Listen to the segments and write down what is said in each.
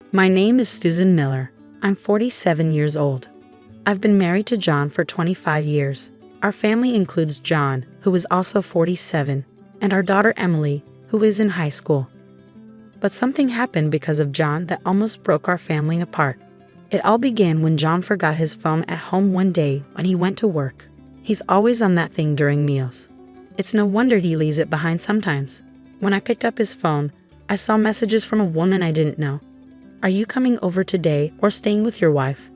My name is Susan Miller. I'm 47 years old. I've been married to John for 25 years. Our family includes John, who is also 47, and our daughter Emily, who is in high school. But something happened because of John that almost broke our family apart. It all began when John forgot his phone at home one day when he went to work. He's always on that thing during meals. It's no wonder he leaves it behind sometimes. When I picked up his phone, I saw messages from a woman I didn't know. "Are you coming over today or staying with your wife?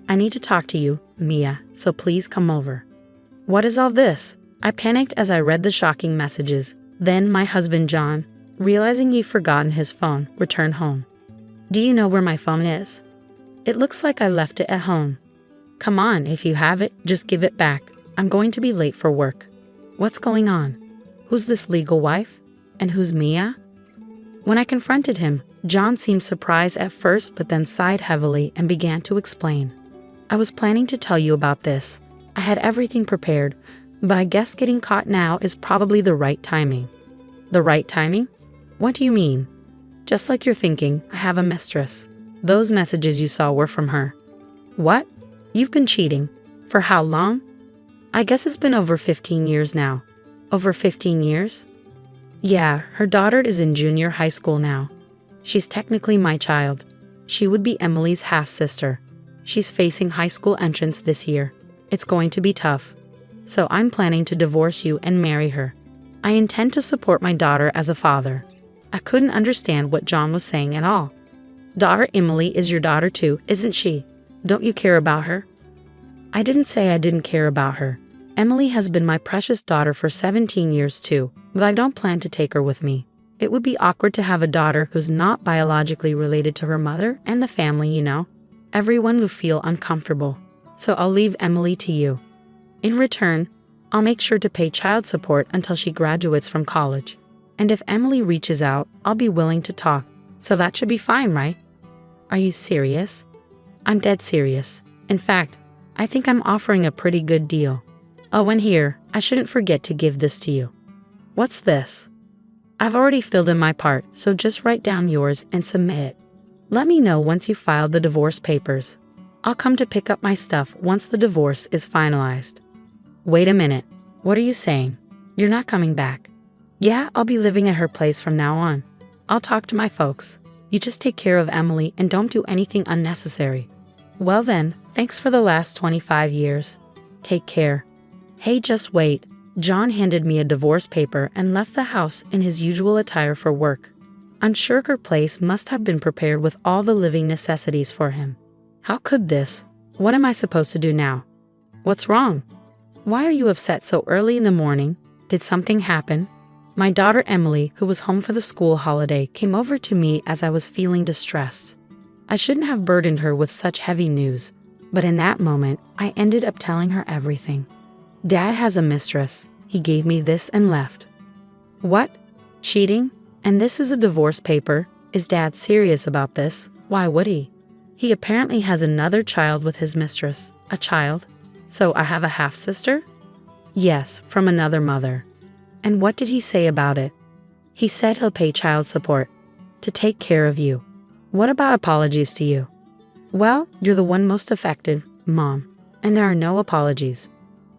I need to talk to you, Mia, so please come over." What is all this? I panicked as I read the shocking messages. Then my husband John, realizing he'd forgotten his phone, returned home. "Do you know where my phone is? It looks like I left it at home." "Come on, if you have it, just give it back. I'm going to be late for work." What's going on? Who's this legal wife? And who's Mia? When I confronted him, John seemed surprised at first but then sighed heavily and began to explain. "I was planning to tell you about this. I had everything prepared, but I guess getting caught now is probably the right timing." The right timing? What do you mean? Just like you're thinking, I have a mistress. Those messages you saw were from her. What? You've been cheating? For how long? I guess it's been over 15 years now. Over 15 years? Yeah, her daughter is in junior high school now. She's technically my child. She would be Emily's half-sister. She's facing high school entrance this year. It's going to be tough. So I'm planning to divorce you and marry her. I intend to support my daughter as a father. I couldn't understand what John was saying at all. Daughter Emily is your daughter too, isn't she? Don't you care about her? I didn't say I didn't care about her. Emily has been my precious daughter for 17 years too, but I don't plan to take her with me. It would be awkward to have a daughter who's not biologically related to her mother and the family, you know. Everyone would feel uncomfortable. So I'll leave Emily to you. In return, I'll make sure to pay child support until she graduates from college. And if Emily reaches out, I'll be willing to talk. So that should be fine, right? Are you serious? I'm dead serious. In fact, I think I'm offering a pretty good deal. Oh, and here, I shouldn't forget to give this to you. What's this? I've already filled in my part, so just write down yours and submit it. Let me know once you've filed the divorce papers. I'll come to pick up my stuff once the divorce is finalized. Wait a minute. What are you saying? You're not coming back? Yeah, I'll be living at her place from now on. I'll talk to my folks. You just take care of Emily and don't do anything unnecessary. Well then, thanks for the last 25 years. Take care. Hey, just wait. John handed me a divorce paper and left the house in his usual attire for work. I'm sure her place must have been prepared with all the living necessities for him. How could this? What am I supposed to do now? What's wrong? Why are you upset so early in the morning? Did something happen? My daughter Emily, who was home for the school holiday, came over to me as I was feeling distressed. I shouldn't have burdened her with such heavy news, but in that moment, I ended up telling her everything. Dad has a mistress. He gave me this and left. What? Cheating? And this is a divorce paper? Is Dad serious about this? Why would he? He apparently has another child with his mistress. A child? So I have a half-sister? Yes, from another mother. And what did he say about it? He said he'll pay child support to take care of you. What about apologies to you? Well, you're the one most affected, Mom, and there are no apologies.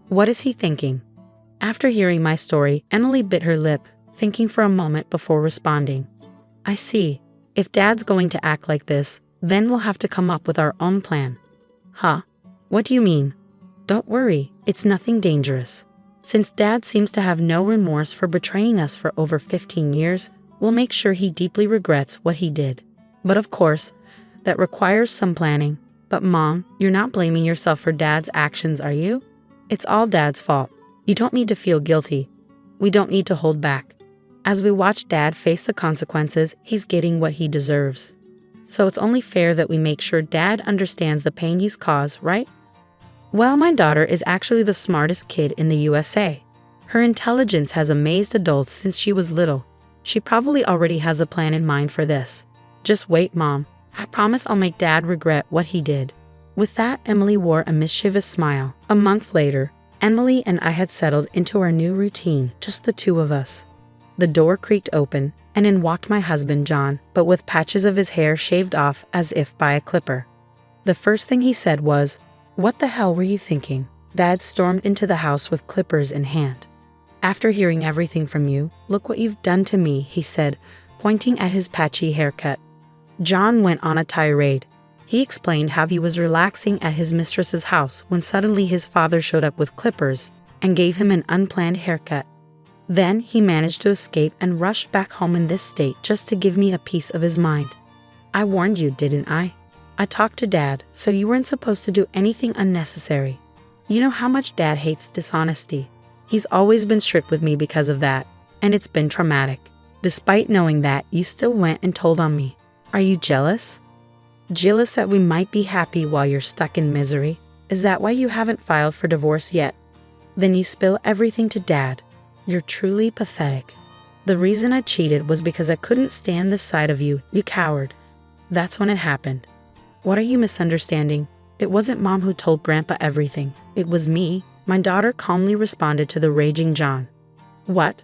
What is he thinking? After hearing my story, Emily bit her lip, thinking for a moment before responding. I see. If Dad's going to act like this, then we'll have to come up with our own plan. Huh? What do you mean? Don't worry, it's nothing dangerous. Since Dad seems to have no remorse for betraying us for over 15 years, we'll make sure he deeply regrets what he did. But of course, that requires some planning. But Mom, you're not blaming yourself for Dad's actions, are you? It's all Dad's fault. You don't need to feel guilty. We don't need to hold back. As we watch Dad face the consequences, he's getting what he deserves. So it's only fair that we make sure Dad understands the pain he's caused, right? Well, my daughter is actually the smartest kid in the USA. Her intelligence has amazed adults since she was little. She probably already has a plan in mind for this. Just wait, Mom. I promise I'll make Dad regret what he did. With that, Emily wore a mischievous smile. A month later, Emily and I had settled into our new routine, just the two of us. The door creaked open, and in walked my husband John, but with patches of his hair shaved off as if by a clipper. The first thing he said was, "What the hell were you thinking?" Dad stormed into the house with clippers in hand. "After hearing everything from you, look what you've done to me," he said, pointing at his patchy haircut. John went on a tirade. He explained how he was relaxing at his mistress's house when suddenly his father showed up with clippers and gave him an unplanned haircut. Then he managed to escape and rushed back home in this state just to give me a piece of his mind. "I warned you, didn't I? I talked to Dad, so you weren't supposed to do anything unnecessary. You know how much Dad hates dishonesty. He's always been strict with me because of that, and it's been traumatic. Despite knowing that, you still went and told on me. Are you jealous? Jealous that we might be happy while you're stuck in misery? Is that why you haven't filed for divorce yet? Then you spill everything to Dad. You're truly pathetic. The reason I cheated was because I couldn't stand this side of you, you coward. That's when it happened. What are you misunderstanding? It wasn't Mom who told Grandpa everything. It was me." My daughter calmly responded to the raging John. "What?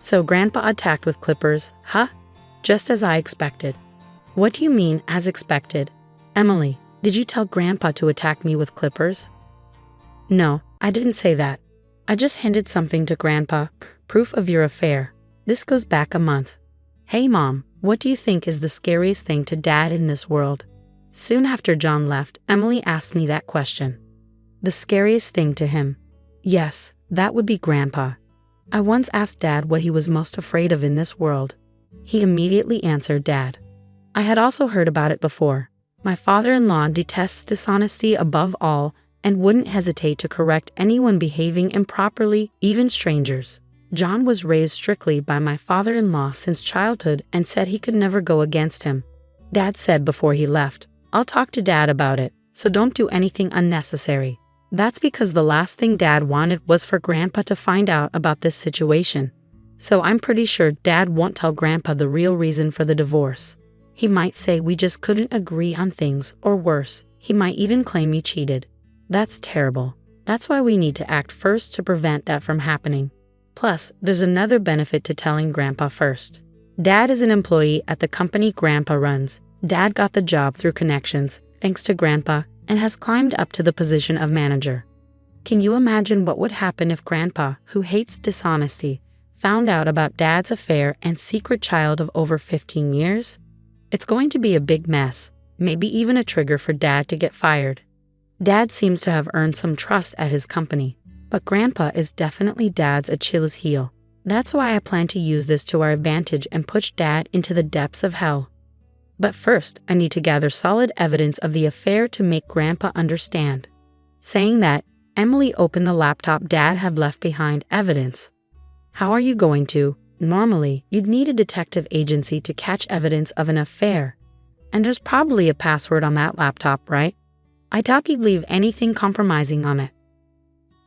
So Grandpa attacked with clippers, huh? Just as I expected." "What do you mean, as expected? Emily, did you tell Grandpa to attack me with clippers?" "No, I didn't say that. I just handed something to Grandpa, proof of your affair. This goes back a month." "Hey Mom, what do you think is the scariest thing to Dad in this world?" Soon after John left, Emily asked me that question. The scariest thing to him? Yes, that would be Grandpa. I once asked Dad what he was most afraid of in this world. He immediately answered Dad. I had also heard about it before. My father-in-law detests dishonesty above all and wouldn't hesitate to correct anyone behaving improperly, even strangers. John was raised strictly by my father-in-law since childhood and said he could never go against him. Dad said before he left, "I'll talk to Dad about it, so don't do anything unnecessary." That's because the last thing Dad wanted was for Grandpa to find out about this situation. So I'm pretty sure Dad won't tell Grandpa the real reason for the divorce. He might say we just couldn't agree on things, or worse, he might even claim you cheated. That's terrible. That's why we need to act first to prevent that from happening. Plus, there's another benefit to telling Grandpa first. Dad is an employee at the company Grandpa runs. Dad got the job through connections, thanks to Grandpa, and has climbed up to the position of manager. Can you imagine what would happen if Grandpa, who hates dishonesty, found out about Dad's affair and secret child of over 15 years? It's going to be a big mess, maybe even a trigger for Dad to get fired. Dad seems to have earned some trust at his company, but Grandpa is definitely Dad's Achilles heel. That's why I plan to use this to our advantage and push Dad into the depths of hell. But first, I need to gather solid evidence of the affair to make Grandpa understand. Saying that, Emily opened the laptop Dad had left behind. Evidence. How are you going to? Normally, you'd need a detective agency to catch evidence of an affair. And there's probably a password on that laptop, right? I doubt you'd leave anything compromising on it.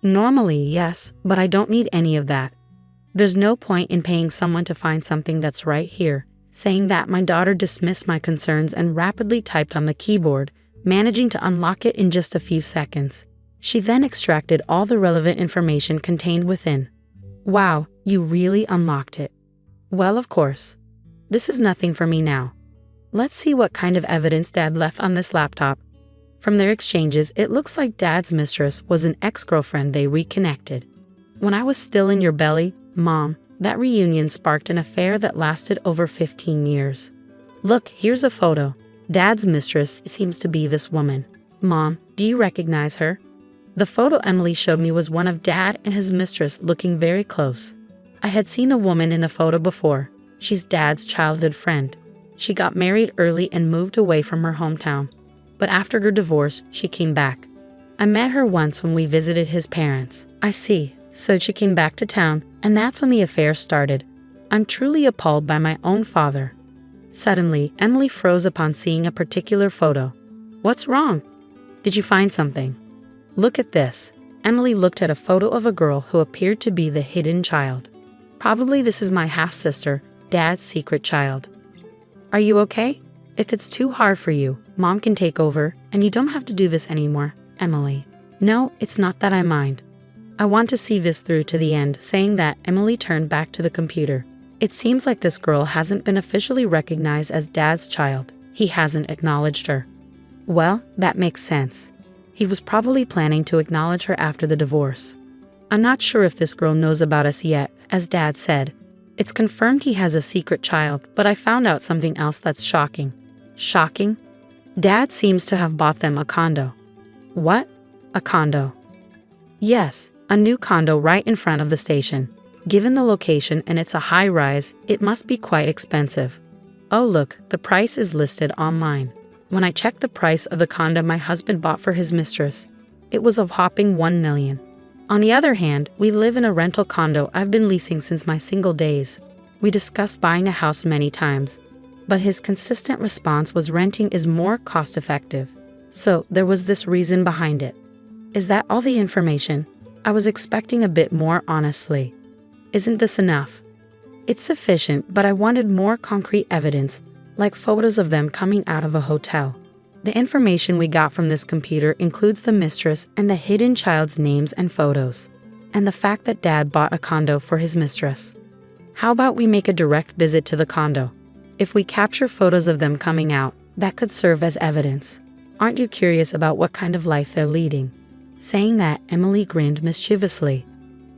Normally, yes, but I don't need any of that. There's no point in paying someone to find something that's right here. Saying that, my daughter dismissed my concerns and rapidly typed on the keyboard, managing to unlock it in just a few seconds. She then extracted all the relevant information contained within. Wow, you really unlocked it. Well, of course. This is nothing for me now. Let's see what kind of evidence Dad left on this laptop. From their exchanges, it looks like Dad's mistress was an ex-girlfriend they reconnected. When I was still in your belly, Mom, that reunion sparked an affair that lasted over 15 years. Look, here's a photo. Dad's mistress seems to be this woman. Mom, do you recognize her? The photo Emily showed me was one of Dad and his mistress looking very close. I had seen a woman in the photo before. She's Dad's childhood friend. She got married early and moved away from her hometown. But after her divorce, she came back. I met her once when we visited his parents. I see. So she came back to town, and that's when the affair started. I'm truly appalled by my own father. Suddenly, Emily froze upon seeing a particular photo. What's wrong? Did you find something? Look at this. Emily looked at a photo of a girl who appeared to be the hidden child. Probably this is my half-sister, Dad's secret child. Are you okay? If it's too hard for you, Mom can take over, and you don't have to do this anymore, Emily. No, it's not that I mind. I want to see this through to the end. Saying that, Emily turned back to the computer. It seems like this girl hasn't been officially recognized as Dad's child. He hasn't acknowledged her. Well, that makes sense. He was probably planning to acknowledge her after the divorce. I'm not sure if this girl knows about us yet, as Dad said. It's confirmed he has a secret child, but I found out something else that's shocking. Shocking? Dad seems to have bought them a condo. What? A condo? Yes, a new condo right in front of the station. Given the location and it's a high-rise, it must be quite expensive. Oh look, the price is listed online. When I checked the price of the condo my husband bought for his mistress, it was a whopping $1 million. On the other hand, we live in a rental condo I've been leasing since my single days. We discussed buying a house many times, but his consistent response was renting is more cost-effective. So there was this reason behind it. Is that all the information? I was expecting a bit more, honestly. Isn't this enough? It's sufficient, but I wanted more concrete evidence, like photos of them coming out of a hotel. The information we got from this computer includes the mistress and the hidden child's names and photos, and the fact that Dad bought a condo for his mistress. How about we make a direct visit to the condo? If we capture photos of them coming out, that could serve as evidence. Aren't you curious about what kind of life they're leading? Saying that, Emily grinned mischievously.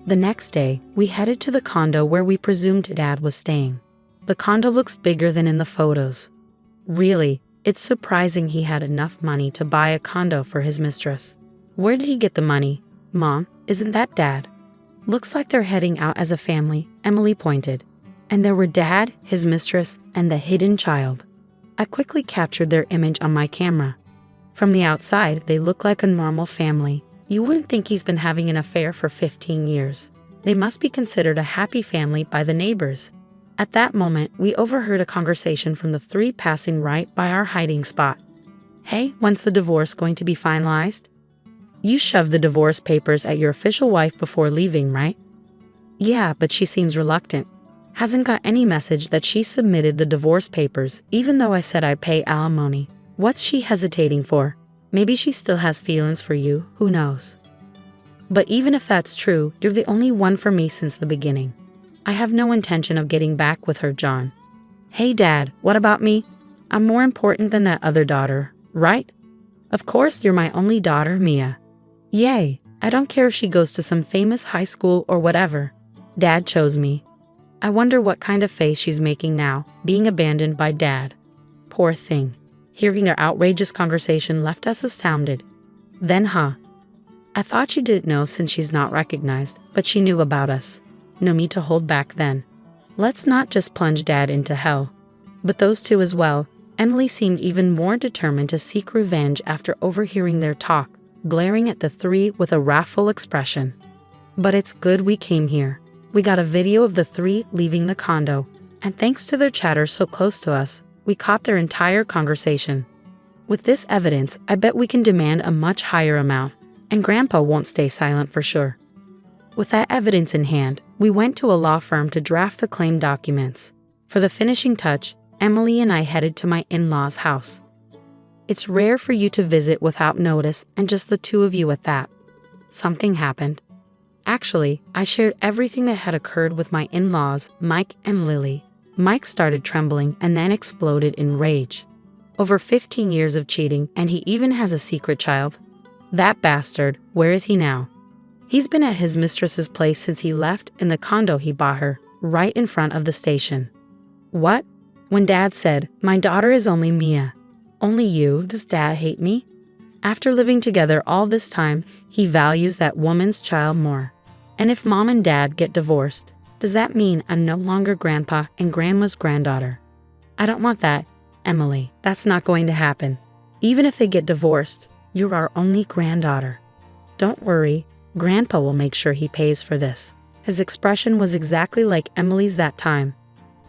The next day, we headed to the condo where we presumed Dad was staying. The condo looks bigger than in the photos. Really, it's surprising he had enough money to buy a condo for his mistress. Where did he get the money? Mom, isn't that Dad? Looks like they're heading out as a family, Emily pointed. And there were Dad, his mistress, and the hidden child. I quickly captured their image on my camera. From the outside, they look like a normal family. You wouldn't think he's been having an affair for 15 years. They must be considered a happy family by the neighbors. At that moment, we overheard a conversation from the three passing right by our hiding spot. Hey, when's the divorce going to be finalized? You shoved the divorce papers at your official wife before leaving, right? Yeah, but she seems reluctant. Hasn't got any message that she submitted the divorce papers, even though I said I'd pay alimony. What's she hesitating for? Maybe she still has feelings for you, who knows? But even if that's true, you're the only one for me since the beginning. I have no intention of getting back with her, John. Hey Dad, what about me? I'm more important than that other daughter, right? Of course you're my only daughter, Mia. Yay, I don't care if she goes to some famous high school or whatever. Dad chose me. I wonder what kind of face she's making now, being abandoned by Dad. Poor thing. Hearing our outrageous conversation left us astounded. Then, I thought she didn't know since she's not recognized, but she knew about us. No need to hold back then. Let's not just plunge Dad into hell, but those two as well. Emily seemed even more determined to seek revenge after overhearing their talk, glaring at the three with a wrathful expression. But it's good we came here. We got a video of the three leaving the condo, and thanks to their chatter so close to us, we caught their entire conversation. With this evidence, I bet we can demand a much higher amount, and Grandpa won't stay silent for sure. With that evidence in hand, we went to a law firm to draft the claim documents. For the finishing touch, Emily and I headed to my in-laws' house. It's rare for you to visit without notice and just the two of you at that. Something happened. Actually, I shared everything that had occurred with my in-laws, Mike and Lily. Mike started trembling and then exploded in rage. Over 15 years of cheating, and he even has a secret child. That bastard, where is he now? He's been at his mistress's place since he left in the condo he bought her, right in front of the station. What? When Dad said, "My daughter is only Mia. Only you, does Dad hate me?" After living together all this time, he values that woman's child more. And if Mom and Dad get divorced, does that mean I'm no longer Grandpa and Grandma's granddaughter? I don't want that, Emily. That's not going to happen. Even if they get divorced, you're our only granddaughter. Don't worry, Grandpa will make sure he pays for this. His expression was exactly like Emily's that time.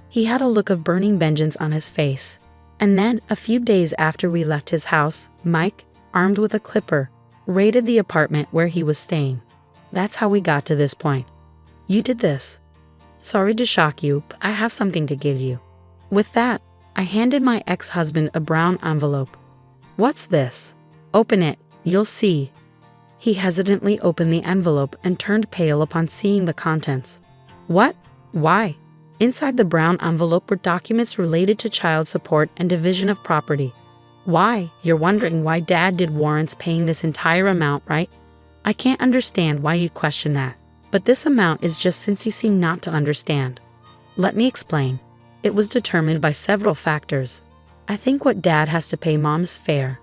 He had a look of burning vengeance on his face. And then, a few days after we left his house, Mike, armed with a clipper, raided the apartment where he was staying. That's how we got to this point. You did this. Sorry to shock you, but I have something to give you. With that, I handed my ex-husband a brown envelope. What's this? Open it, you'll see. He hesitantly opened the envelope and turned pale upon seeing the contents. What? Why? Inside the brown envelope were documents related to child support and division of property. Why? You're wondering why Dad did warrants paying this entire amount, right? I can't understand why you'd question that, but this amount is just since you seem not to understand. Let me explain. It was determined by several factors. I think what Dad has to pay Mom is fair.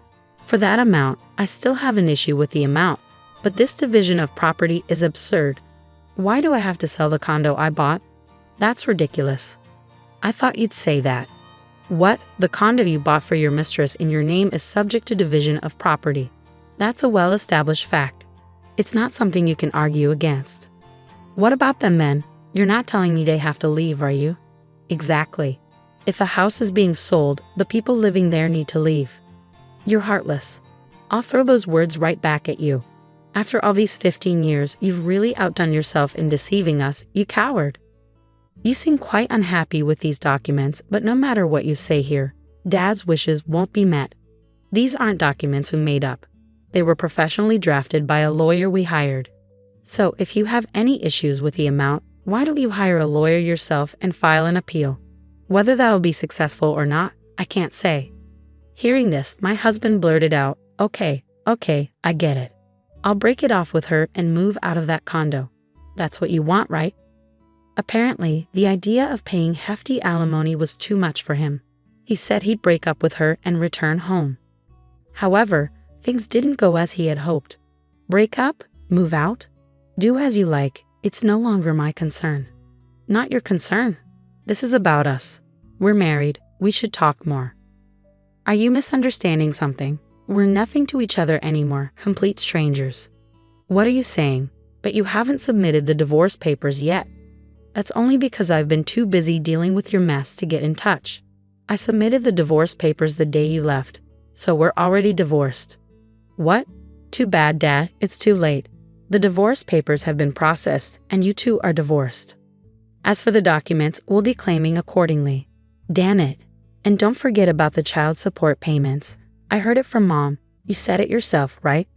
For that amount, I still have an issue with the amount, but this division of property is absurd. Why do I have to sell the condo I bought? That's ridiculous. I thought you'd say that. What? The condo you bought for your mistress in your name is subject to division of property. That's a well-established fact. It's not something you can argue against. What about them then? You're not telling me they have to leave, are you? Exactly. If a house is being sold, the people living there need to leave. You're heartless. I'll throw those words right back at you. After all these 15 years, you've really outdone yourself in deceiving us, you coward. You seem quite unhappy with these documents, but no matter what you say here, Dad's wishes won't be met. These aren't documents we made up. They were professionally drafted by a lawyer we hired. So if you have any issues with the amount, why don't you hire a lawyer yourself and file an appeal? Whether that will be successful or not, I can't say. Hearing this, my husband blurted out, Okay, I get it. I'll break it off with her and move out of that condo. That's what you want, right? Apparently, the idea of paying hefty alimony was too much for him. He said he'd break up with her and return home. However, things didn't go as he had hoped. Break up? Move out? Do as you like. It's no longer my concern. Not your concern. This is about us. We're married. We should talk more. Are you misunderstanding something? We're nothing to each other anymore, complete strangers. What are you saying? But you haven't submitted the divorce papers yet. That's only because I've been too busy dealing with your mess to get in touch. I submitted the divorce papers the day you left, so we're already divorced. What? Too bad, Dad, it's too late. The divorce papers have been processed, and you two are divorced. As for the documents, we'll be claiming accordingly. Damn it. And don't forget about the child support payments. I heard it from Mom. You said it yourself, right?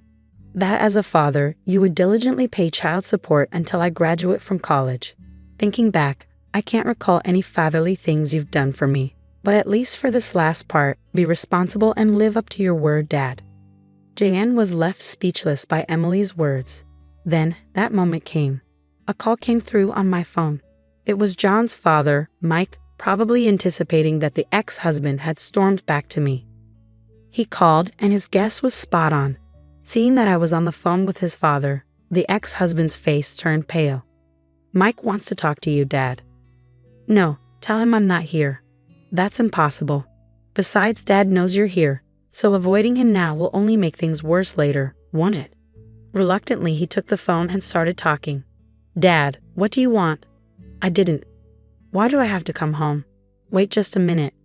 That as a father, you would diligently pay child support until I graduate from college. Thinking back, I can't recall any fatherly things you've done for me, but at least for this last part, be responsible and live up to your word, Dad. Jan was left speechless by Emily's words. Then, that moment came. A call came through on my phone. It was John's father, Mike, probably anticipating that the ex-husband had stormed back to me. He called, and his guess was spot on. Seeing that I was on the phone with his father, the ex-husband's face turned pale. Mike wants to talk to you, Dad. No, tell him I'm not here. That's impossible. Besides, Dad knows you're here, so avoiding him now will only make things worse later, won't it? Reluctantly, he took the phone and started talking. Dad, what do you want? I didn't. Why do I have to come home? Wait just a minute.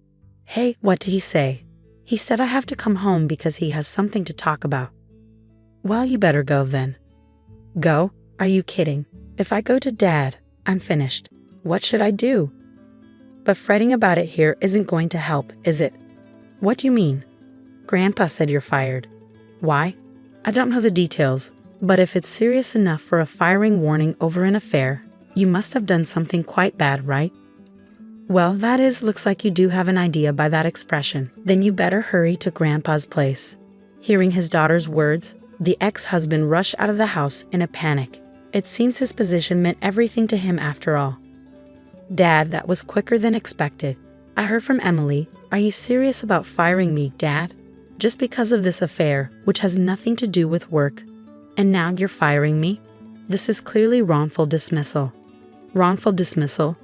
Hey, what did he say? He said I have to come home because he has something to talk about. Well, you better go then. Go? Are you kidding? If I go to Dad, I'm finished. What should I do? But fretting about it here isn't going to help, is it? What do you mean? Grandpa said you're fired. Why? I don't know the details, but if it's serious enough for a firing warning over an affair, you must have done something quite bad, right? Well, looks like you do have an idea by that expression. Then you better hurry to Grandpa's place. Hearing his daughter's words, the ex-husband rushed out of the house in a panic. It seems his position meant everything to him after all. Dad, that was quicker than expected. I heard from Emily. Are you serious about firing me, Dad? Just because of this affair, which has nothing to do with work. And now you're firing me? This is clearly wrongful dismissal. Wrongful dismissal?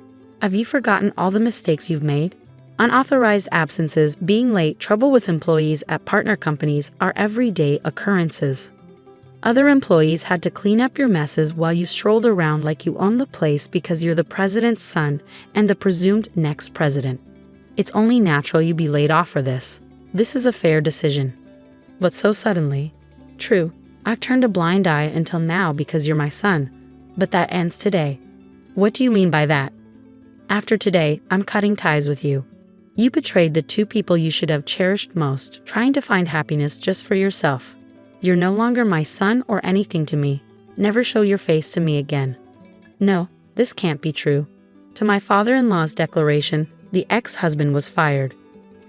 Have you forgotten all the mistakes you've made? Unauthorized absences, being late, trouble with employees at partner companies are everyday occurrences. Other employees had to clean up your messes while you strolled around like you own the place because you're the president's son and the presumed next president. It's only natural you be laid off for this. This is a fair decision. But so suddenly. True, I've turned a blind eye until now because you're my son, but that ends today. What do you mean by that? After today, I'm cutting ties with you. You betrayed the two people you should have cherished most, trying to find happiness just for yourself. You're no longer my son or anything to me. Never show your face to me again. No, this can't be true. To my father-in-law's declaration, the ex-husband was fired.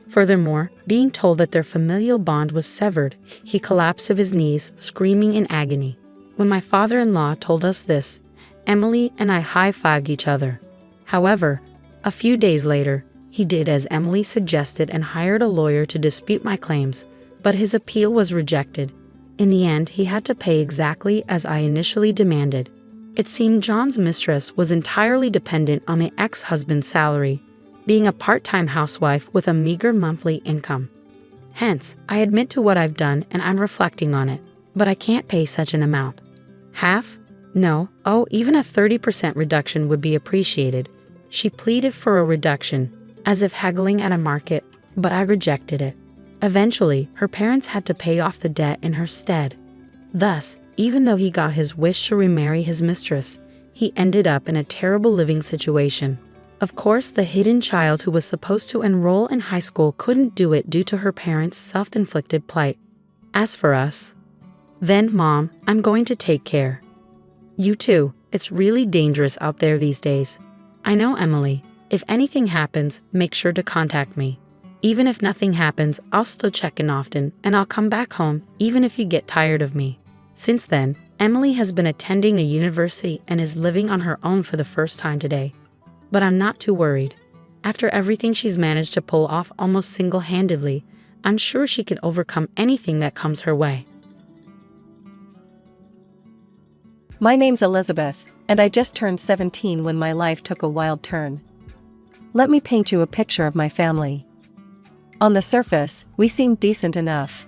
Furthermore, being told that their familial bond was severed, he collapsed to his knees, screaming in agony. When my father-in-law told us this, Emily and I high-fived each other. However, a few days later, he did as Emily suggested and hired a lawyer to dispute my claims, but his appeal was rejected. In the end, he had to pay exactly as I initially demanded. It seemed John's mistress was entirely dependent on the ex-husband's salary, being a part-time housewife with a meager monthly income. Hence, I admit to what I've done and I'm reflecting on it, but I can't pay such an amount. Half? No, even a 30% reduction would be appreciated. She pleaded for a reduction, as if haggling at a market, but I rejected it. Eventually, her parents had to pay off the debt in her stead. Thus, even though he got his wish to remarry his mistress, he ended up in a terrible living situation. Of course, the hidden child who was supposed to enroll in high school couldn't do it due to her parents' self-inflicted plight. As for us, then Mom, I'm going to take care. You too, it's really dangerous out there these days. I know, Emily. If anything happens, make sure to contact me. Even if nothing happens, I'll still check in often, and I'll come back home, even if you get tired of me. Since then, Emily has been attending a university and is living on her own for the first time today. But I'm not too worried. After everything she's managed to pull off almost single-handedly, I'm sure she can overcome anything that comes her way. My name's Elizabeth, and I just turned 17 when my life took a wild turn. Let me paint you a picture of my family. On the surface, we seemed decent enough.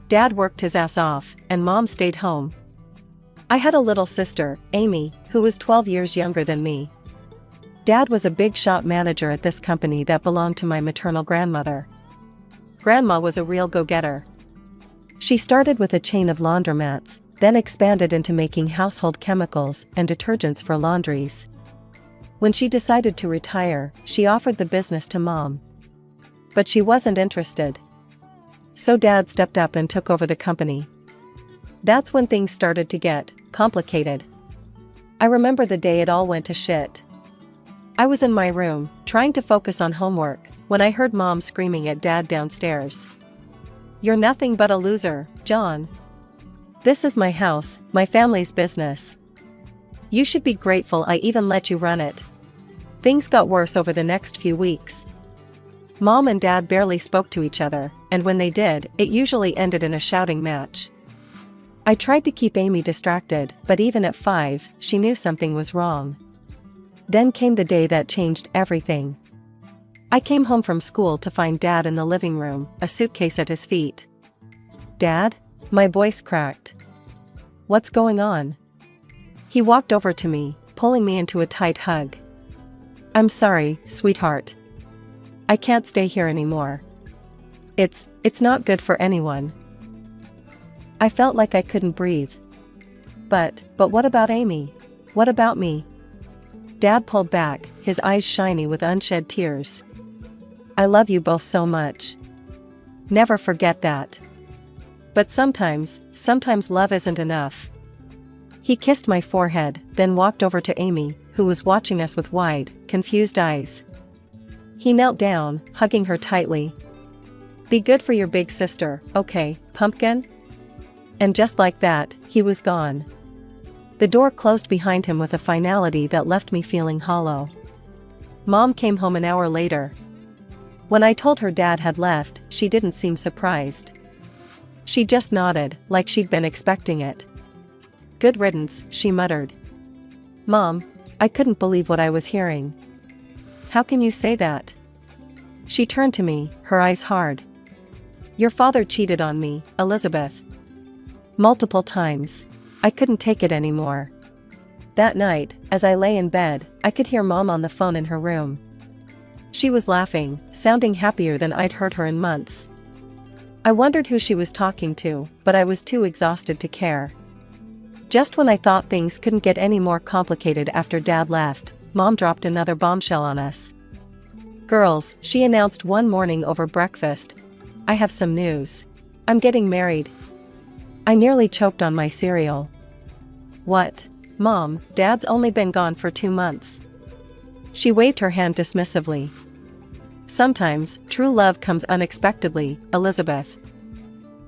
Dad worked his ass off, and Mom stayed home. I had a little sister, Amy, who was 12 years younger than me. Dad was a big shop manager at this company that belonged to my maternal grandmother. Grandma was a real go-getter. She started with a chain of laundromats, then expanded into making household chemicals and detergents for laundries. When she decided to retire, she offered the business to Mom. But she wasn't interested. So Dad stepped up and took over the company. That's when things started to get complicated. I remember the day it all went to shit. I was in my room, trying to focus on homework, when I heard Mom screaming at Dad downstairs. "You're nothing but a loser, John. This is my house, my family's business. You should be grateful I even let you run it." Things got worse over the next few weeks. Mom and Dad barely spoke to each other, and when they did, it usually ended in a shouting match. I tried to keep Amy distracted, but even at 5, she knew something was wrong. Then came the day that changed everything. I came home from school to find Dad in the living room, a suitcase at his feet. "Dad?" My voice cracked. "What's going on?" He walked over to me, pulling me into a tight hug. "I'm sorry, sweetheart. I can't stay here anymore. It's not good for anyone." I felt like I couldn't breathe. But what about Amy? What about me? Dad pulled back, his eyes shiny with unshed tears. "I love you both so much. Never forget that. But sometimes love isn't enough." He kissed my forehead, then walked over to Amy, who was watching us with wide, confused eyes. He knelt down, hugging her tightly. "Be good for your big sister, okay, pumpkin?" And just like that, he was gone. The door closed behind him with a finality that left me feeling hollow. Mom came home an hour later. When I told her Dad had left, she didn't seem surprised. She just nodded, like she'd been expecting it. "Good riddance," she muttered. "Mom, I couldn't believe what I was hearing." "How can you say that?" She turned to me, her eyes hard. "Your father cheated on me, Elizabeth. Multiple times. I couldn't take it anymore." That night, as I lay in bed, I could hear Mom on the phone in her room. She was laughing, sounding happier than I'd heard her in months. I wondered who she was talking to, but I was too exhausted to care. Just when I thought things couldn't get any more complicated after Dad left, Mom dropped another bombshell on us. "Girls," she announced one morning over breakfast, "I have some news. I'm getting married." I nearly choked on my cereal. "What? Mom, Dad's only been gone for 2 months." She waved her hand dismissively. Sometimes, true love comes unexpectedly, Elizabeth.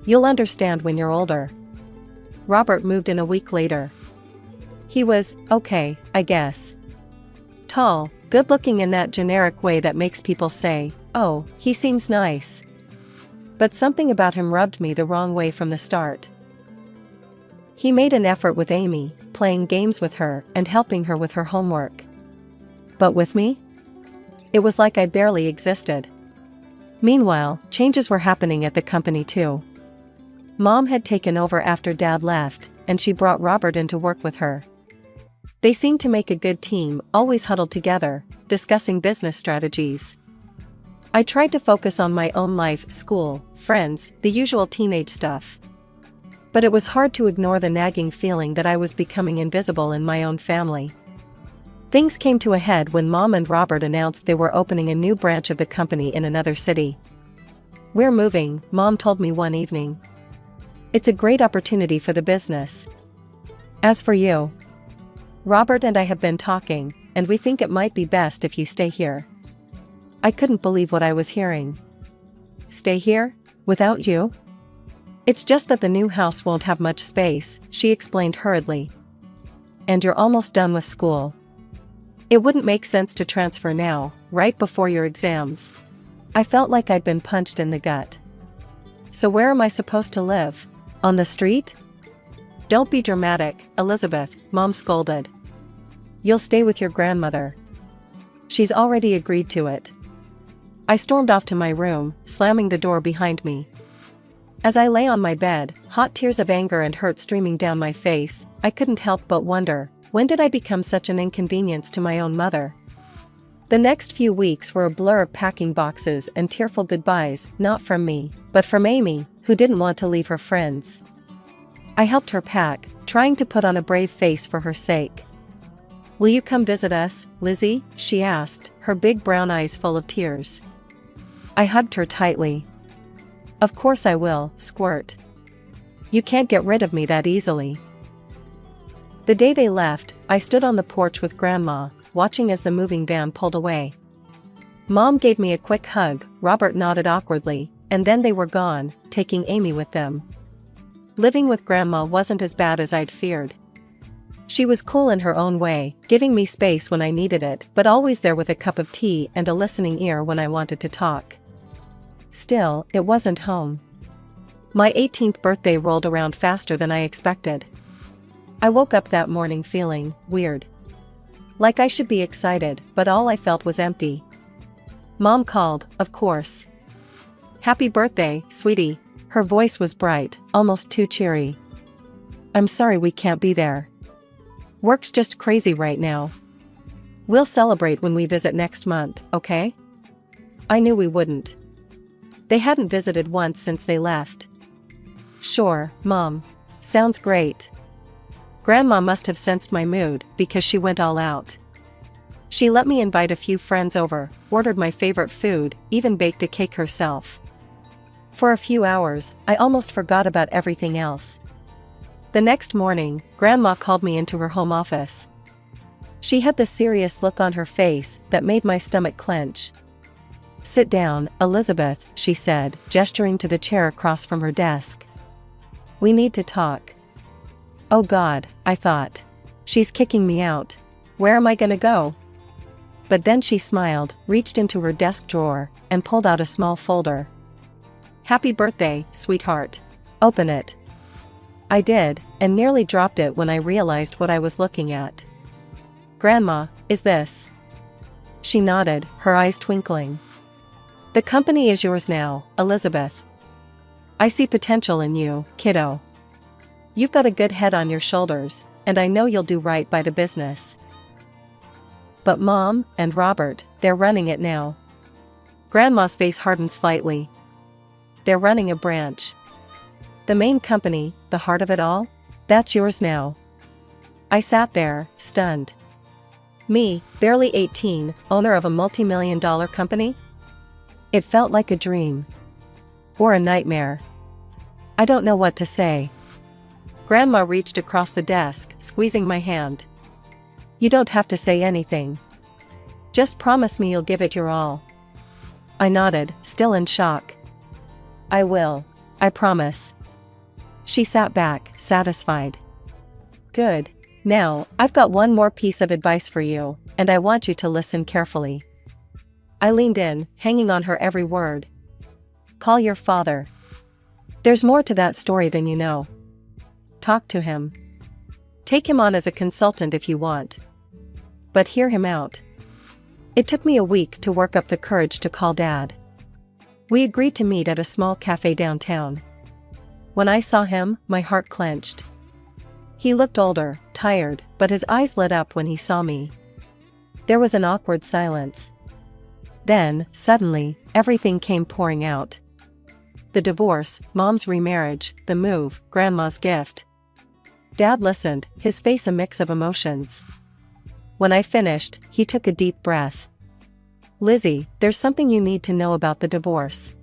You'll understand when you're older. Robert moved in a week later. He was, okay, I guess. Tall, good-looking in that generic way that makes people say, oh, he seems nice. But something about him rubbed me the wrong way from the start. He made an effort with Amy, playing games with her and helping her with her homework. But with me? It was like I barely existed. Meanwhile, changes were happening at the company too. Mom had taken over after Dad left, and she brought Robert in to work with her. They seemed to make a good team, always huddled together, discussing business strategies. I tried to focus on my own life, school, friends, the usual teenage stuff. But it was hard to ignore the nagging feeling that I was becoming invisible in my own family. Things came to a head when Mom and Robert announced they were opening a new branch of the company in another city. We're moving, Mom told me one evening. It's a great opportunity for the business. As for you, Robert and I have been talking, and we think it might be best if you stay here. I couldn't believe what I was hearing. Stay here? Without you? It's just that the new house won't have much space, she explained hurriedly. And you're almost done with school. It wouldn't make sense to transfer now, right before your exams. I felt like I'd been punched in the gut. So where am I supposed to live? On the street? Don't be dramatic, Elizabeth, Mom scolded. You'll stay with your grandmother. She's already agreed to it. I stormed off to my room, slamming the door behind me. As I lay on my bed, hot tears of anger and hurt streaming down my face, I couldn't help but wonder, when did I become such an inconvenience to my own mother? The next few weeks were a blur of packing boxes and tearful goodbyes, not from me, but from Amy, who didn't want to leave her friends. I helped her pack, trying to put on a brave face for her sake. Will you come visit us, Lizzie? She asked, her big brown eyes full of tears. I hugged her tightly. Of course I will, squirt. You can't get rid of me that easily. The day they left, I stood on the porch with Grandma, watching as the moving van pulled away. Mom gave me a quick hug, Robert nodded awkwardly, and then they were gone, taking Amy with them. Living with Grandma wasn't as bad as I'd feared. She was cool in her own way, giving me space when I needed it, but always there with a cup of tea and a listening ear when I wanted to talk. Still, it wasn't home. My 18th birthday rolled around faster than I expected. I woke up that morning feeling weird. Like I should be excited, but all I felt was empty. Mom called, of course. Happy birthday, sweetie. Her voice was bright, almost too cheery. I'm sorry we can't be there. Work's just crazy right now. We'll celebrate when we visit next month, okay? I knew we wouldn't. They hadn't visited once since they left. Sure, Mom. Sounds great. Grandma must have sensed my mood because she went all out. She let me invite a few friends over, ordered my favorite food, even baked a cake herself. For a few hours, I almost forgot about everything else. The next morning, Grandma called me into her home office. She had the serious look on her face that made my stomach clench. Sit down, Elizabeth, she said, gesturing to the chair across from her desk. We need to talk. Oh God, I thought. She's kicking me out. Where am I gonna go? But then she smiled, reached into her desk drawer, and pulled out a small folder. Happy birthday, sweetheart. Open it. I did, and nearly dropped it when I realized what I was looking at. Grandma, is this? She nodded, her eyes twinkling. The company is yours now, Elizabeth. I see potential in you, kiddo. You've got a good head on your shoulders, and I know you'll do right by the business. But Mom and Robert, they're running it now. Grandma's face hardened slightly. They're running a branch. The main company, the heart of it all? That's yours now. I sat there, stunned. Me, barely 18, owner of a multi-million-dollar company? It felt like a dream. Or a nightmare. I don't know what to say. Grandma reached across the desk, squeezing my hand. You don't have to say anything. Just promise me you'll give it your all. I nodded, still in shock. I will. I promise. She sat back, satisfied. Good. Now, I've got one more piece of advice for you, and I want you to listen carefully. I leaned in, hanging on her every word. Call your father. There's more to that story than you know. Talk to him. Take him on as a consultant if you want. But hear him out. It took me a week to work up the courage to call Dad. We agreed to meet at a small cafe downtown. When I saw him, my heart clenched. He looked older, tired, but his eyes lit up when he saw me. There was an awkward silence. Then, suddenly, everything came pouring out. The divorce, Mom's remarriage, the move, Grandma's gift. Dad listened, his face a mix of emotions. When I finished, he took a deep breath. Lizzie, there's something you need to know about the divorce.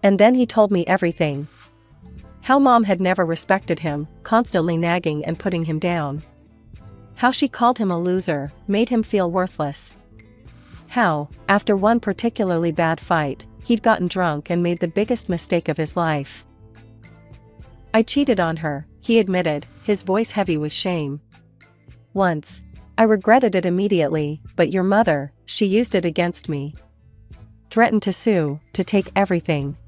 And then he told me everything. How Mom had never respected him, constantly nagging and putting him down. How she called him a loser, made him feel worthless. How, after one particularly bad fight, he'd gotten drunk and made the biggest mistake of his life. I cheated on her, he admitted, his voice heavy with shame. Once. I regretted it immediately, but your mother, she used it against me. Threatened to sue, to take everything.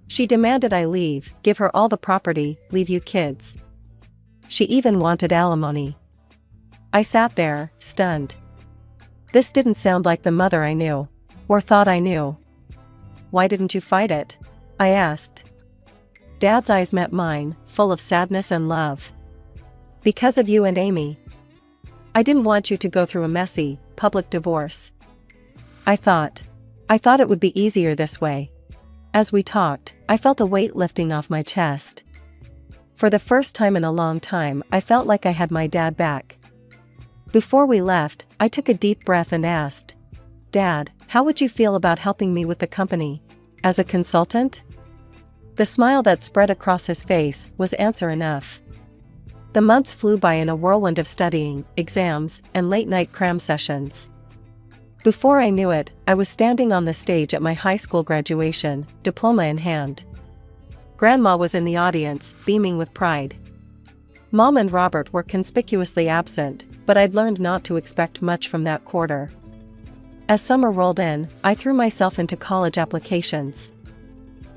She demanded I leave, give her all the property, leave you kids. She even wanted alimony. I sat there, stunned. This didn't sound like the mother I knew, or thought I knew. Why didn't you fight it? I asked. Dad's eyes met mine, full of sadness and love. Because of you and Amy. I didn't want you to go through a messy, public divorce. I thought it would be easier this way. As we talked, I felt a weight lifting off my chest. For the first time in a long time, I felt like I had my dad back. Before we left, I took a deep breath and asked, Dad, how would you feel about helping me with the company? As a consultant? The smile that spread across his face was answer enough. The months flew by in a whirlwind of studying, exams, and late-night cram sessions. Before I knew it, I was standing on the stage at my high school graduation, diploma in hand. Grandma was in the audience, beaming with pride. Mom and Robert were conspicuously absent, but I'd learned not to expect much from that quarter. As summer rolled in, I threw myself into college applications.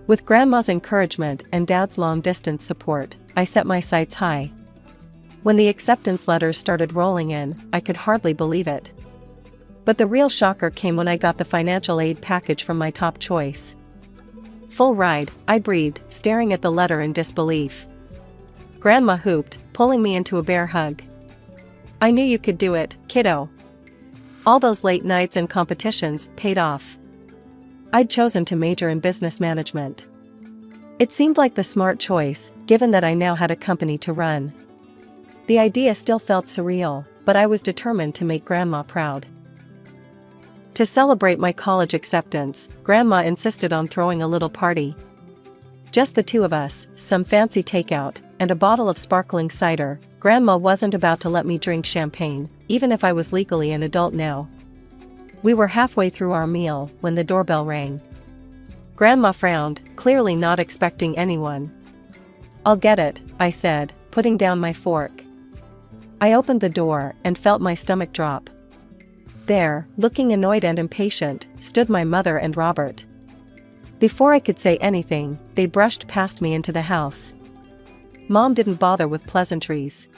With Grandma's encouragement and Dad's long-distance support, I set my sights high. When the acceptance letters started rolling in, I could hardly believe it. But the real shocker came when I got the financial aid package from my top choice. Full ride, I breathed, staring at the letter in disbelief. Grandma whooped, pulling me into a bear hug. I knew you could do it, kiddo. All those late nights and competitions paid off. I'd chosen to major in business management. It seemed like the smart choice, given that I now had a company to run. The idea still felt surreal, but I was determined to make Grandma proud. To celebrate my college acceptance, Grandma insisted on throwing a little party. Just the two of us, some fancy takeout, and a bottle of sparkling cider. Grandma wasn't about to let me drink champagne, even if I was legally an adult now. We were halfway through our meal when the doorbell rang. Grandma frowned, clearly not expecting anyone. I'll get it, I said, putting down my fork. I opened the door and felt my stomach drop. There, looking annoyed and impatient, stood my mother and Robert. Before I could say anything, they brushed past me into the house. Mom didn't bother with pleasantries.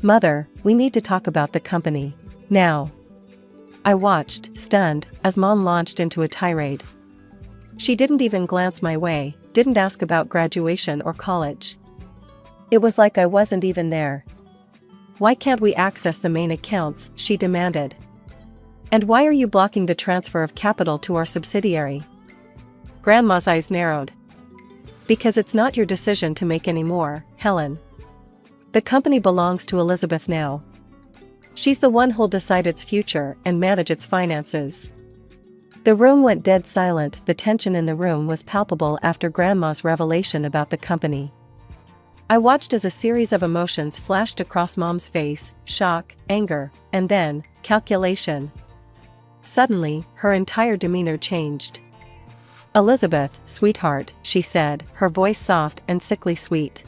Mother, we need to talk about the company. Now. I watched, stunned, as Mom launched into a tirade. She didn't even glance my way, didn't ask about graduation or college. It was like I wasn't even there. Why can't we access the main accounts, she demanded. And why are you blocking the transfer of capital to our subsidiary? Grandma's eyes narrowed. Because it's not your decision to make anymore, Helen. The company belongs to Elizabeth now. She's the one who'll decide its future and manage its finances. The room went dead silent. The tension in the room was palpable after Grandma's revelation about the company. I watched as a series of emotions flashed across Mom's face, shock, anger, and then, calculation. Suddenly, her entire demeanor changed. "Elizabeth, sweetheart," she said, her voice soft and sickly sweet.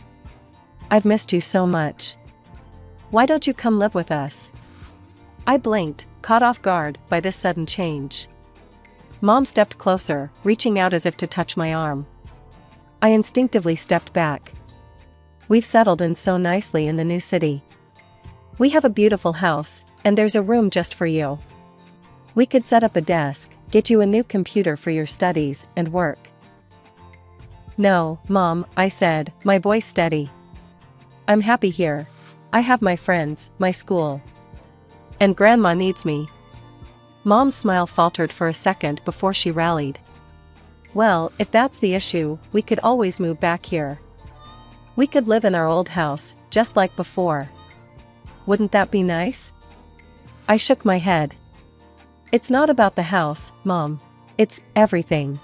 "I've missed you so much. Why don't you come live with us?" I blinked, caught off guard by this sudden change. Mom stepped closer, reaching out as if to touch my arm. I instinctively stepped back. "We've settled in so nicely in the new city. We have a beautiful house, and there's a room just for you. We could set up a desk, get you a new computer for your studies and work." "No, Mom," I said, my voice steady. "I'm happy here. I have my friends, my school. And Grandma needs me." Mom's smile faltered for a second before she rallied. "Well, if that's the issue, we could always move back here. We could live in our old house, just like before. Wouldn't that be nice?" I shook my head. "It's not about the house, Mom. It's everything."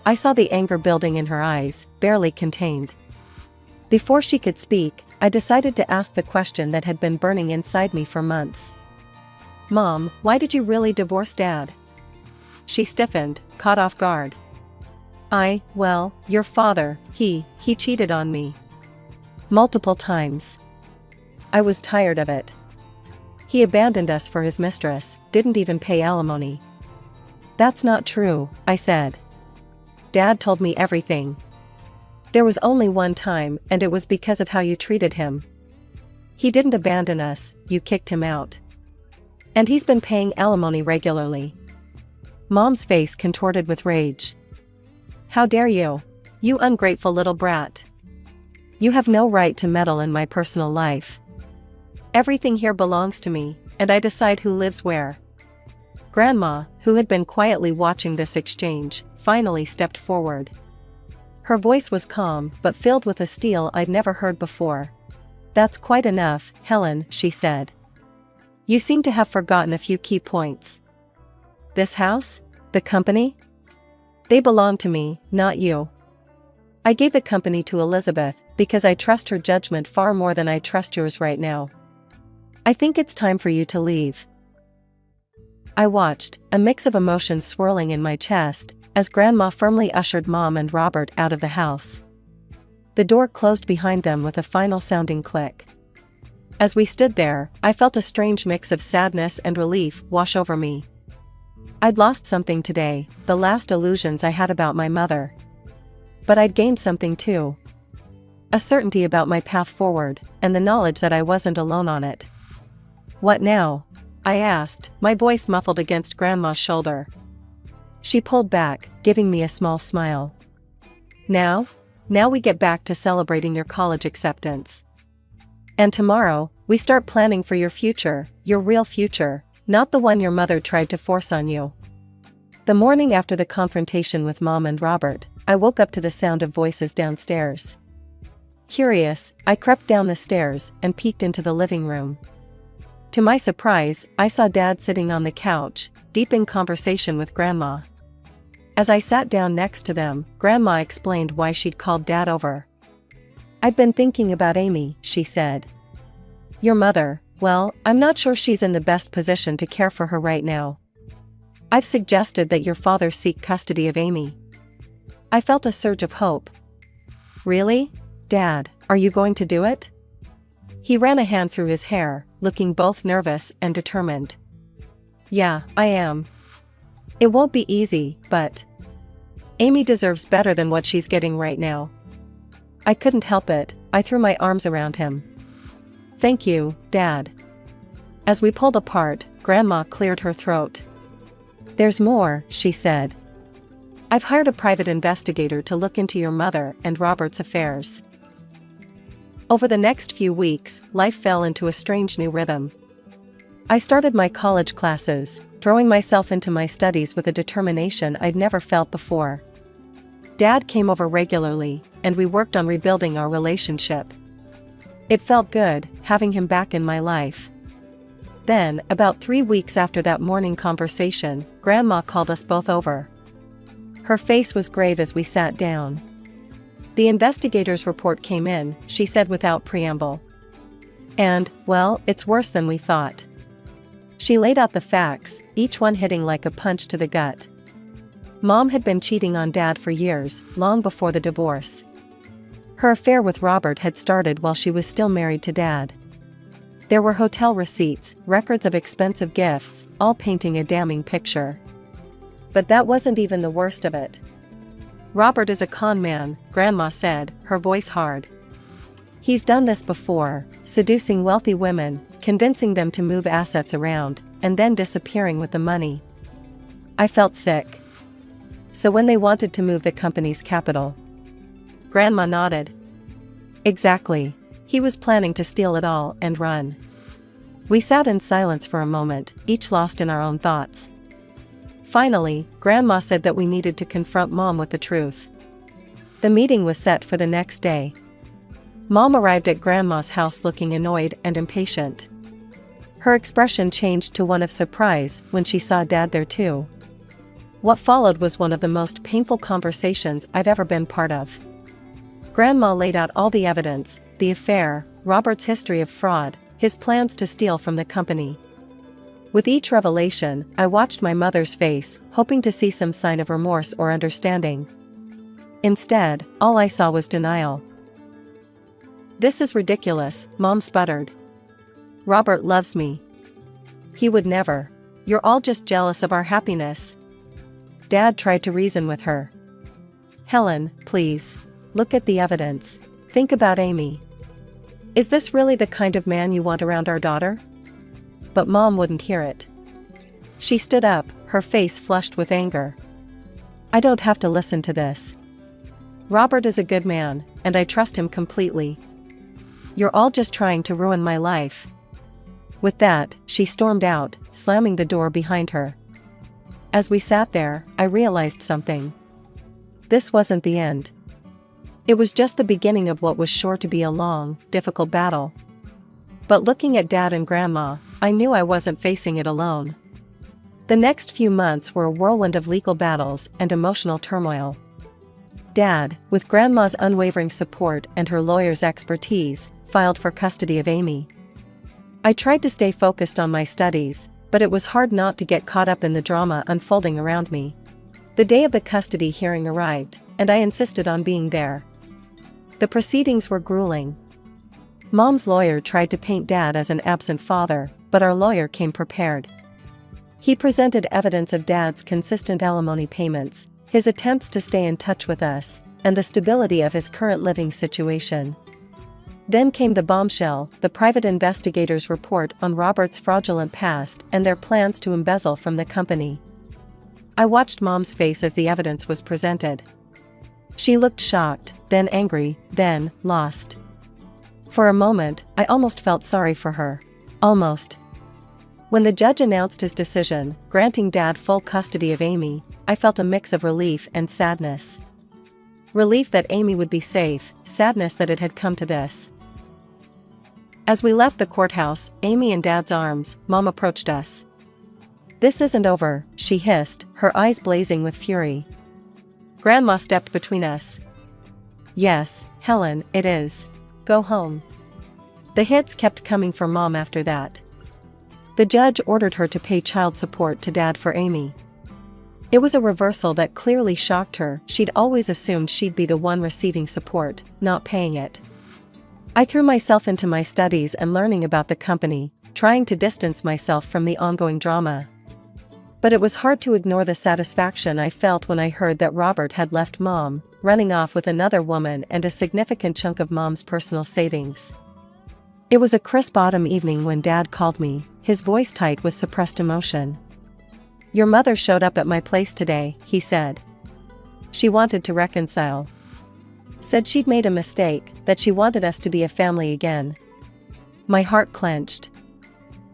I saw the anger building in her eyes, barely contained. Before she could speak, I decided to ask the question that had been burning inside me for months. "Mom, why did you really divorce Dad?" She stiffened, caught off guard. Well, your father, he cheated on me. Multiple times. I was tired of it. He abandoned us for his mistress, didn't even pay alimony." "That's not true," I said. "Dad told me everything. There was only one time, and it was because of how you treated him. He didn't abandon us, you kicked him out. And he's been paying alimony regularly." Mom's face contorted with rage. "How dare you? You ungrateful little brat. You have no right to meddle in my personal life. Everything here belongs to me, and I decide who lives where." Grandma, who had been quietly watching this exchange, finally stepped forward. Her voice was calm but filled with a steel I'd never heard before. "That's quite enough, Helen," she said. "You seem to have forgotten a few key points. This house? The company? They belong to me, not you. I gave the company to Elizabeth because I trust her judgment far more than I trust yours right now. I think it's time for you to leave." I watched, a mix of emotions swirling in my chest, as Grandma firmly ushered Mom and Robert out of the house. The door closed behind them with a final sounding click. As we stood there, I felt a strange mix of sadness and relief wash over me. I'd lost something today, the last illusions I had about my mother. But I'd gained something too. A certainty about my path forward, and the knowledge that I wasn't alone on it. "What now?" I asked, my voice muffled against Grandma's shoulder. She pulled back, giving me a small smile. Now we get back to celebrating your college acceptance. And tomorrow, we start planning for your future, your real future, not the one your mother tried to force on you." The morning after the confrontation with Mom and Robert, I woke up to the sound of voices downstairs. Curious, I crept down the stairs and peeked into the living room. To my surprise, I saw Dad sitting on the couch, deep in conversation with Grandma. As I sat down next to them, Grandma explained why she'd called Dad over. "I've been thinking about Amy," she said. "Your mother, well, I'm not sure she's in the best position to care for her right now. I've suggested that your father seek custody of Amy." I felt a surge of hope. "Really? Dad, are you going to do it?" He ran a hand through his hair, looking both nervous and determined. "Yeah, I am. It won't be easy, but Amy deserves better than what she's getting right now." I couldn't help it, I threw my arms around him. "Thank you, Dad." As we pulled apart, Grandma cleared her throat. "There's more," she said. "I've hired a private investigator to look into your mother and Robert's affairs." Over the next few weeks, life fell into a strange new rhythm. I started my college classes, throwing myself into my studies with a determination I'd never felt before. Dad came over regularly, and we worked on rebuilding our relationship. It felt good, having him back in my life. Then, about 3 weeks after that morning conversation, Grandma called us both over. Her face was grave as we sat down. "The investigator's report came in," she said without preamble. "And, well, it's worse than we thought. She laid out the facts, each one hitting like a punch to the gut. Mom had been cheating on Dad for years, long before the divorce. Her affair with Robert had started while she was still married to Dad. There were hotel receipts, records of expensive gifts, all painting a damning picture. But that wasn't even the worst of it. Robert is a con man, Grandma said, her voice hard. He's done this before, seducing wealthy women, convincing them to move assets around, and then disappearing with the money. I felt sick. So when they wanted to move the company's capital? Grandma nodded. Exactly. He was planning to steal it all and run. We sat in silence for a moment, each lost in our own thoughts. Finally, Grandma said that we needed to confront Mom with the truth. The meeting was set for the next day. Mom arrived at Grandma's house looking annoyed and impatient. Her expression changed to one of surprise when she saw Dad there too. What followed was one of the most painful conversations I've ever been part of. Grandma laid out all the evidence, the affair, Robert's history of fraud, his plans to steal from the company. With each revelation, I watched my mother's face, hoping to see some sign of remorse or understanding. Instead, all I saw was denial. This is ridiculous, Mom sputtered. Robert loves me. He would never. You're all just jealous of our happiness. Dad tried to reason with her. Helen, please. Look at the evidence. Think about Amy. Is this really the kind of man you want around our daughter? But Mom wouldn't hear it. She stood up, her face flushed with anger. I don't have to listen to this. Robert is a good man, and I trust him completely. You're all just trying to ruin my life. With that, she stormed out, slamming the door behind her. As we sat there, I realized something. This wasn't the end. It was just the beginning of what was sure to be a long, difficult battle. But looking at Dad and Grandma, I knew I wasn't facing it alone. The next few months were a whirlwind of legal battles and emotional turmoil. Dad, with Grandma's unwavering support and her lawyer's expertise, filed for custody of Amy. I tried to stay focused on my studies, but it was hard not to get caught up in the drama unfolding around me. The day of the custody hearing arrived, and I insisted on being there. The proceedings were grueling. Mom's lawyer tried to paint Dad as an absent father, but our lawyer came prepared. He presented evidence of Dad's consistent alimony payments, his attempts to stay in touch with us, and the stability of his current living situation. Then came the bombshell, the private investigator's report on Robert's fraudulent past and their plans to embezzle from the company. I watched Mom's face as the evidence was presented. She looked shocked, then angry, then lost. For a moment, I almost felt sorry for her. Almost. When the judge announced his decision, granting Dad full custody of Amy, I felt a mix of relief and sadness. Relief that Amy would be safe, sadness that it had come to this. As we left the courthouse, Amy in Dad's arms, Mom approached us. This isn't over, she hissed, her eyes blazing with fury. Grandma stepped between us. Yes, Helen, it is. Go home. The hits kept coming for Mom after that. The judge ordered her to pay child support to Dad for Amy. It was a reversal that clearly shocked her. She'd always assumed she'd be the one receiving support, not paying it. I threw myself into my studies and learning about the company, trying to distance myself from the ongoing drama. But it was hard to ignore the satisfaction I felt when I heard that Robert had left Mom, running off with another woman and a significant chunk of Mom's personal savings. It was a crisp autumn evening when Dad called me, his voice tight with suppressed emotion. Your mother showed up at my place today, he said. She wanted to reconcile. Said she'd made a mistake, that she wanted us to be a family again. My heart clenched.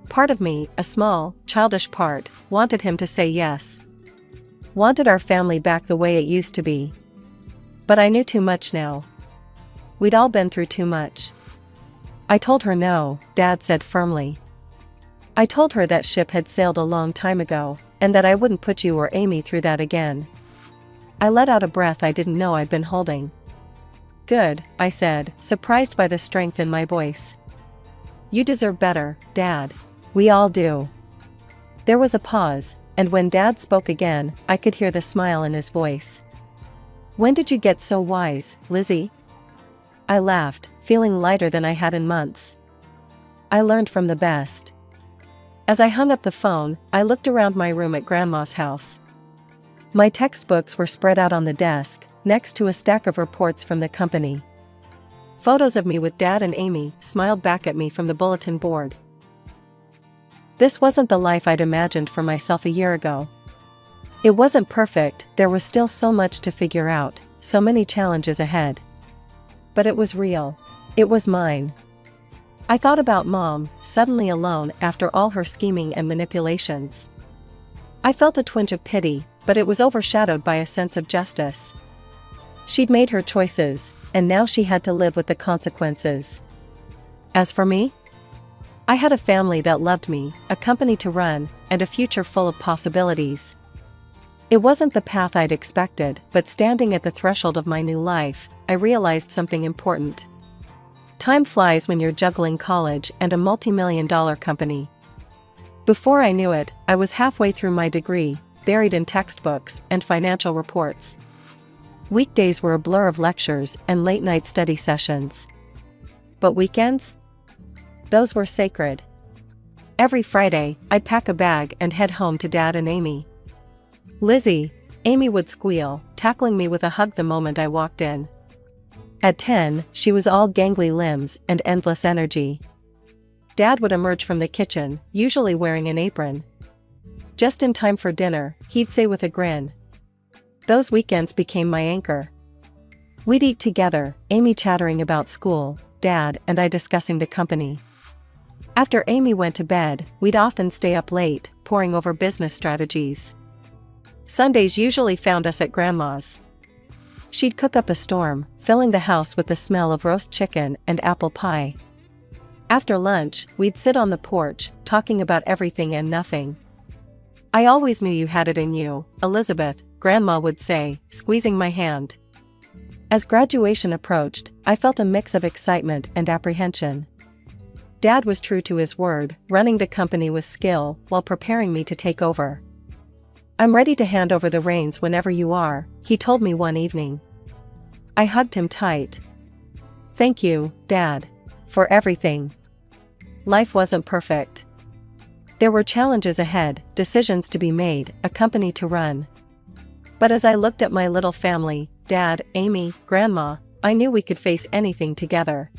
Part of me, a small, childish part, wanted him to say yes. Wanted our family back the way it used to be. But I knew too much now. We'd all been through too much. I told her no, Dad said firmly. I told her that ship had sailed a long time ago, and that I wouldn't put you or Amy through that again. I let out a breath I didn't know I'd been holding. Good, I said, surprised by the strength in my voice. You deserve better, Dad. We all do. There was a pause, and when Dad spoke again, I could hear the smile in his voice. "When did you get so wise, Lizzie?" I laughed, feeling lighter than I had in months. "I learned from the best." As I hung up the phone, I looked around my room at Grandma's house. My textbooks were spread out on the desk, next to a stack of reports from the company. Photos of me with Dad and Amy smiled back at me from the bulletin board. This wasn't the life I'd imagined for myself a year ago. It wasn't perfect, there was still so much to figure out, so many challenges ahead. But it was real. It was mine. I thought about Mom, suddenly alone after all her scheming and manipulations. I felt a twinge of pity, but it was overshadowed by a sense of justice. She'd made her choices, and now she had to live with the consequences. As for me, I had a family that loved me, a company to run, and a future full of possibilities. It wasn't the path I'd expected, but standing at the threshold of my new life, I realized something important. Time flies when you're juggling college and a multi-million-dollar company. Before I knew it, I was halfway through my degree, buried in textbooks and financial reports. Weekdays were a blur of lectures and late-night study sessions. But weekends? Those were sacred. Every Friday, I'd pack a bag and head home to Dad and Amy. "Lizzie," Amy would squeal, tackling me with a hug the moment I walked in. At 10, she was all gangly limbs and endless energy. Dad would emerge from the kitchen, usually wearing an apron. "Just in time for dinner," he'd say with a grin. Those weekends became my anchor. We'd eat together, Amy chattering about school, Dad and I discussing the company. After Amy went to bed, we'd often stay up late, poring over business strategies. Sundays usually found us at Grandma's. She'd cook up a storm, filling the house with the smell of roast chicken and apple pie. After lunch, we'd sit on the porch, talking about everything and nothing. "I always knew you had it in you, Elizabeth," Grandma would say, squeezing my hand. As graduation approached, I felt a mix of excitement and apprehension. Dad was true to his word, running the company with skill while preparing me to take over. "I'm ready to hand over the reins whenever you are," he told me one evening. I hugged him tight. "Thank you, Dad, for everything." Life wasn't perfect. There were challenges ahead, decisions to be made, a company to run. But as I looked at my little family, Dad, Amy, Grandma, I knew we could face anything together.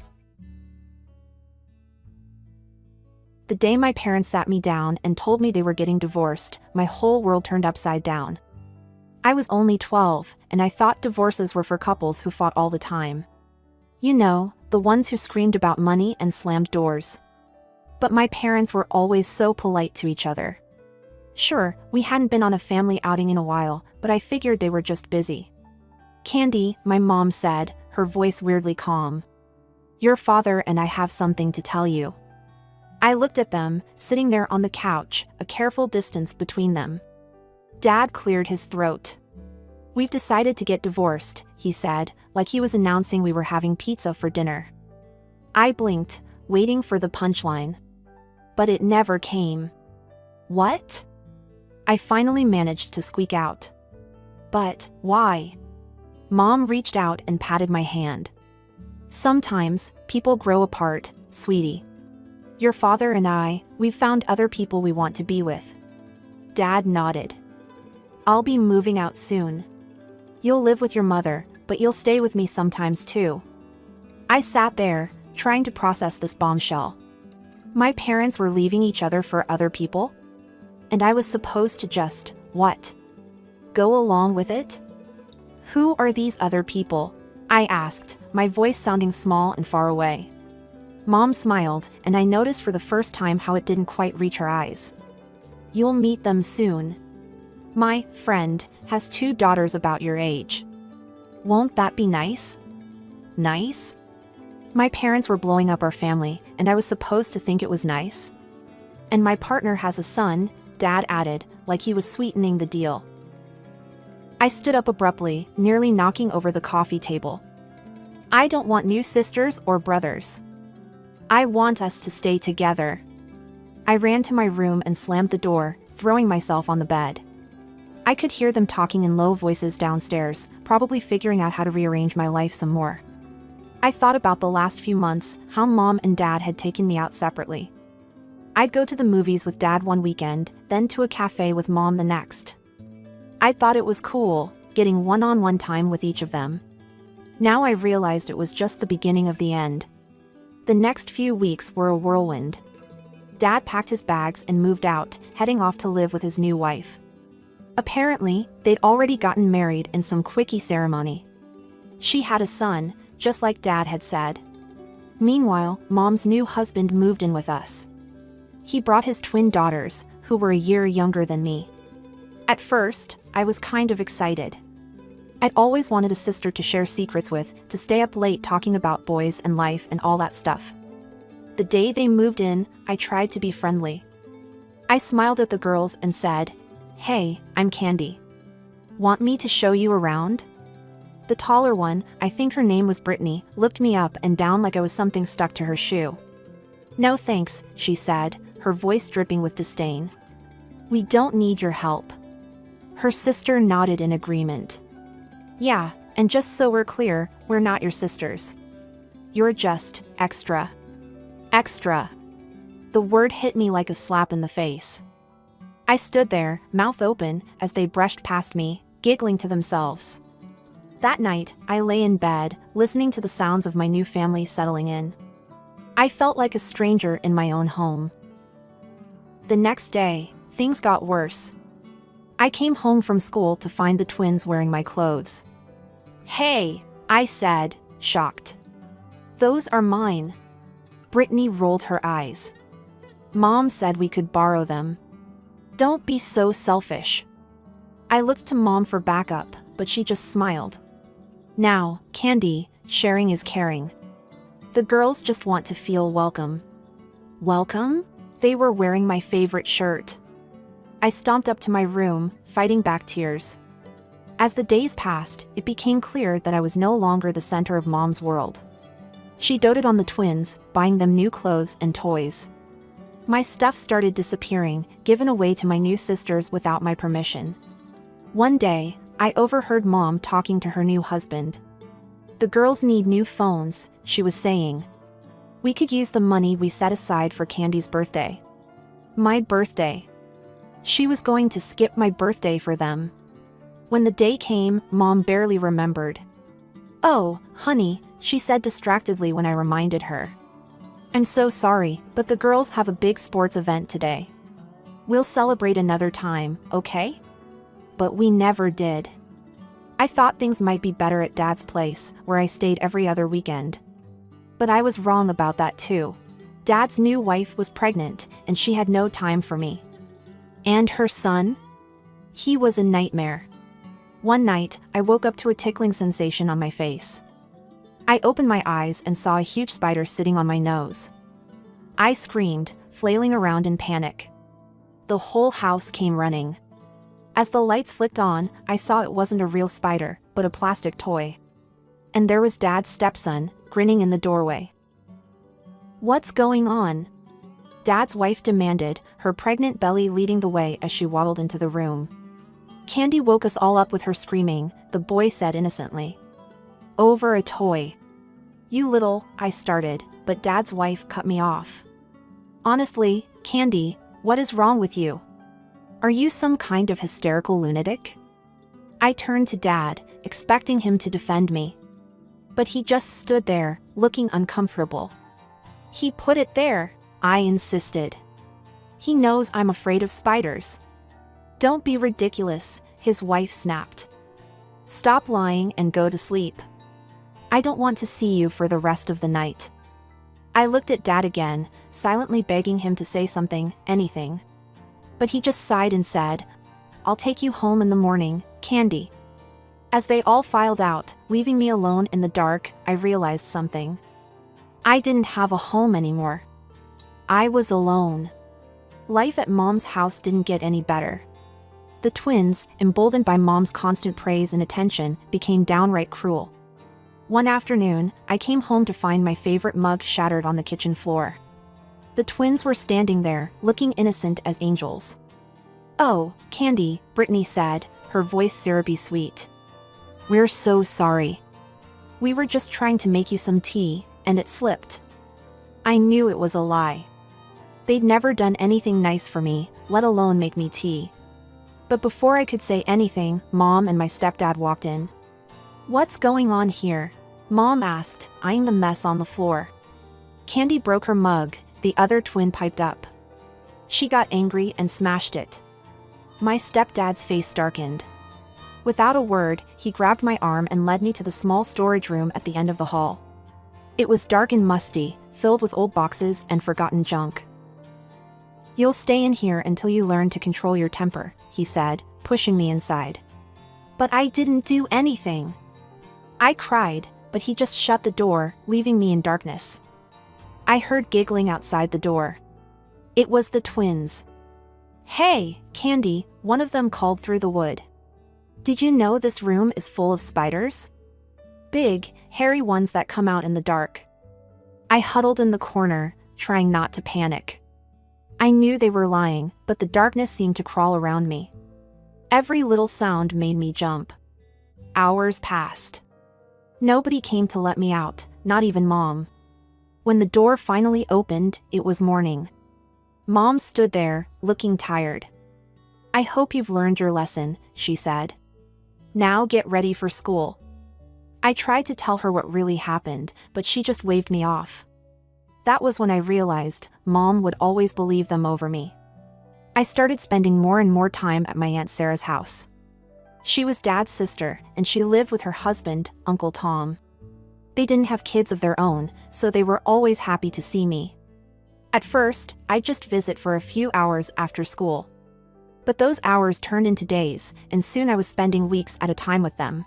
The day my parents sat me down and told me they were getting divorced, my whole world turned upside down. I was only 12, and I thought divorces were for couples who fought all the time. You know, the ones who screamed about money and slammed doors. But my parents were always so polite to each other. Sure, we hadn't been on a family outing in a while, but I figured they were just busy. "Candy," my mom said, her voice weirdly calm. "Your father and I have something to tell you." I looked at them, sitting there on the couch, a careful distance between them. Dad cleared his throat. "We've decided to get divorced," he said, like he was announcing we were having pizza for dinner. I blinked, waiting for the punchline. But it never came. "What?" I finally managed to squeak out. "But, why?" Mom reached out and patted my hand. "Sometimes, people grow apart, sweetie. Your father and I, we've found other people we want to be with." Dad nodded. "I'll be moving out soon. You'll live with your mother, but you'll stay with me sometimes too." I sat there, trying to process this bombshell. My parents were leaving each other for other people? And I was supposed to just, what? Go along with it? "Who are these other people?" I asked, my voice sounding small and far away. Mom smiled, and I noticed for the first time how it didn't quite reach her eyes. "You'll meet them soon. My friend has 2 daughters about your age. Won't that be nice?" Nice? My parents were blowing up our family, and I was supposed to think it was nice? "And my partner has a son," Dad added, like he was sweetening the deal. I stood up abruptly, nearly knocking over the coffee table. "I don't want new sisters or brothers. I want us to stay together." I ran to my room and slammed the door, throwing myself on the bed. I could hear them talking in low voices downstairs, probably figuring out how to rearrange my life some more. I thought about the last few months, how Mom and Dad had taken me out separately. I'd go to the movies with Dad one weekend, then to a cafe with Mom the next. I thought it was cool, getting one-on-one time with each of them. Now I realized it was just the beginning of the end. The next few weeks were a whirlwind. Dad packed his bags and moved out, heading off to live with his new wife. Apparently, they'd already gotten married in some quickie ceremony. She had a son, just like Dad had said. Meanwhile, Mom's new husband moved in with us. He brought his twin daughters, who were a year younger than me. At first, I was kind of excited. I'd always wanted a sister to share secrets with, to stay up late talking about boys and life and all that stuff. The day they moved in, I tried to be friendly. I smiled at the girls and said, "Hey, I'm Candy. Want me to show you around?" The taller one, I think her name was Brittany, looked me up and down like I was something stuck to her shoe. "No thanks," she said, her voice dripping with disdain. "We don't need your help." Her sister nodded in agreement. "Yeah, and just so we're clear, we're not your sisters. You're just extra." Extra. The word hit me like a slap in the face. I stood there, mouth open, as they brushed past me, giggling to themselves. That night, I lay in bed, listening to the sounds of my new family settling in. I felt like a stranger in my own home. The next day, things got worse. I came home from school to find the twins wearing my clothes. "Hey," I said, shocked. "Those are mine." Brittany rolled her eyes. "Mom said we could borrow them." "Don't be so selfish." I looked to Mom for backup, but she just smiled. "Now, Candy, sharing is caring. The girls just want to feel welcome." Welcome? They were wearing my favorite shirt. I stomped up to my room, fighting back tears. As the days passed, it became clear that I was no longer the center of Mom's world. She doted on the twins, buying them new clothes and toys. My stuff started disappearing, given away to my new sisters without my permission. One day, I overheard Mom talking to her new husband. "The girls need new phones," she was saying. "We could use the money we set aside for Candy's birthday." My birthday. She was going to skip my birthday for them. When the day came, Mom barely remembered. "Oh, honey," she said distractedly when I reminded her. "I'm so sorry, but the girls have a big sports event today. We'll celebrate another time, okay?" But we never did. I thought things might be better at Dad's place, where I stayed every other weekend. But I was wrong about that too. Dad's new wife was pregnant, and she had no time for me. And her son? He was a nightmare. One night, I woke up to a tickling sensation on my face. I opened my eyes and saw a huge spider sitting on my nose. I screamed, flailing around in panic. The whole house came running. As the lights flicked on, I saw it wasn't a real spider, but a plastic toy. And there was Dad's stepson, grinning in the doorway. "What's going on?" Dad's wife demanded, her pregnant belly leading the way as she waddled into the room. "Candy woke us all up with her screaming," the boy said innocently. "Over a toy." "You little," I started, but Dad's wife cut me off. "Honestly, Candy, what is wrong with you? Are you some kind of hysterical lunatic?" I turned to Dad, expecting him to defend me. But he just stood there, looking uncomfortable. "He put it there," I insisted. "He knows I'm afraid of spiders." "Don't be ridiculous," his wife snapped. "Stop lying and go to sleep. I don't want to see you for the rest of the night." I looked at Dad again, silently begging him to say something, anything. But he just sighed and said, "I'll take you home in the morning, Candy." As they all filed out, leaving me alone in the dark, I realized something. I didn't have a home anymore. I was alone. Life at Mom's house didn't get any better. The twins, emboldened by Mom's constant praise and attention, became downright cruel. One afternoon, I came home to find my favorite mug shattered on the kitchen floor. The twins were standing there, looking innocent as angels. "Oh, Candy," Brittany said, her voice syrupy sweet. "We're so sorry. We were just trying to make you some tea, and it slipped." I knew it was a lie. They'd never done anything nice for me, let alone make me tea. But before I could say anything, Mom and my stepdad walked in. "What's going on here?" Mom asked, eyeing the mess on the floor. Candy broke her mug, the other twin piped up. She got angry and smashed it. My stepdad's face darkened. Without a word, he grabbed my arm and led me to the small storage room at the end of the hall. It was dark and musty, filled with old boxes and forgotten junk. "You'll stay in here until you learn to control your temper," he said, pushing me inside. "But I didn't do anything." I cried, but he just shut the door, leaving me in darkness. I heard giggling outside the door. It was the twins. "Hey, Candy," one of them called through the wood. "Did you know this room is full of spiders? Big, hairy ones that come out in the dark." I huddled in the corner, trying not to panic. I knew they were lying, but the darkness seemed to crawl around me. Every little sound made me jump. Hours passed. Nobody came to let me out, not even Mom. When the door finally opened, it was morning. Mom stood there, looking tired. "I hope you've learned your lesson," she said. "Now get ready for school." I tried to tell her what really happened, but she just waved me off. That was when I realized Mom would always believe them over me. I started spending more and more time at my Aunt Sarah's house. She was Dad's sister, and she lived with her husband, Uncle Tom. They didn't have kids of their own, so they were always happy to see me. At first, I'd just visit for a few hours after school. But those hours turned into days, and soon I was spending weeks at a time with them.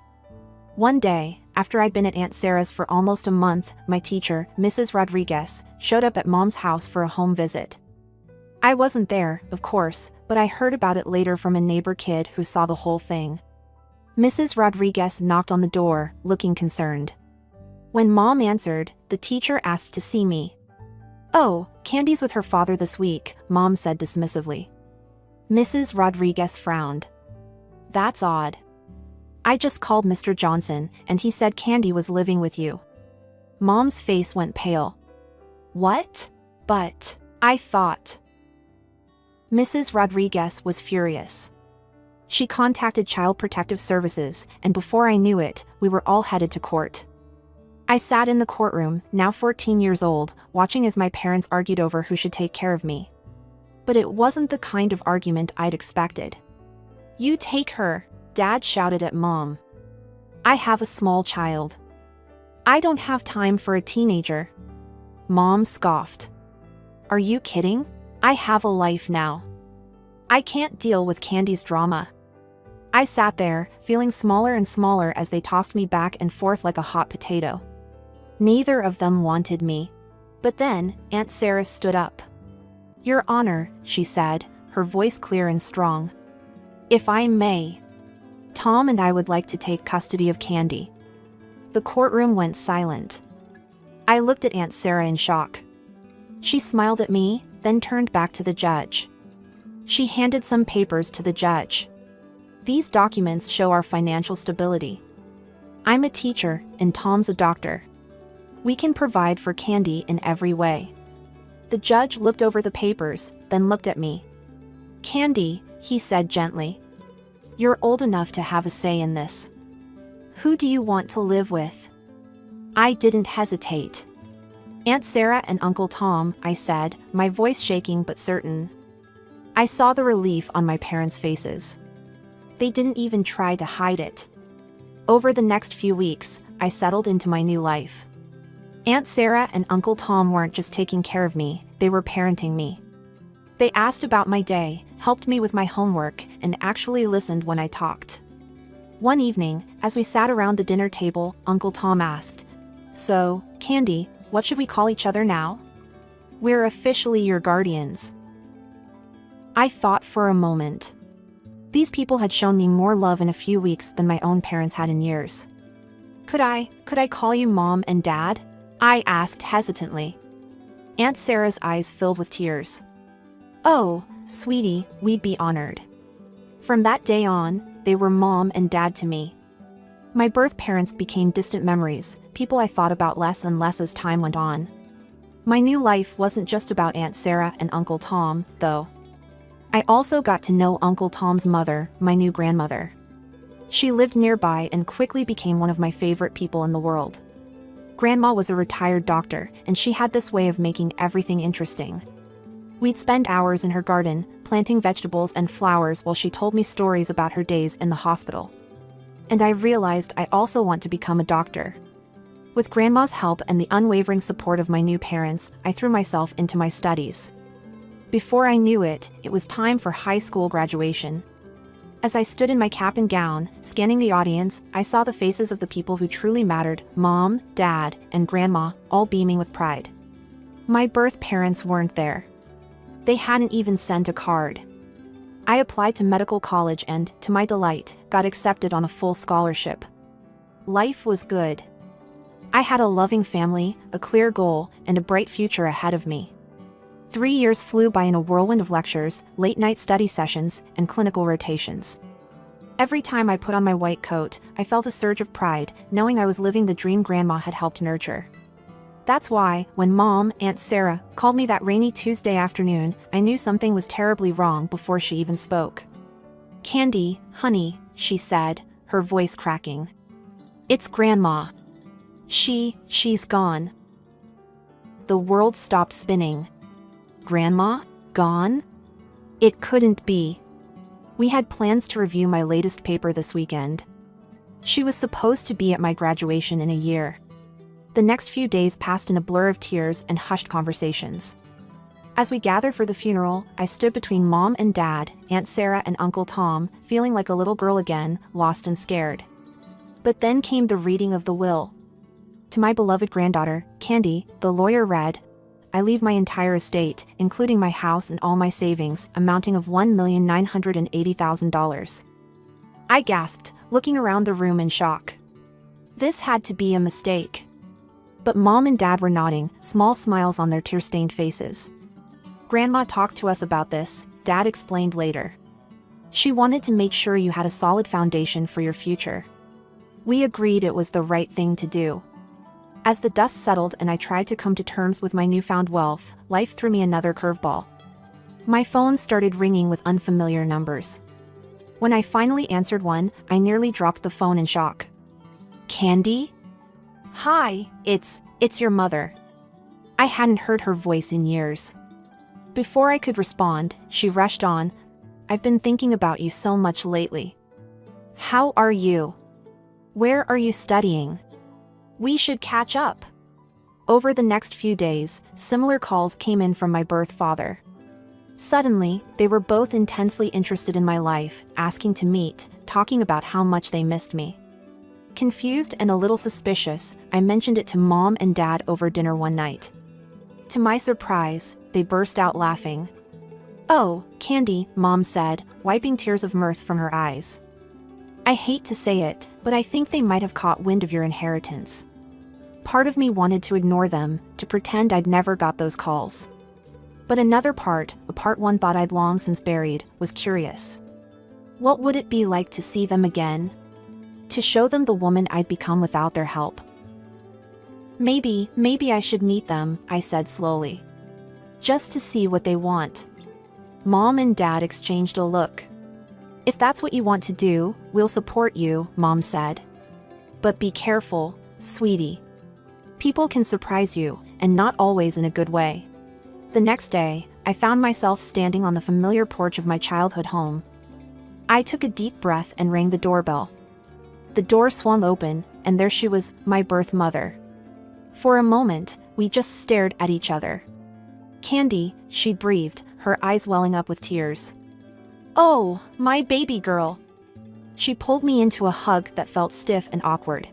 One day, after I'd been at Aunt Sarah's for almost a month, my teacher, Mrs. Rodriguez, showed up at Mom's house for a home visit. I wasn't there, of course, but I heard about it later from a neighbor kid who saw the whole thing. Mrs. Rodriguez knocked on the door, looking concerned. When Mom answered, the teacher asked to see me. "Oh, Candy's with her father this week," Mom said dismissively. Mrs. Rodriguez frowned. "That's odd. I just called Mr. Johnson, and he said Candy was living with you." Mom's face went pale. "What? But, I thought..." Mrs. Rodriguez was furious. She contacted Child Protective Services, and before I knew it, we were all headed to court. I sat in the courtroom, now 14 years old, watching as my parents argued over who should take care of me. But it wasn't the kind of argument I'd expected. "You take her," Dad shouted at Mom. "I have a small child. I don't have time for a teenager." Mom scoffed. "Are you kidding? I have a life now. I can't deal with Candy's drama." I sat there, feeling smaller and smaller as they tossed me back and forth like a hot potato. Neither of them wanted me. But then, Aunt Sarah stood up. "Your Honor," she said, her voice clear and strong. "If I may, Tom and I would like to take custody of Candy." The courtroom went silent. I looked at Aunt Sarah in shock. She smiled at me, then turned back to the judge. She handed some papers to the judge. "These documents show our financial stability. I'm a teacher, and Tom's a doctor. We can provide for Candy in every way." The judge looked over the papers, then looked at me. "Candy," he said gently, "you're old enough to have a say in this. Who do you want to live with?" I didn't hesitate. "Aunt Sarah and Uncle Tom," I said, my voice shaking but certain. I saw the relief on my parents' faces. They didn't even try to hide it. Over the next few weeks, I settled into my new life. Aunt Sarah and Uncle Tom weren't just taking care of me, they were parenting me. They asked about my day, helped me with my homework, and actually listened when I talked. One evening, as we sat around the dinner table, Uncle Tom asked, "So, Candy, what should we call each other now? We're officially your guardians." I thought for a moment. These people had shown me more love in a few weeks than my own parents had in years. Could I call you Mom and Dad?" I asked hesitantly. Aunt Sarah's eyes filled with tears. "Oh, sweetie, we'd be honored." From that day on, they were mom and dad to me. My birth parents became distant memories, people I thought about less and less as time went on. My new life wasn't just about Aunt Sarah and Uncle Tom, though. I also got to know Uncle Tom's mother, my new grandmother. She lived nearby and quickly became one of my favorite people in the world. Grandma was a retired doctor, and she had this way of making everything interesting. We'd spend hours in her garden, planting vegetables and flowers while she told me stories about her days in the hospital. And I realized I also want to become a doctor. With Grandma's help and the unwavering support of my new parents, I threw myself into my studies. Before I knew it, it was time for high school graduation. As I stood in my cap and gown, scanning the audience, I saw the faces of the people who truly mattered, Mom, Dad, and Grandma, all beaming with pride. My birth parents weren't there. They hadn't even sent a card. I applied to medical college and, to my delight, got accepted on a full scholarship. Life was good. I had a loving family, a clear goal, and a bright future ahead of me. 3 years flew by in a whirlwind of lectures, late-night study sessions, and clinical rotations. Every time I put on my white coat, I felt a surge of pride, knowing I was living the dream Grandma had helped nurture. That's why, when Mom, Aunt Sarah, called me that rainy Tuesday afternoon, I knew something was terribly wrong before she even spoke. "Candy, honey," she said, her voice cracking. "It's Grandma. She's gone." The world stopped spinning. Grandma? Gone? It couldn't be. We had plans to review my latest paper this weekend. She was supposed to be at my graduation in a year. The next few days passed in a blur of tears and hushed conversations. As we gathered for the funeral, I stood between Mom and Dad, Aunt Sarah and Uncle Tom, feeling like a little girl again, lost and scared. But then came the reading of the will. To my beloved granddaughter, Candy, the lawyer read, "I leave my entire estate, including my house and all my savings, amounting of $1,980,000. I gasped, looking around the room in shock. This had to be a mistake. But Mom and Dad were nodding, small smiles on their tear-stained faces. "Grandma talked to us about this," Dad explained later. "She wanted to make sure you had a solid foundation for your future. We agreed it was the right thing to do." As the dust settled and I tried to come to terms with my newfound wealth, life threw me another curveball. My phone started ringing with unfamiliar numbers. When I finally answered one, I nearly dropped the phone in shock. "Candy? Hi, it's your mother." I hadn't heard her voice in years. Before I could respond, she rushed on, "I've been thinking about you so much lately. How are you? Where are you studying? We should catch up." Over the next few days, similar calls came in from my birth father. Suddenly, they were both intensely interested in my life, asking to meet, talking about how much they missed me. Confused and a little suspicious, I mentioned it to Mom and Dad over dinner one night. To my surprise, they burst out laughing. "Oh, Candy," Mom said, wiping tears of mirth from her eyes. "I hate to say it, but I think they might have caught wind of your inheritance." Part of me wanted to ignore them, to pretend I'd never got those calls. But another part, a part one thought I'd long since buried, was curious. What would it be like to see them again? To show them the woman I'd become without their help? Maybe I should meet them," I said slowly. "Just to see what they want." Mom and Dad exchanged a look. "If that's what you want to do, we'll support you," Mom said. "But be careful, sweetie. People can surprise you, and not always in a good way." The next day, I found myself standing on the familiar porch of my childhood home. I took a deep breath and rang the doorbell. The door swung open, and there she was, my birth mother. For a moment, we just stared at each other. "Candy," she breathed, her eyes welling up with tears. "Oh, my baby girl." She pulled me into a hug that felt stiff and awkward.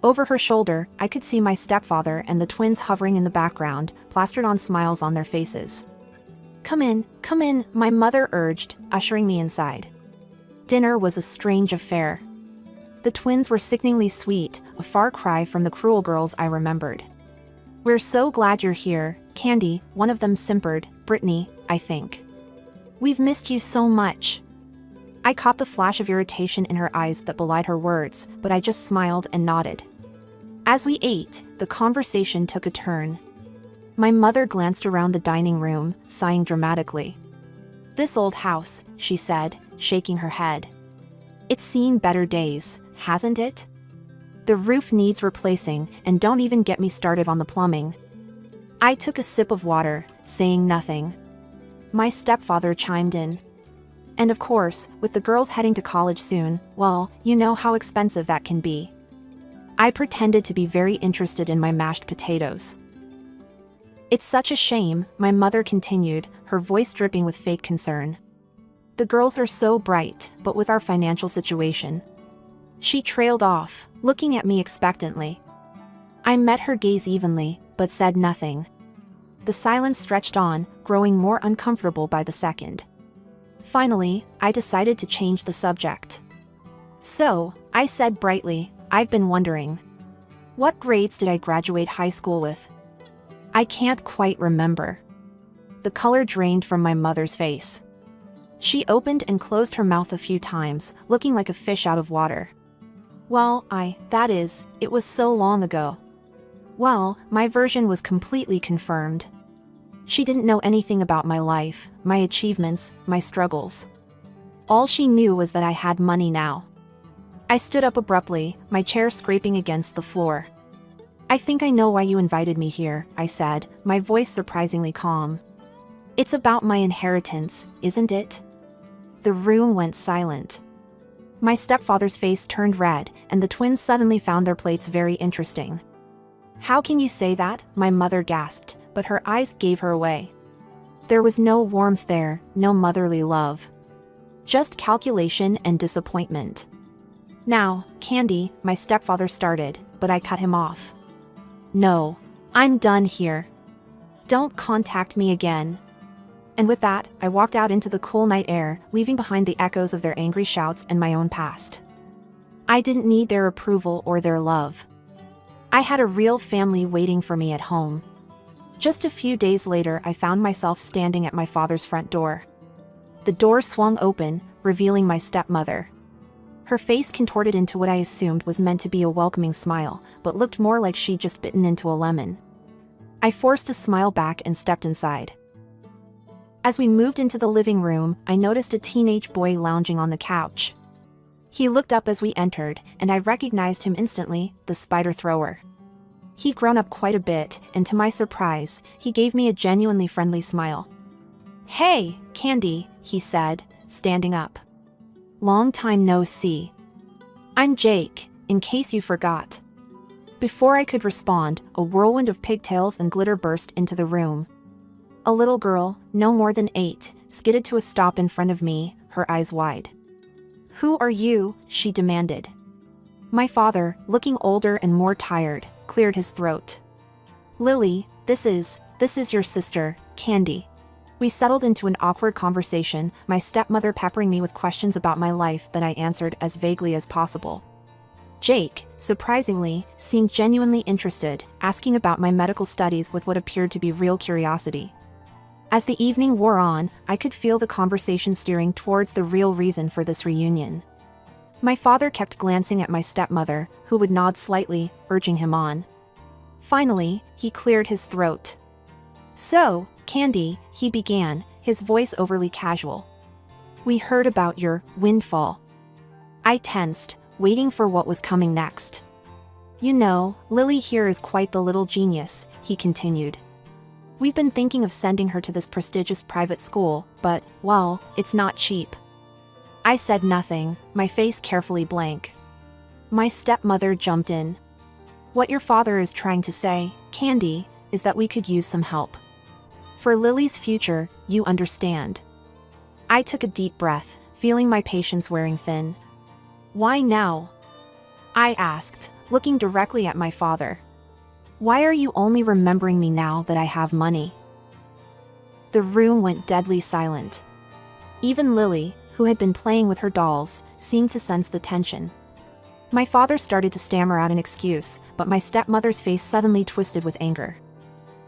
Over her shoulder, I could see my stepfather and the twins hovering in the background, plastered on smiles on their faces. Come in," my mother urged, ushering me inside. Dinner was a strange affair. The twins were sickeningly sweet, a far cry from the cruel girls I remembered. "We're so glad you're here, Candy," one of them simpered, "Brittany, I think. We've missed you so much." I caught the flash of irritation in her eyes that belied her words, but I just smiled and nodded. As we ate, the conversation took a turn. My mother glanced around the dining room, sighing dramatically. "This old house," she said, shaking her head. "It's seen better days, hasn't it? The roof needs replacing, and don't even get me started on the plumbing." I took a sip of water, saying nothing. My stepfather chimed in. "And of course, with the girls heading to college soon, well, you know how expensive that can be." I pretended to be very interested in my mashed potatoes. "It's such a shame," my mother continued, her voice dripping with fake concern. "The girls are so bright, but with our financial situation." She trailed off, looking at me expectantly. I met her gaze evenly, but said nothing. The silence stretched on, growing more uncomfortable by the second. Finally, I decided to change the subject. "So," I said brightly, "I've been wondering. What grades did I graduate high school with?" "I can't quite remember." The color drained from my mother's face. She opened and closed her mouth a few times, looking like a fish out of water. "Well, it was so long ago." Well, my version was completely confirmed. She didn't know anything about my life, my achievements, my struggles. All she knew was that I had money now. I stood up abruptly, my chair scraping against the floor. "I think I know why you invited me here," I said, my voice surprisingly calm. "It's about my inheritance, isn't it?" The room went silent. My stepfather's face turned red, and the twins suddenly found their plates very interesting. "How can you say that?" my mother gasped, but her eyes gave her away. There was no warmth there, no motherly love. Just calculation and disappointment. "Now, Candy," my stepfather started, but I cut him off. "No. I'm done here. Don't contact me again." And with that, I walked out into the cool night air, leaving behind the echoes of their angry shouts and my own past. I didn't need their approval or their love. I had a real family waiting for me at home. Just a few days later, I found myself standing at my father's front door. The door swung open, revealing my stepmother. Her face contorted into what I assumed was meant to be a welcoming smile, but looked more like she'd just bitten into a lemon. I forced a smile back and stepped inside. As we moved into the living room, I noticed a teenage boy lounging on the couch. He looked up as we entered, and I recognized him instantly, the spider thrower. He'd grown up quite a bit, and to my surprise, he gave me a genuinely friendly smile. "Hey, Candy," he said, standing up. "Long time no see. I'm Jake, in case you forgot." Before I could respond, a whirlwind of pigtails and glitter burst into the room. A little girl, no more than 8, skidded to a stop in front of me, her eyes wide. "Who are you?" she demanded. My father, looking older and more tired, cleared his throat. "Lily, this is your sister, Candy." We settled into an awkward conversation, my stepmother peppering me with questions about my life that I answered as vaguely as possible. Jake, surprisingly, seemed genuinely interested, asking about my medical studies with what appeared to be real curiosity. As the evening wore on, I could feel the conversation steering towards the real reason for this reunion. My father kept glancing at my stepmother, who would nod slightly, urging him on. Finally, he cleared his throat. "So, Candy," he began, his voice overly casual. "We heard about your windfall." I tensed, waiting for what was coming next. "You know, Lily here is quite the little genius," he continued. "We've been thinking of sending her to this prestigious private school, but, well, it's not cheap." I said nothing, my face carefully blank. My stepmother jumped in. "What your father is trying to say, Candy, is that we could use some help. For Lily's future, you understand." I took a deep breath, feeling my patience wearing thin. "Why now?" I asked, looking directly at my father. "Why are you only remembering me now that I have money?" The room went deadly silent. Even Lily, who had been playing with her dolls, seemed to sense the tension. My father started to stammer out an excuse, but my stepmother's face suddenly twisted with anger.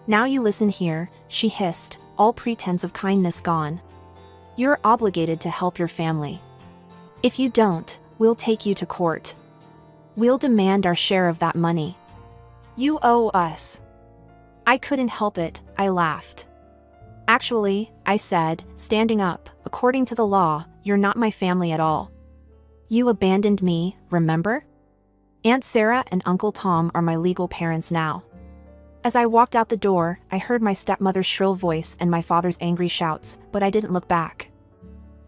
"Now you listen here," she hissed, all pretense of kindness gone. "You're obligated to help your family. If you don't, we'll take you to court. We'll demand our share of that money. You owe us." I couldn't help it, I laughed. "Actually," I said, standing up, "according to the law, you're not my family at all. You abandoned me, remember? Aunt Sarah and Uncle Tom are my legal parents now." As I walked out the door, I heard my stepmother's shrill voice and my father's angry shouts, but I didn't look back.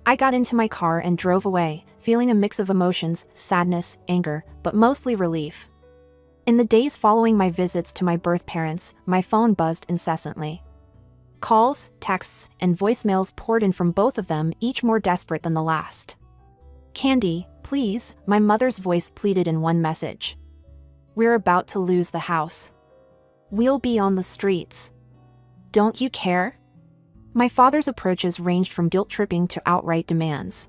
I got into my car and drove away, feeling a mix of emotions, sadness, anger, but mostly relief. In the days following my visits to my birth parents, my phone buzzed incessantly. Calls, texts, and voicemails poured in from both of them, each more desperate than the last. "Candy, please," my mother's voice pleaded in one message. "We're about to lose the house. We'll be on the streets. Don't you care?" My father's approaches ranged from guilt-tripping to outright demands.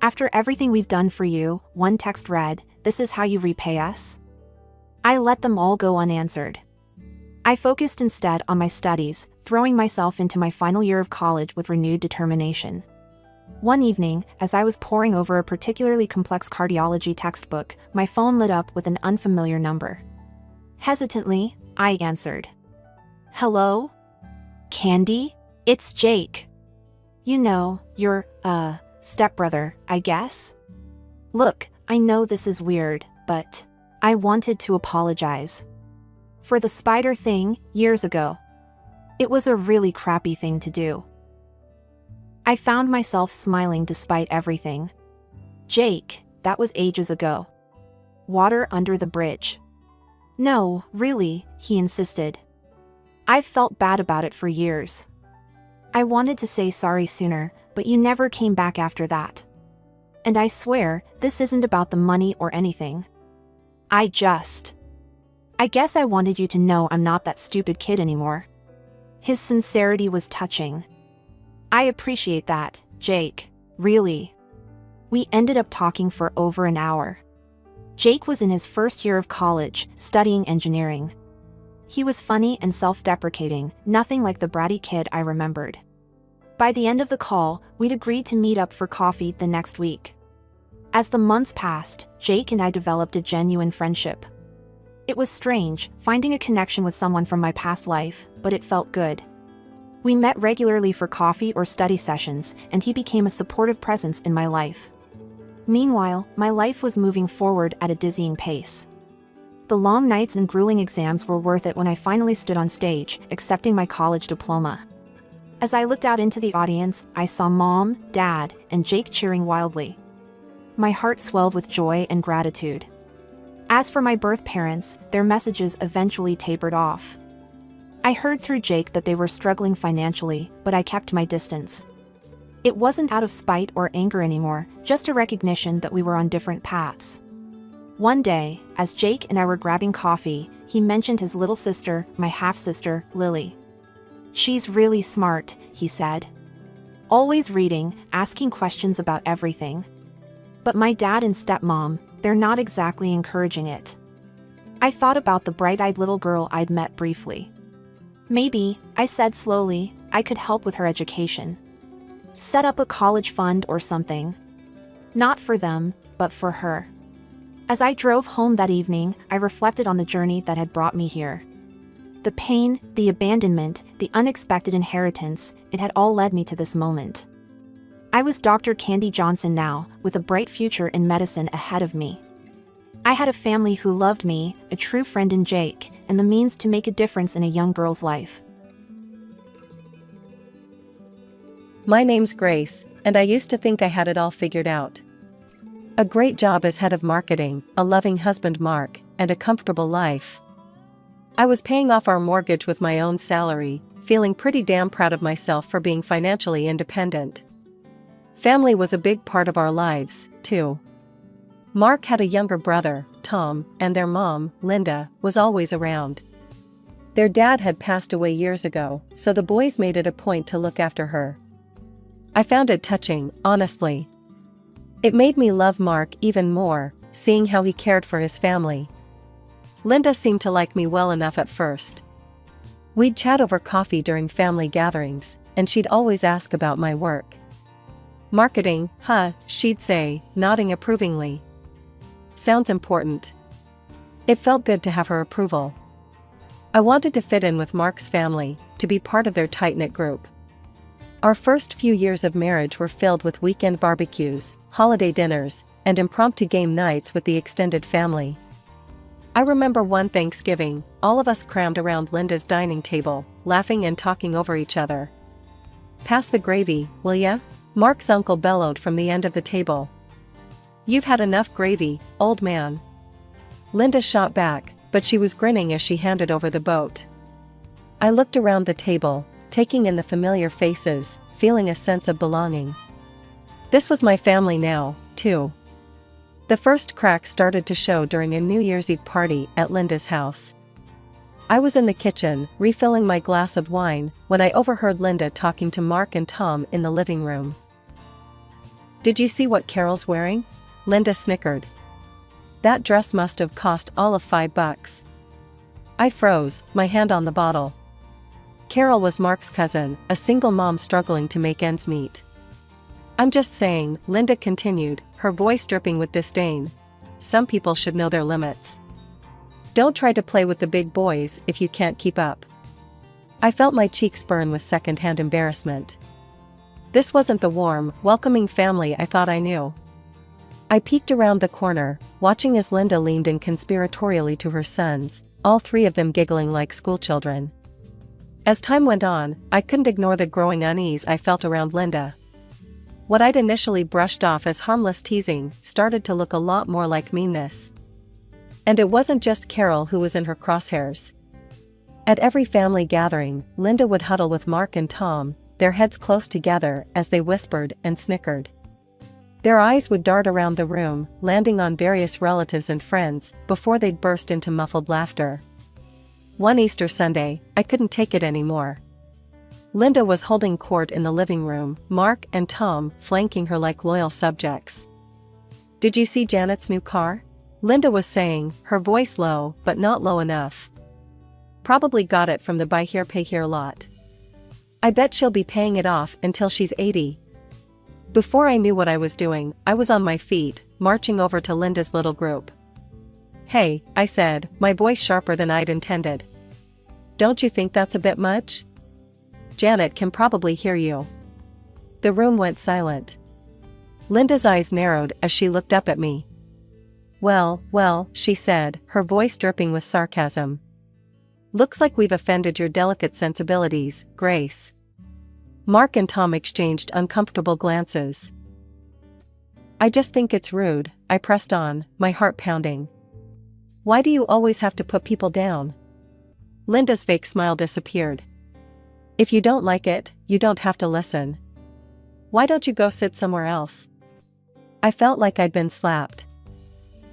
"After everything we've done for you," one text read, "this is how you repay us?" I let them all go unanswered. I focused instead on my studies, throwing myself into my final year of college with renewed determination. One evening, as I was poring over a particularly complex cardiology textbook, my phone lit up with an unfamiliar number. Hesitantly, I answered. "Hello? Candy? It's Jake. You know, your, stepbrother, I guess? Look, I know this is weird, but I wanted to apologize. For the spider thing, years ago. It was a really crappy thing to do." I found myself smiling despite everything. "Jake, that was ages ago. Water under the bridge." "No, really," he insisted. "I've felt bad about it for years. I wanted to say sorry sooner, but you never came back after that. And I swear, this isn't about the money or anything. I guess I wanted you to know I'm not that stupid kid anymore." His sincerity was touching. "I appreciate that, Jake, really." We ended up talking for over an hour. Jake was in his first year of college, studying engineering. He was funny and self-deprecating, nothing like the bratty kid I remembered. By the end of the call, we'd agreed to meet up for coffee the next week. As the months passed, Jake and I developed a genuine friendship. It was strange, finding a connection with someone from my past life, but it felt good. We met regularly for coffee or study sessions, and he became a supportive presence in my life. Meanwhile, my life was moving forward at a dizzying pace. The long nights and grueling exams were worth it when I finally stood on stage, accepting my college diploma. As I looked out into the audience, I saw Mom, Dad, and Jake cheering wildly. My heart swelled with joy and gratitude. As for my birth parents, their messages eventually tapered off. I heard through Jake that they were struggling financially, but I kept my distance. It wasn't out of spite or anger anymore, just a recognition that we were on different paths. One day, as Jake and I were grabbing coffee, he mentioned his little sister, my half-sister, Lily. "She's really smart," he said. "Always reading, asking questions about everything. But my dad and stepmom, they're not exactly encouraging it." I thought about the bright-eyed little girl I'd met briefly. "Maybe," I said slowly, "I could help with her education. Set up a college fund or something. Not for them, but for her." As I drove home that evening, I reflected on the journey that had brought me here. The pain, the abandonment, the unexpected inheritance, it had all led me to this moment. I was Dr. Candy Johnson now, with a bright future in medicine ahead of me. I had a family who loved me, a true friend in Jake, and the means to make a difference in a young girl's life. My name's Grace, and I used to think I had it all figured out. A great job as head of marketing, a loving husband Mark, and a comfortable life. I was paying off our mortgage with my own salary, feeling pretty damn proud of myself for being financially independent. Family was a big part of our lives, too. Mark had a younger brother, Tom, and their mom, Linda, was always around. Their dad had passed away years ago, so the boys made it a point to look after her. I found it touching, honestly. It made me love Mark even more, seeing how he cared for his family. Linda seemed to like me well enough at first. We'd chat over coffee during family gatherings, and she'd always ask about my work. Marketing, huh, she'd say, nodding approvingly. Sounds important. It felt good to have her approval. I wanted to fit in with Mark's family, to be part of their tight-knit group. Our first few years of marriage were filled with weekend barbecues, holiday dinners, and impromptu game nights with the extended family. I remember one Thanksgiving, all of us crammed around Linda's dining table, laughing and talking over each other. "Pass the gravy, will ya?" Mark's uncle bellowed from the end of the table. "You've had enough gravy, old man." Linda shot back, but she was grinning as she handed over the boat. I looked around the table, taking in the familiar faces, feeling a sense of belonging. This was my family now, too. The first cracks started to show during a New Year's Eve party at Linda's house. I was in the kitchen, refilling my glass of wine, when I overheard Linda talking to Mark and Tom in the living room. "Did you see what Carol's wearing?" Linda snickered. "That dress must have cost all of $5. I froze, my hand on the bottle. Carol was Mark's cousin, a single mom struggling to make ends meet. "I'm just saying," Linda continued, her voice dripping with disdain. "Some people should know their limits. Don't try to play with the big boys if you can't keep up." I felt my cheeks burn with second-hand embarrassment. This wasn't the warm, welcoming family I thought I knew. I peeked around the corner, watching as Linda leaned in conspiratorially to her sons, all three of them giggling like schoolchildren. As time went on, I couldn't ignore the growing unease I felt around Linda. What I'd initially brushed off as harmless teasing started to look a lot more like meanness. And it wasn't just Carol who was in her crosshairs. At every family gathering, Linda would huddle with Mark and Tom, their heads close together as they whispered and snickered. Their eyes would dart around the room, landing on various relatives and friends, before they'd burst into muffled laughter. One Easter Sunday, I couldn't take it anymore. Linda was holding court in the living room, Mark and Tom flanking her like loyal subjects. "Did you see Janet's new car?" Linda was saying, her voice low, but not low enough. "Probably got it from the buy here pay here lot. I bet she'll be paying it off until she's 80. Before I knew what I was doing, I was on my feet, marching over to Linda's little group. "Hey," I said, my voice sharper than I'd intended. "Don't you think that's a bit much? Janet can probably hear you." The room went silent. Linda's eyes narrowed as she looked up at me. Well, she said, her voice dripping with sarcasm. "Looks like we've offended your delicate sensibilities, Grace." Mark and Tom exchanged uncomfortable glances. "I just think it's rude," I pressed on, my heart pounding. "Why do you always have to put people down?" Linda's fake smile disappeared. "If you don't like it, you don't have to listen. Why don't you go sit somewhere else?" I felt like I'd been slapped.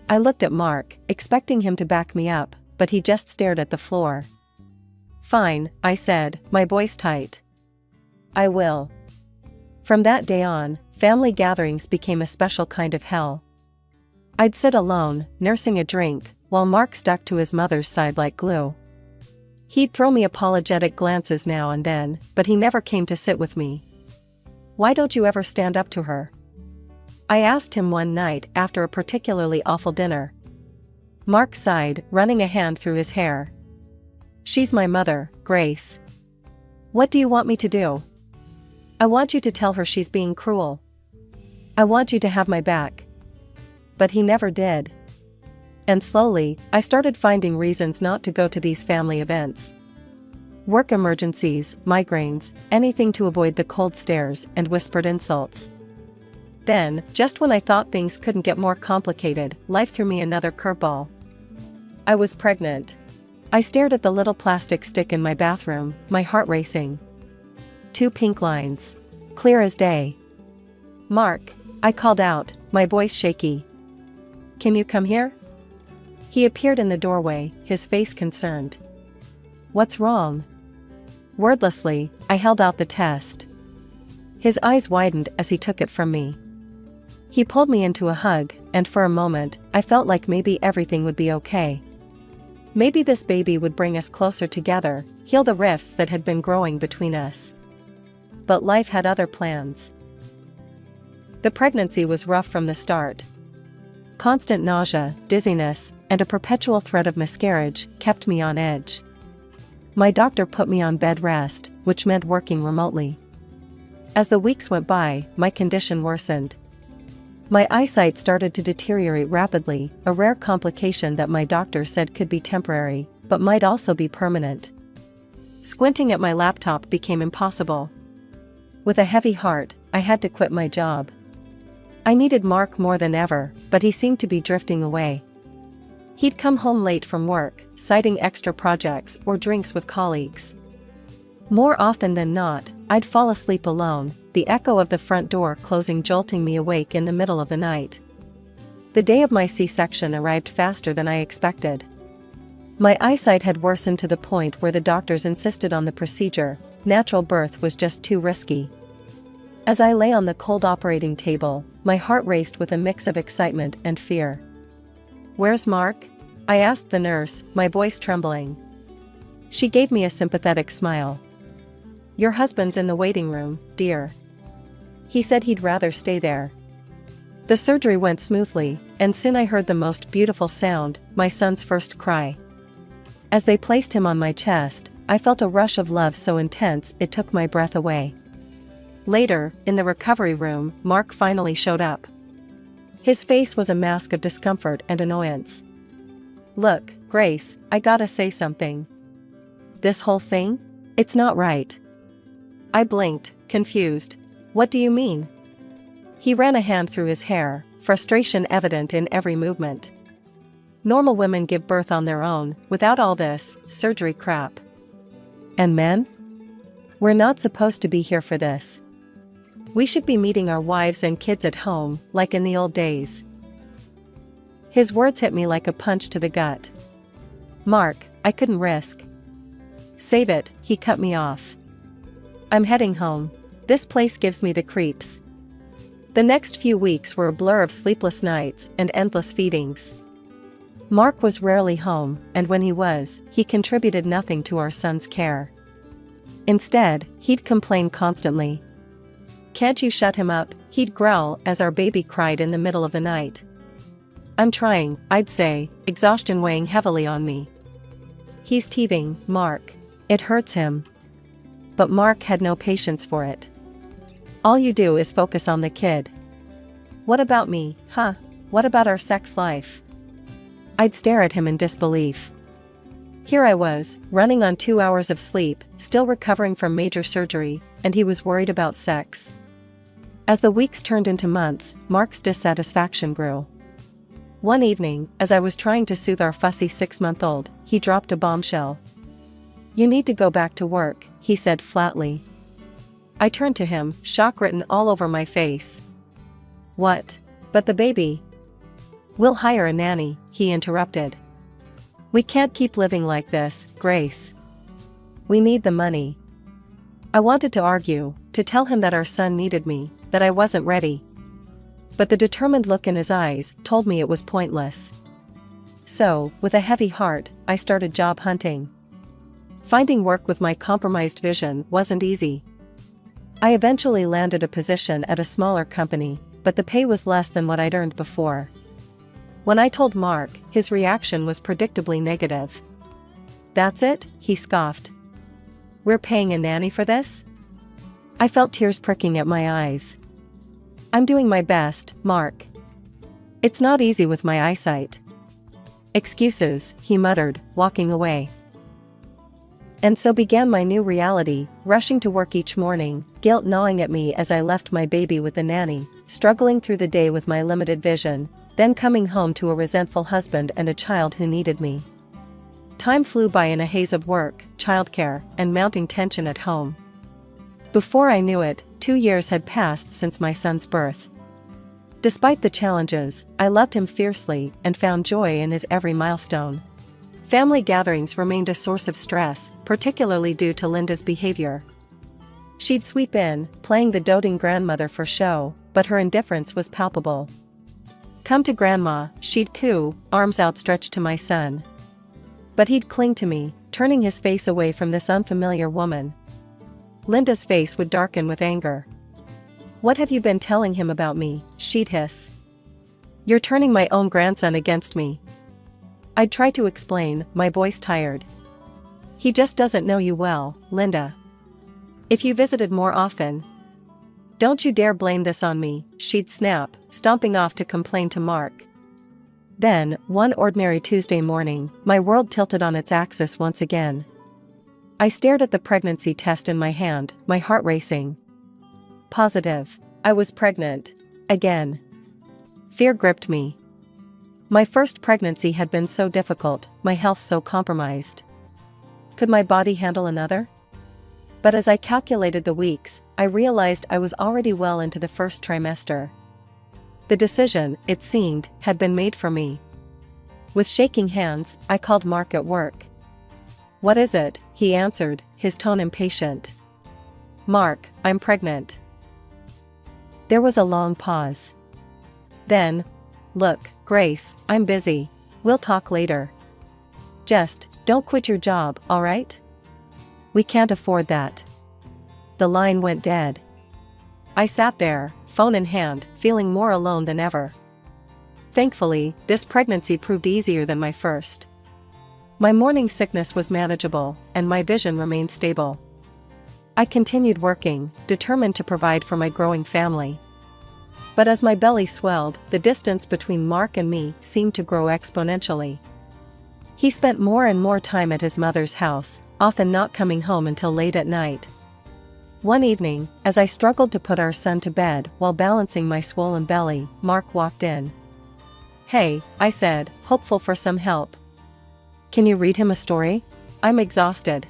I looked at Mark, expecting him to back me up, but he just stared at the floor. "Fine," I said, my voice tight. "I will." From that day on, family gatherings became a special kind of hell. I'd sit alone, nursing a drink, while Mark stuck to his mother's side like glue. He'd throw me apologetic glances now and then, but he never came to sit with me. "Why don't you ever stand up to her?" I asked him one night after a particularly awful dinner. Mark sighed, running a hand through his hair. "She's my mother, Grace. What do you want me to do?" "I want you to tell her she's being cruel. I want you to have my back." But he never did. And slowly, I started finding reasons not to go to these family events. Work emergencies, migraines, anything to avoid the cold stares and whispered insults. Then, just when I thought things couldn't get more complicated, life threw me another curveball. I was pregnant. I stared at the little plastic stick in my bathroom, my heart racing. 2 pink lines. Clear as day. "Mark," I called out, my voice shaky. "Can you come here?" He appeared in the doorway, his face concerned. "What's wrong?" Wordlessly, I held out the test. His eyes widened as he took it from me. He pulled me into a hug, and for a moment, I felt like maybe everything would be okay. Maybe this baby would bring us closer together, heal the rifts that had been growing between us. But life had other plans. The pregnancy was rough from the start. Constant nausea, dizziness, and a perpetual threat of miscarriage kept me on edge. My doctor put me on bed rest, which meant working remotely. As the weeks went by, my condition worsened. My eyesight started to deteriorate rapidly, a rare complication that my doctor said could be temporary, but might also be permanent. Squinting at my laptop became impossible. With a heavy heart, I had to quit my job. I needed Mark more than ever, but he seemed to be drifting away. He'd come home late from work, citing extra projects or drinks with colleagues. More often than not, I'd fall asleep alone, the echo of the front door closing jolting me awake in the middle of the night. The day of my C-section arrived faster than I expected. My eyesight had worsened to the point where the doctors insisted on the procedure. Natural birth was just too risky. As I lay on the cold operating table, my heart raced with a mix of excitement and fear. "Where's Mark?" I asked the nurse, my voice trembling. She gave me a sympathetic smile. "Your husband's in the waiting room, dear. He said he'd rather stay there." The surgery went smoothly, and soon I heard the most beautiful sound, my son's first cry. As they placed him on my chest, I felt a rush of love so intense it took my breath away. Later, in the recovery room, Mark finally showed up. His face was a mask of discomfort and annoyance. "Look, Grace, I gotta say something. This whole thing? It's not right." I blinked, confused. "What do you mean?" He ran a hand through his hair, frustration evident in every movement. "Normal women give birth on their own, without all this surgery crap. And men? We're not supposed to be here for this. We should be meeting our wives and kids at home, like in the old days." His words hit me like a punch to the gut. "Mark, I couldn't risk." "Save it," he cut me off. "I'm heading home. This place gives me the creeps." The next few weeks were a blur of sleepless nights and endless feedings. Mark was rarely home, and when he was, he contributed nothing to our son's care. Instead, he'd complain constantly. "Can't you shut him up?" he'd growl as our baby cried in the middle of the night. "I'm trying," I'd say, exhaustion weighing heavily on me. "He's teething, Mark. It hurts him." But Mark had no patience for it. "All you do is focus on the kid. What about me, huh? What about our sex life?" I'd stare at him in disbelief. Here I was, running on 2 hours of sleep, still recovering from major surgery, and he was worried about sex. As the weeks turned into months, Mark's dissatisfaction grew. One evening, as I was trying to soothe our fussy 6-month-old, he dropped a bombshell. "You need to go back to work," he said flatly. I turned to him, shock written all over my face. "What? But the baby?" "We'll hire a nanny," he interrupted. "We can't keep living like this, Grace. We need the money." I wanted to argue, to tell him that our son needed me, that I wasn't ready. But the determined look in his eyes told me it was pointless. So, with a heavy heart, I started job hunting. Finding work with my compromised vision wasn't easy. I eventually landed a position at a smaller company, but the pay was less than what I'd earned before. When I told Mark, his reaction was predictably negative. "That's it?" he scoffed. "We're paying a nanny for this?" I felt tears pricking at my eyes. "I'm doing my best, Mark. It's not easy with my eyesight." "Excuses," he muttered, walking away. And so began my new reality, rushing to work each morning, guilt gnawing at me as I left my baby with the nanny, struggling through the day with my limited vision, then coming home to a resentful husband and a child who needed me. Time flew by in a haze of work, childcare, and mounting tension at home. Before I knew it, 2 years had passed since my son's birth. Despite the challenges, I loved him fiercely and found joy in his every milestone. Family gatherings remained a source of stress, particularly due to Linda's behavior. She'd sweep in, playing the doting grandmother for show, but her indifference was palpable. "Come to Grandma," she'd coo, arms outstretched to my son. But he'd cling to me, turning his face away from this unfamiliar woman. Linda's face would darken with anger. "What have you been telling him about me?" she'd hiss. "You're turning my own grandson against me." I'd try to explain, my voice tired. "He just doesn't know you well, Linda. If you visited more often." "Don't you dare blame this on me," she'd snap, stomping off to complain to Mark. Then, one ordinary Tuesday morning, my world tilted on its axis once again. I stared at the pregnancy test in my hand, my heart racing. Positive. I was pregnant. Again. Fear gripped me. My first pregnancy had been so difficult, my health so compromised. Could my body handle another? But as I calculated the weeks, I realized I was already well into the first trimester. The decision, it seemed, had been made for me. With shaking hands, I called Mark at work. "What is it?" he answered, his tone impatient. "Mark, I'm pregnant." There was a long pause. Then, "Look, Grace, I'm busy. We'll talk later. Just, don't quit your job, all right? We can't afford that." The line went dead. I sat there, phone in hand, feeling more alone than ever. Thankfully, this pregnancy proved easier than my first. My morning sickness was manageable, and my vision remained stable. I continued working, determined to provide for my growing family. But as my belly swelled, the distance between Mark and me seemed to grow exponentially. He spent more and more time at his mother's house, often not coming home until late at night. One evening, as I struggled to put our son to bed while balancing my swollen belly, Mark walked in. "Hey," I said, hopeful for some help. "Can you read him a story? I'm exhausted."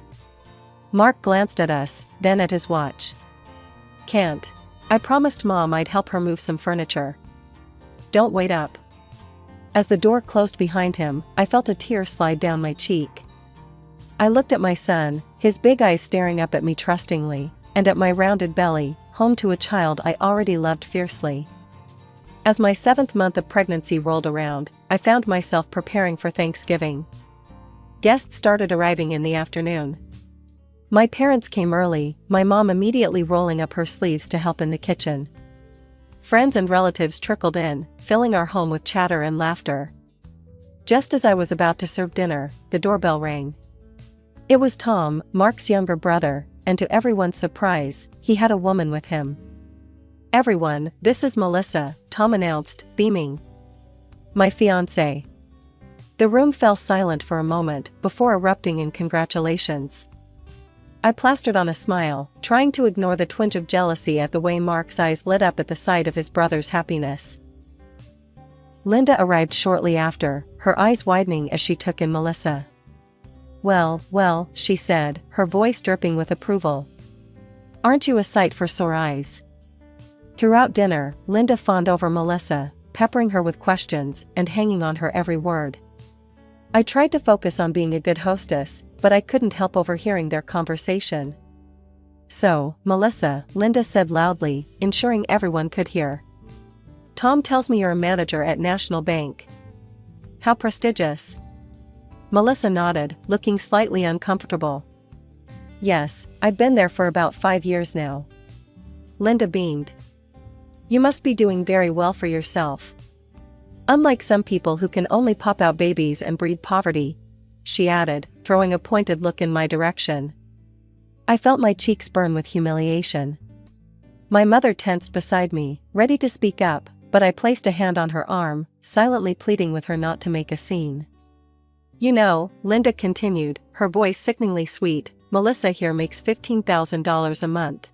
Mark glanced at us, then at his watch. "Can't. I promised Mom I'd help her move some furniture." "Don't wait up." As the door closed behind him, I felt a tear slide down my cheek. I looked at my son, his big eyes staring up at me trustingly, and at my rounded belly, home to a child I already loved fiercely. As my 7th month of pregnancy rolled around, I found myself preparing for Thanksgiving. Guests started arriving in the afternoon. My parents came early, my mom immediately rolling up her sleeves to help in the kitchen. Friends and relatives trickled in, filling our home with chatter and laughter. Just as I was about to serve dinner, the doorbell rang. It was Tom, Mark's younger brother, and to everyone's surprise, he had a woman with him. "Everyone, this is Melissa," Tom announced, beaming. "My fiancé." The room fell silent for a moment before erupting in congratulations. I plastered on a smile, trying to ignore the twinge of jealousy at the way Mark's eyes lit up at the sight of his brother's happiness. Linda arrived shortly after, her eyes widening as she took in Melissa. Well, she said, her voice dripping with approval. "Aren't you a sight for sore eyes?" Throughout dinner, Linda fawned over Melissa, peppering her with questions and hanging on her every word. I tried to focus on being a good hostess, but I couldn't help overhearing their conversation. "So, Melissa," Linda said loudly, ensuring everyone could hear. "Tom tells me you're a manager at National Bank. How prestigious." Melissa nodded, looking slightly uncomfortable. "Yes, I've been there for about 5 years now." Linda beamed. "You must be doing very well for yourself. Unlike some people who can only pop out babies and breed poverty," she added, throwing a pointed look in my direction. I felt my cheeks burn with humiliation. My mother tensed beside me, ready to speak up, but I placed a hand on her arm, silently pleading with her not to make a scene. "You know," Linda continued, her voice sickeningly sweet, "Melissa here makes $15,000 a month.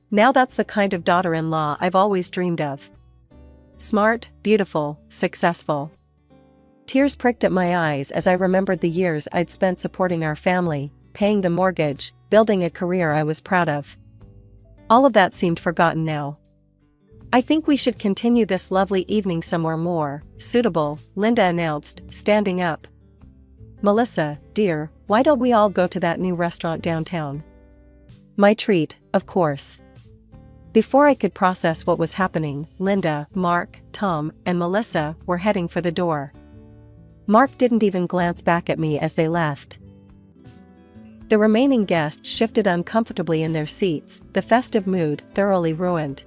Now that's the kind of daughter-in-law I've always dreamed of. Smart, beautiful, successful." Tears pricked at my eyes as I remembered the years I'd spent supporting our family, paying the mortgage, building a career I was proud of. All of that seemed forgotten now. "I think we should continue this lovely evening somewhere more suitable," Linda announced, standing up. "Melissa, dear, why don't we all go to that new restaurant downtown? My treat, of course." Before I could process what was happening, Linda, Mark, Tom, and Melissa were heading for the door. Mark didn't even glance back at me as they left. The remaining guests shifted uncomfortably in their seats, the festive mood thoroughly ruined.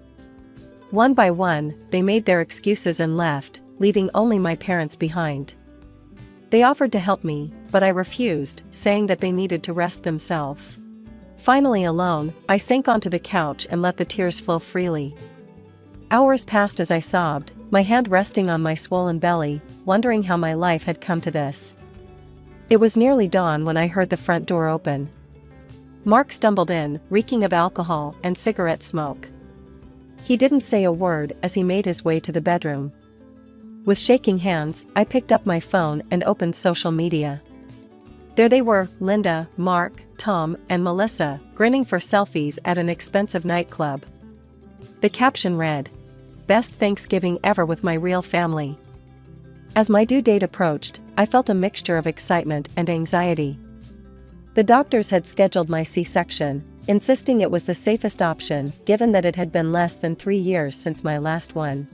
One by one, they made their excuses and left, leaving only my parents behind. They offered to help me, but I refused, saying that they needed to rest themselves. Finally alone, I sank onto the couch and let the tears flow freely. Hours passed as I sobbed, my hand resting on my swollen belly, wondering how my life had come to this. It was nearly dawn when I heard the front door open. Mark stumbled in, reeking of alcohol and cigarette smoke. He didn't say a word as he made his way to the bedroom. With shaking hands, I picked up my phone and opened social media. There they were, Linda, Mark, Tom, and Melissa, grinning for selfies at an expensive nightclub. The caption read, "Best Thanksgiving ever with my real family." As my due date approached, I felt a mixture of excitement and anxiety. The doctors had scheduled my C-section, insisting it was the safest option given that it had been less than 3 years since my last one.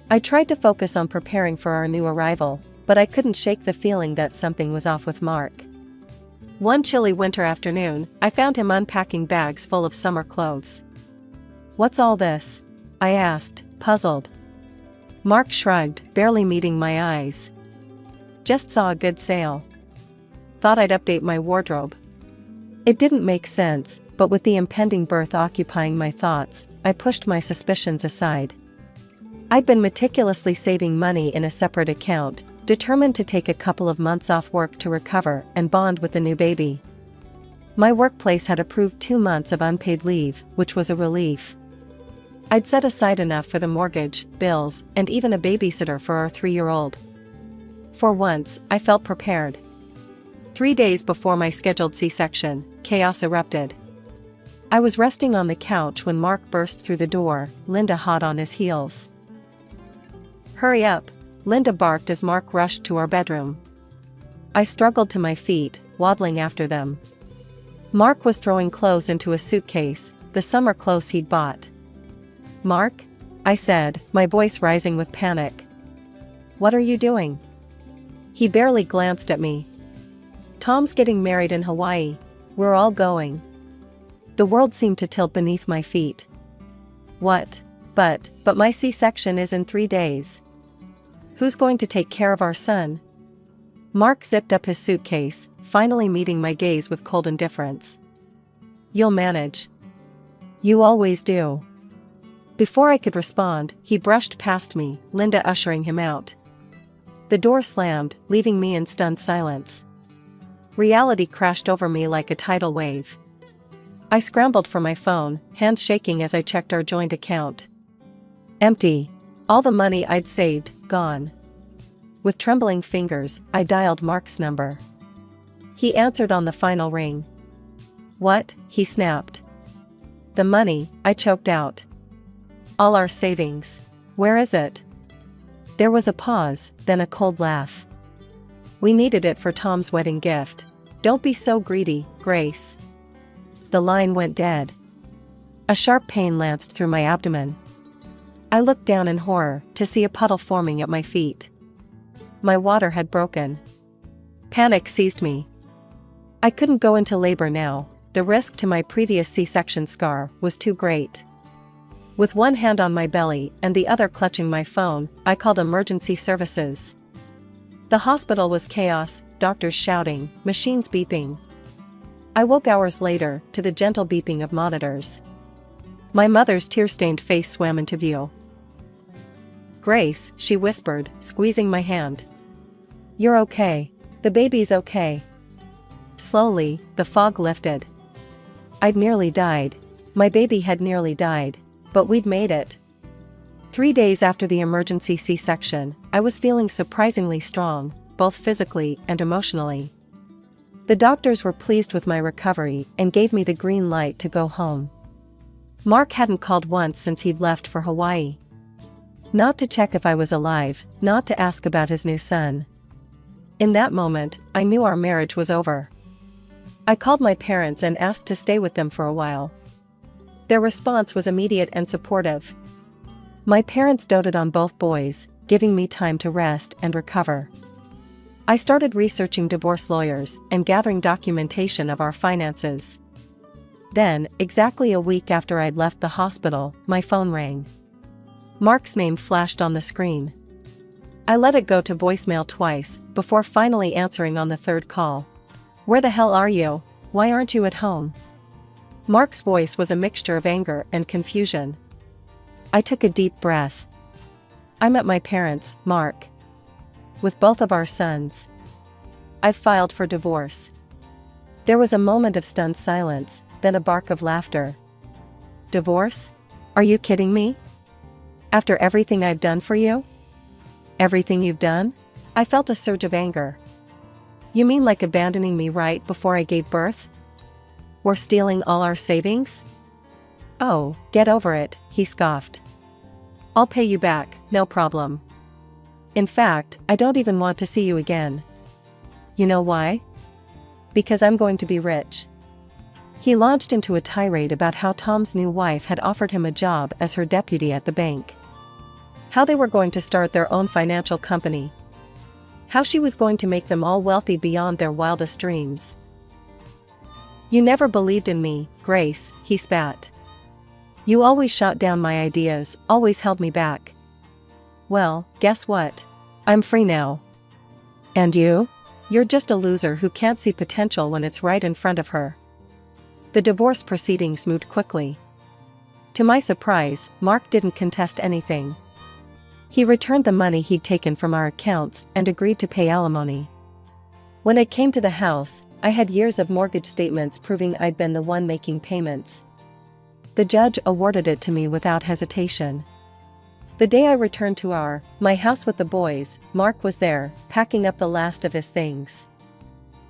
I tried to focus on preparing for our new arrival, but I couldn't shake the feeling that something was off with Mark. One chilly winter afternoon, I found him unpacking bags full of summer clothes. "What's all this?" I asked, puzzled. Mark shrugged, barely meeting my eyes. "Just saw a good sale. Thought I'd update my wardrobe." It didn't make sense, but with the impending birth occupying my thoughts, I pushed my suspicions aside. I'd been meticulously saving money in a separate account, determined to take a couple of months off work to recover and bond with the new baby. My workplace had approved 2 months of unpaid leave, which was a relief. I'd set aside enough for the mortgage, bills, and even a babysitter for our 3-year-old. For once, I felt prepared. 3 days before my scheduled C-section, chaos erupted. I was resting on the couch when Mark burst through the door, Linda hot on his heels. "Hurry up," Linda barked as Mark rushed to our bedroom. I struggled to my feet, waddling after them. Mark was throwing clothes into a suitcase, the summer clothes he'd bought. "Mark?" I said, my voice rising with panic. "What are you doing?" He barely glanced at me. "Tom's getting married in Hawaii. We're all going." The world seemed to tilt beneath my feet. "What? But my C-section is in 3 days. Who's going to take care of our son?" Mark zipped up his suitcase, finally meeting my gaze with cold indifference. "You'll manage. You always do." Before I could respond, he brushed past me, Linda ushering him out. The door slammed, leaving me in stunned silence. Reality crashed over me like a tidal wave. I scrambled for my phone, hands shaking as I checked our joint account. Empty. All the money I'd saved, gone. With trembling fingers, I dialed Mark's number. He answered on the final ring. "What?" he snapped. "The money," I choked out. "All our savings. Where is it?" There was a pause, then a cold laugh. "We needed it for Tom's wedding gift. Don't be so greedy, Grace." The line went dead. A sharp pain lanced through my abdomen. I looked down in horror to see a puddle forming at my feet. My water had broken. Panic seized me. I couldn't go into labor now. The risk to my previous C-section scar was too great. With one hand on my belly and the other clutching my phone, I called emergency services. The hospital was chaos, doctors shouting, machines beeping. I woke hours later to the gentle beeping of monitors. My mother's tear-stained face swam into view. "Grace," she whispered, squeezing my hand. "You're okay. The baby's okay." Slowly, the fog lifted. I'd nearly died. My baby had nearly died. But we'd made it. 3 days after the emergency C-section, I was feeling surprisingly strong, both physically and emotionally. The doctors were pleased with my recovery and gave me the green light to go home. Mark hadn't called once since he'd left for Hawaii. Not to check if I was alive, not to ask about his new son. In that moment, I knew our marriage was over. I called my parents and asked to stay with them for a while. Their response was immediate and supportive. My parents doted on both boys, giving me time to rest and recover. I started researching divorce lawyers and gathering documentation of our finances. Then, exactly a week after I'd left the hospital, my phone rang. Mark's name flashed on the screen. I let it go to voicemail twice, before finally answering on the third call. "Where the hell are you? Why aren't you at home?" Mark's voice was a mixture of anger and confusion. I took a deep breath. "I'm at my parents', Mark. With both of our sons. I've filed for divorce." There was a moment of stunned silence, then a bark of laughter. "Divorce? Are you kidding me? After everything I've done for you?" "Everything you've done?" I felt a surge of anger. "You mean like abandoning me right before I gave birth? Or stealing all our savings?" "Oh, get over it," he scoffed. "I'll pay you back, no problem. In fact, I don't even want to see you again. You know why? Because I'm going to be rich." He launched into a tirade about how Tom's new wife had offered him a job as her deputy at the bank. How they were going to start their own financial company. How she was going to make them all wealthy beyond their wildest dreams. "You never believed in me, Grace," he spat. "You always shot down my ideas, always held me back. Well, guess what? I'm free now. And you? You're just a loser who can't see potential when it's right in front of her." The divorce proceedings moved quickly. To my surprise, Mark didn't contest anything. He returned the money he'd taken from our accounts and agreed to pay alimony. When it came to the house, I had years of mortgage statements proving I'd been the one making payments. The judge awarded it to me without hesitation. The day I returned to my house with the boys, Mark was there, packing up the last of his things.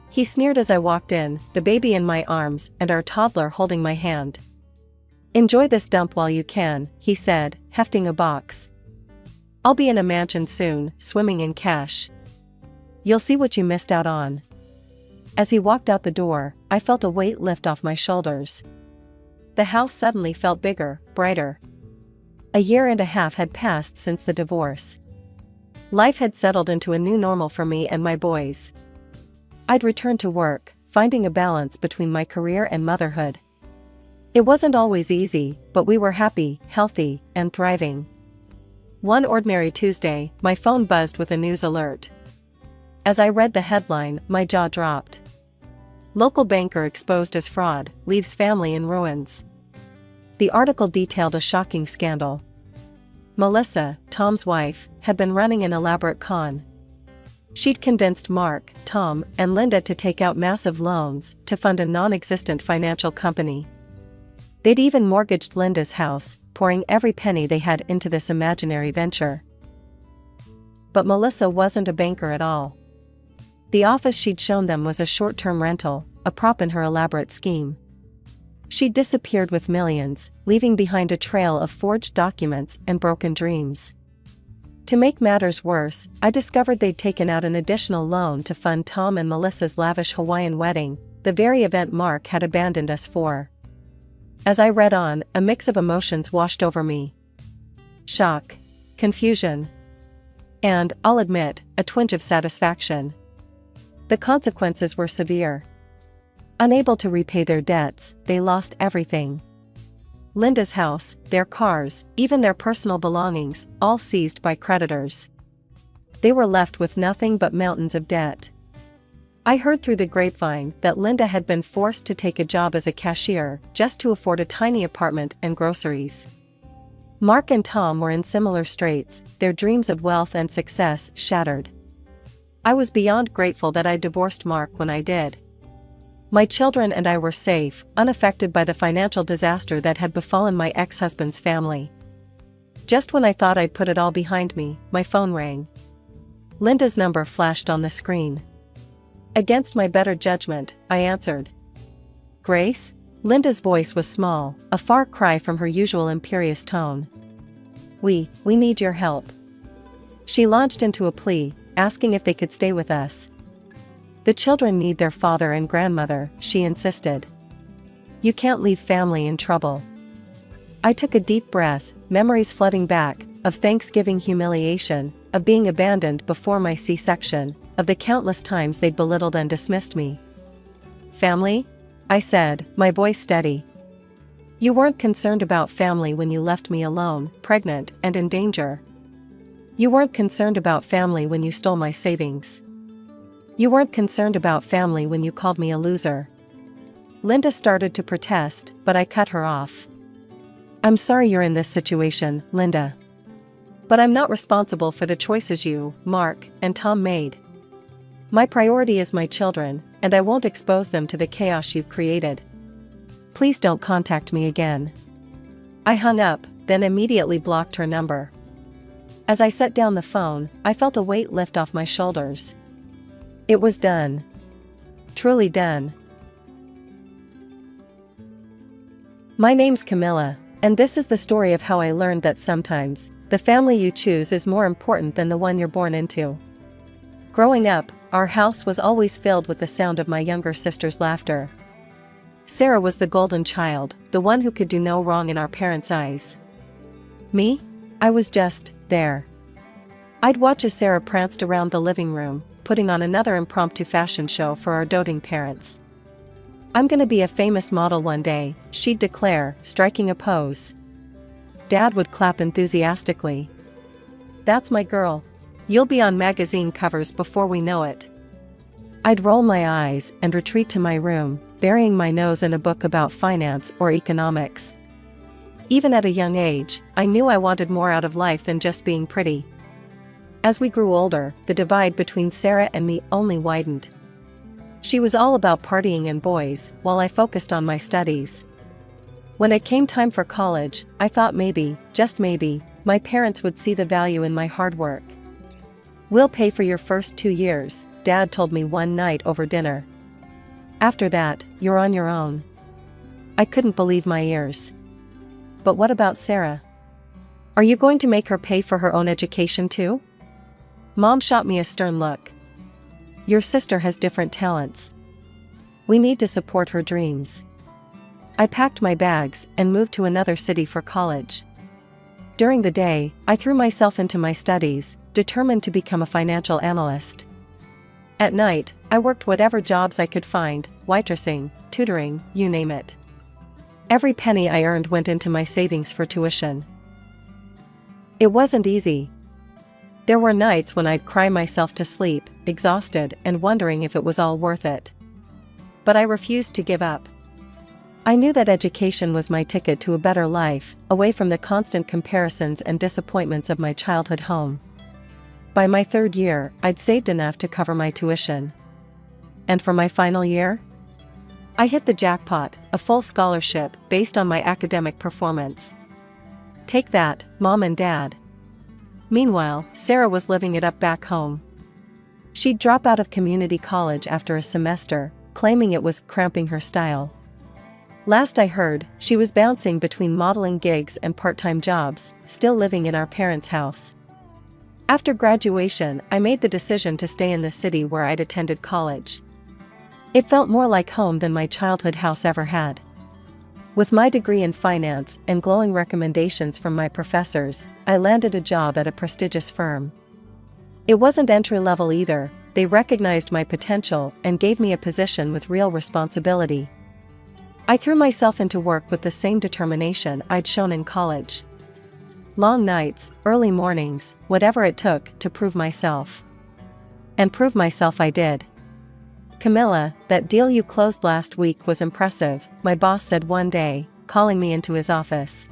He sneered as I walked in, the baby in my arms and our toddler holding my hand. "Enjoy this dump while you can," he said, hefting a box. "I'll be in a mansion soon, swimming in cash. You'll see what you missed out on." As he walked out the door, I felt a weight lift off my shoulders. The house suddenly felt bigger, brighter. A year and a half had passed since the divorce. Life had settled into a new normal for me and my boys. I'd returned to work, finding a balance between my career and motherhood. It wasn't always easy, but we were happy, healthy, and thriving. One ordinary Tuesday, my phone buzzed with a news alert. As I read the headline, my jaw dropped. "Local banker exposed as fraud, leaves family in ruins." The article detailed a shocking scandal. Melissa, Tom's wife, had been running an elaborate con. She'd convinced Mark, Tom, and Linda to take out massive loans to fund a non-existent financial company. They'd even mortgaged Linda's house, pouring every penny they had into this imaginary venture. But Melissa wasn't a banker at all. The office she'd shown them was a short-term rental, a prop in her elaborate scheme. She disappeared with millions, leaving behind a trail of forged documents and broken dreams. To make matters worse, I discovered they'd taken out an additional loan to fund Tom and Melissa's lavish Hawaiian wedding, the very event Mark had abandoned us for. As I read on, a mix of emotions washed over me. Shock, confusion, and, I'll admit, a twinge of satisfaction. The consequences were severe. Unable to repay their debts, they lost everything. Linda's house, their cars, even their personal belongings, all seized by creditors. They were left with nothing but mountains of debt. I heard through the grapevine that Linda had been forced to take a job as a cashier just to afford a tiny apartment and groceries. Mark and Tom were in similar straits, their dreams of wealth and success shattered. I was beyond grateful that I divorced Mark when I did. My children and I were safe, unaffected by the financial disaster that had befallen my ex-husband's family. Just when I thought I'd put it all behind me, my phone rang. Linda's number flashed on the screen. Against my better judgment, I answered. "Grace?" Linda's voice was small, a far cry from her usual imperious tone. We need your help." She launched into a plea, asking if they could stay with us. "The children need their father and grandmother," she insisted. "You can't leave family in trouble." I took a deep breath, memories flooding back, of Thanksgiving humiliation, of being abandoned before my C-section, of the countless times they'd belittled and dismissed me. "Family?" I said, my voice steady. You weren't concerned about family when you left me alone, pregnant, and in danger. You weren't concerned about family when you stole my savings. You weren't concerned about family when you called me a loser. Linda started to protest, but I cut her off. I'm sorry you're in this situation, Linda. But I'm not responsible for the choices you, Mark, and Tom made. My priority is my children, and I won't expose them to the chaos you've created. Please don't contact me again. I hung up, then immediately blocked her number. As I set down the phone, I felt a weight lift off my shoulders. It was done. Truly done. My name's Camilla, and this is the story of how I learned that sometimes, the family you choose is more important than the one you're born into. Growing up, our house was always filled with the sound of my younger sister's laughter. Sarah was the golden child, the one who could do no wrong in our parents' eyes. Me? I was just there. I'd watch as Sarah pranced around the living room, putting on another impromptu fashion show for our doting parents. I'm gonna be a famous model one day, she'd declare, striking a pose. Dad would clap enthusiastically. That's my girl. You'll be on magazine covers before we know it. I'd roll my eyes and retreat to my room, burying my nose in a book about finance or economics. Even at a young age, I knew I wanted more out of life than just being pretty. As we grew older, the divide between Sarah and me only widened. She was all about partying and boys, while I focused on my studies. When it came time for college, I thought maybe, just maybe, my parents would see the value in my hard work. We'll pay for your first 2 years, Dad told me one night over dinner. After that, you're on your own. I couldn't believe my ears. But what about Sarah? Are you going to make her pay for her own education too? Mom shot me a stern look. Your sister has different talents. We need to support her dreams. I packed my bags and moved to another city for college. During the day, I threw myself into my studies, determined to become a financial analyst. At night, I worked whatever jobs I could find, waitressing, tutoring, you name it. Every penny I earned went into my savings for tuition. It wasn't easy. There were nights when I'd cry myself to sleep, exhausted and wondering if it was all worth it. But I refused to give up. I knew that education was my ticket to a better life, away from the constant comparisons and disappointments of my childhood home. By my 3rd year, I'd saved enough to cover my tuition. And for my final year? I hit the jackpot, a full scholarship based on my academic performance. Take that, Mom and Dad. Meanwhile, Sarah was living it up back home. She'd drop out of community college after a semester, claiming it was cramping her style. Last I heard, she was bouncing between modeling gigs and part-time jobs, still living in our parents' house. After graduation, I made the decision to stay in the city where I'd attended college. It felt more like home than my childhood house ever had. With my degree in finance and glowing recommendations from my professors, I landed a job at a prestigious firm. It wasn't entry-level either, they recognized my potential and gave me a position with real responsibility. I threw myself into work with the same determination I'd shown in college. Long nights, early mornings, whatever it took to prove myself. And prove myself I did. Camilla, that deal you closed last week was impressive, my boss said one day, calling me into his office.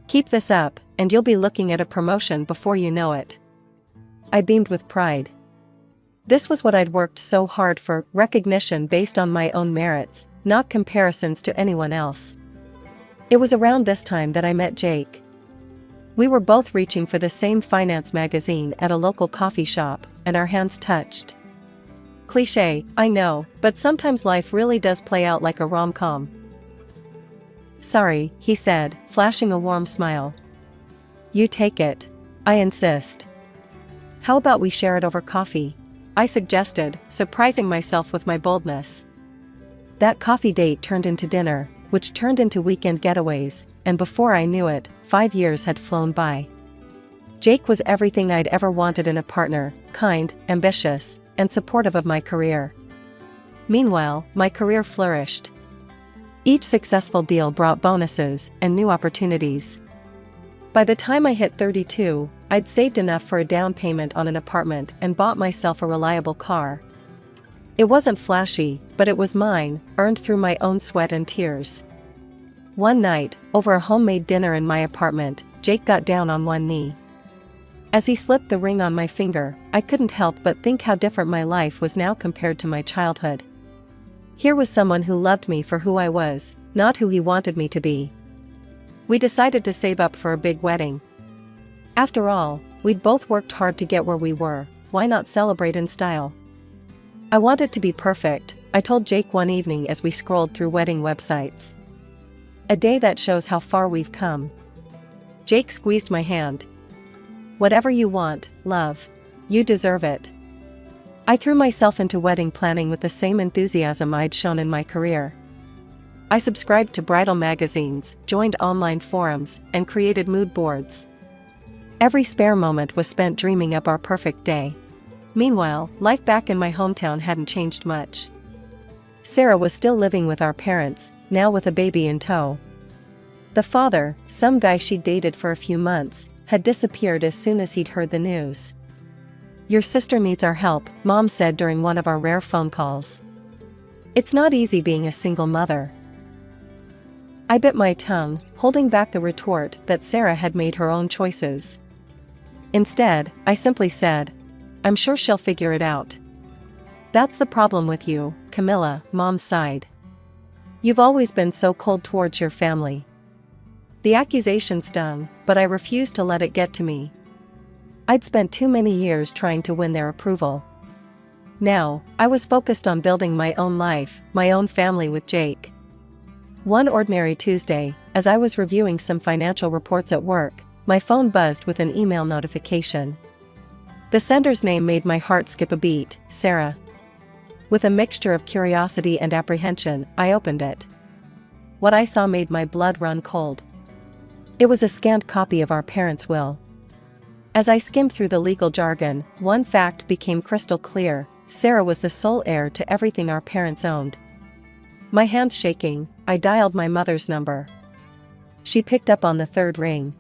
Keep this up, and you'll be looking at a promotion before you know it. I beamed with pride. This was what I'd worked so hard for, recognition based on my own merits, not comparisons to anyone else. It was around this time that I met Jake. We were both reaching for the same finance magazine at a local coffee shop, and our hands touched. Cliché, I know, but sometimes life really does play out like a rom-com. Sorry, he said, flashing a warm smile. You take it. I insist. How about we share it over coffee? I suggested, surprising myself with my boldness. That coffee date turned into dinner, which turned into weekend getaways, and before I knew it, 5 years had flown by. Jake was everything I'd ever wanted in a partner, kind, ambitious, and supportive of my career. Meanwhile, my career flourished. Each successful deal brought bonuses and new opportunities. By the time I hit 32, I'd saved enough for a down payment on an apartment and bought myself a reliable car. It wasn't flashy, but it was mine, earned through my own sweat and tears. One night, over a homemade dinner in my apartment, Jake got down on one knee. As he slipped the ring on my finger, I couldn't help but think how different my life was now compared to my childhood. Here was someone who loved me for who I was, not who he wanted me to be. We decided to save up for a big wedding. After all, we'd both worked hard to get where we were, why not celebrate in style? I want it to be perfect, I told Jake one evening as we scrolled through wedding websites. A day that shows how far we've come. Jake squeezed my hand. Whatever you want, love. You deserve it. I threw myself into wedding planning with the same enthusiasm I'd shown in my career. I subscribed to bridal magazines, joined online forums, and created mood boards. Every spare moment was spent dreaming up our perfect day. Meanwhile, life back in my hometown hadn't changed much. Sarah was still living with our parents, now with a baby in tow. The father, some guy she'd dated for a few months, had disappeared as soon as he'd heard the news. Your sister needs our help, Mom said during one of our rare phone calls. It's not easy being a single mother. I bit my tongue, holding back the retort that Sarah had made her own choices. Instead, I simply said, I'm sure she'll figure it out. That's the problem with you, Camilla, Mom sighed. You've always been so cold towards your family. The accusation stung, but I refused to let it get to me. I'd spent too many years trying to win their approval. Now, I was focused on building my own life, my own family with Jake. One ordinary Tuesday, as I was reviewing some financial reports at work, my phone buzzed with an email notification. The sender's name made my heart skip a beat, Sarah. With a mixture of curiosity and apprehension, I opened it. What I saw made my blood run cold. It was a scanned copy of our parents' will. As I skimmed through the legal jargon, one fact became crystal clear: Sarah was the sole heir to everything our parents owned. My hands shaking, I dialed my mother's number. She picked up on the third ring.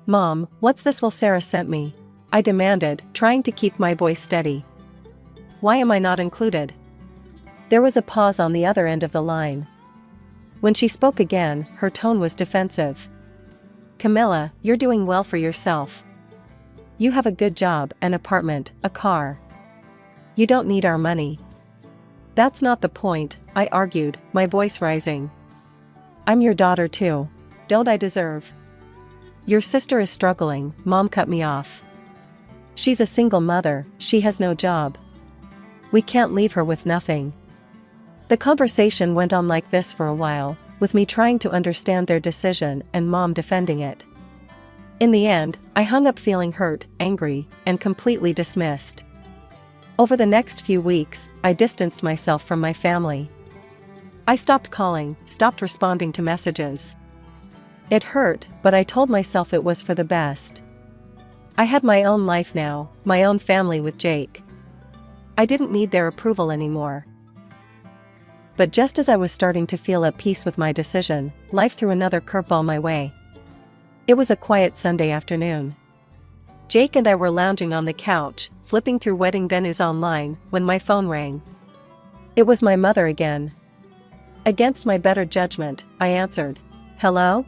Mom, what's this will Sarah sent me? I demanded, trying to keep my voice steady. Why am I not included? There was a pause on the other end of the line. When she spoke again, her tone was defensive. Camilla, you're doing well for yourself. You have a good job, an apartment, a car. You don't need our money. That's not the point, I argued, my voice rising. I'm your daughter too. Don't I deserve? Your sister is struggling, Mom cut me off. She's a single mother, she has no job. We can't leave her with nothing. The conversation went on like this for a while, with me trying to understand their decision and Mom defending it. In the end, I hung up feeling hurt, angry, and completely dismissed. Over the next few weeks, I distanced myself from my family. I stopped calling, stopped responding to messages. It hurt, but I told myself it was for the best. I had my own life now, my own family with Jake. I didn't need their approval anymore. But just as I was starting to feel at peace with my decision, life threw another curveball my way. It was a quiet Sunday afternoon. Jake and I were lounging on the couch, flipping through wedding venues online, when my phone rang. It was my mother again. Against my better judgment, I answered. Hello?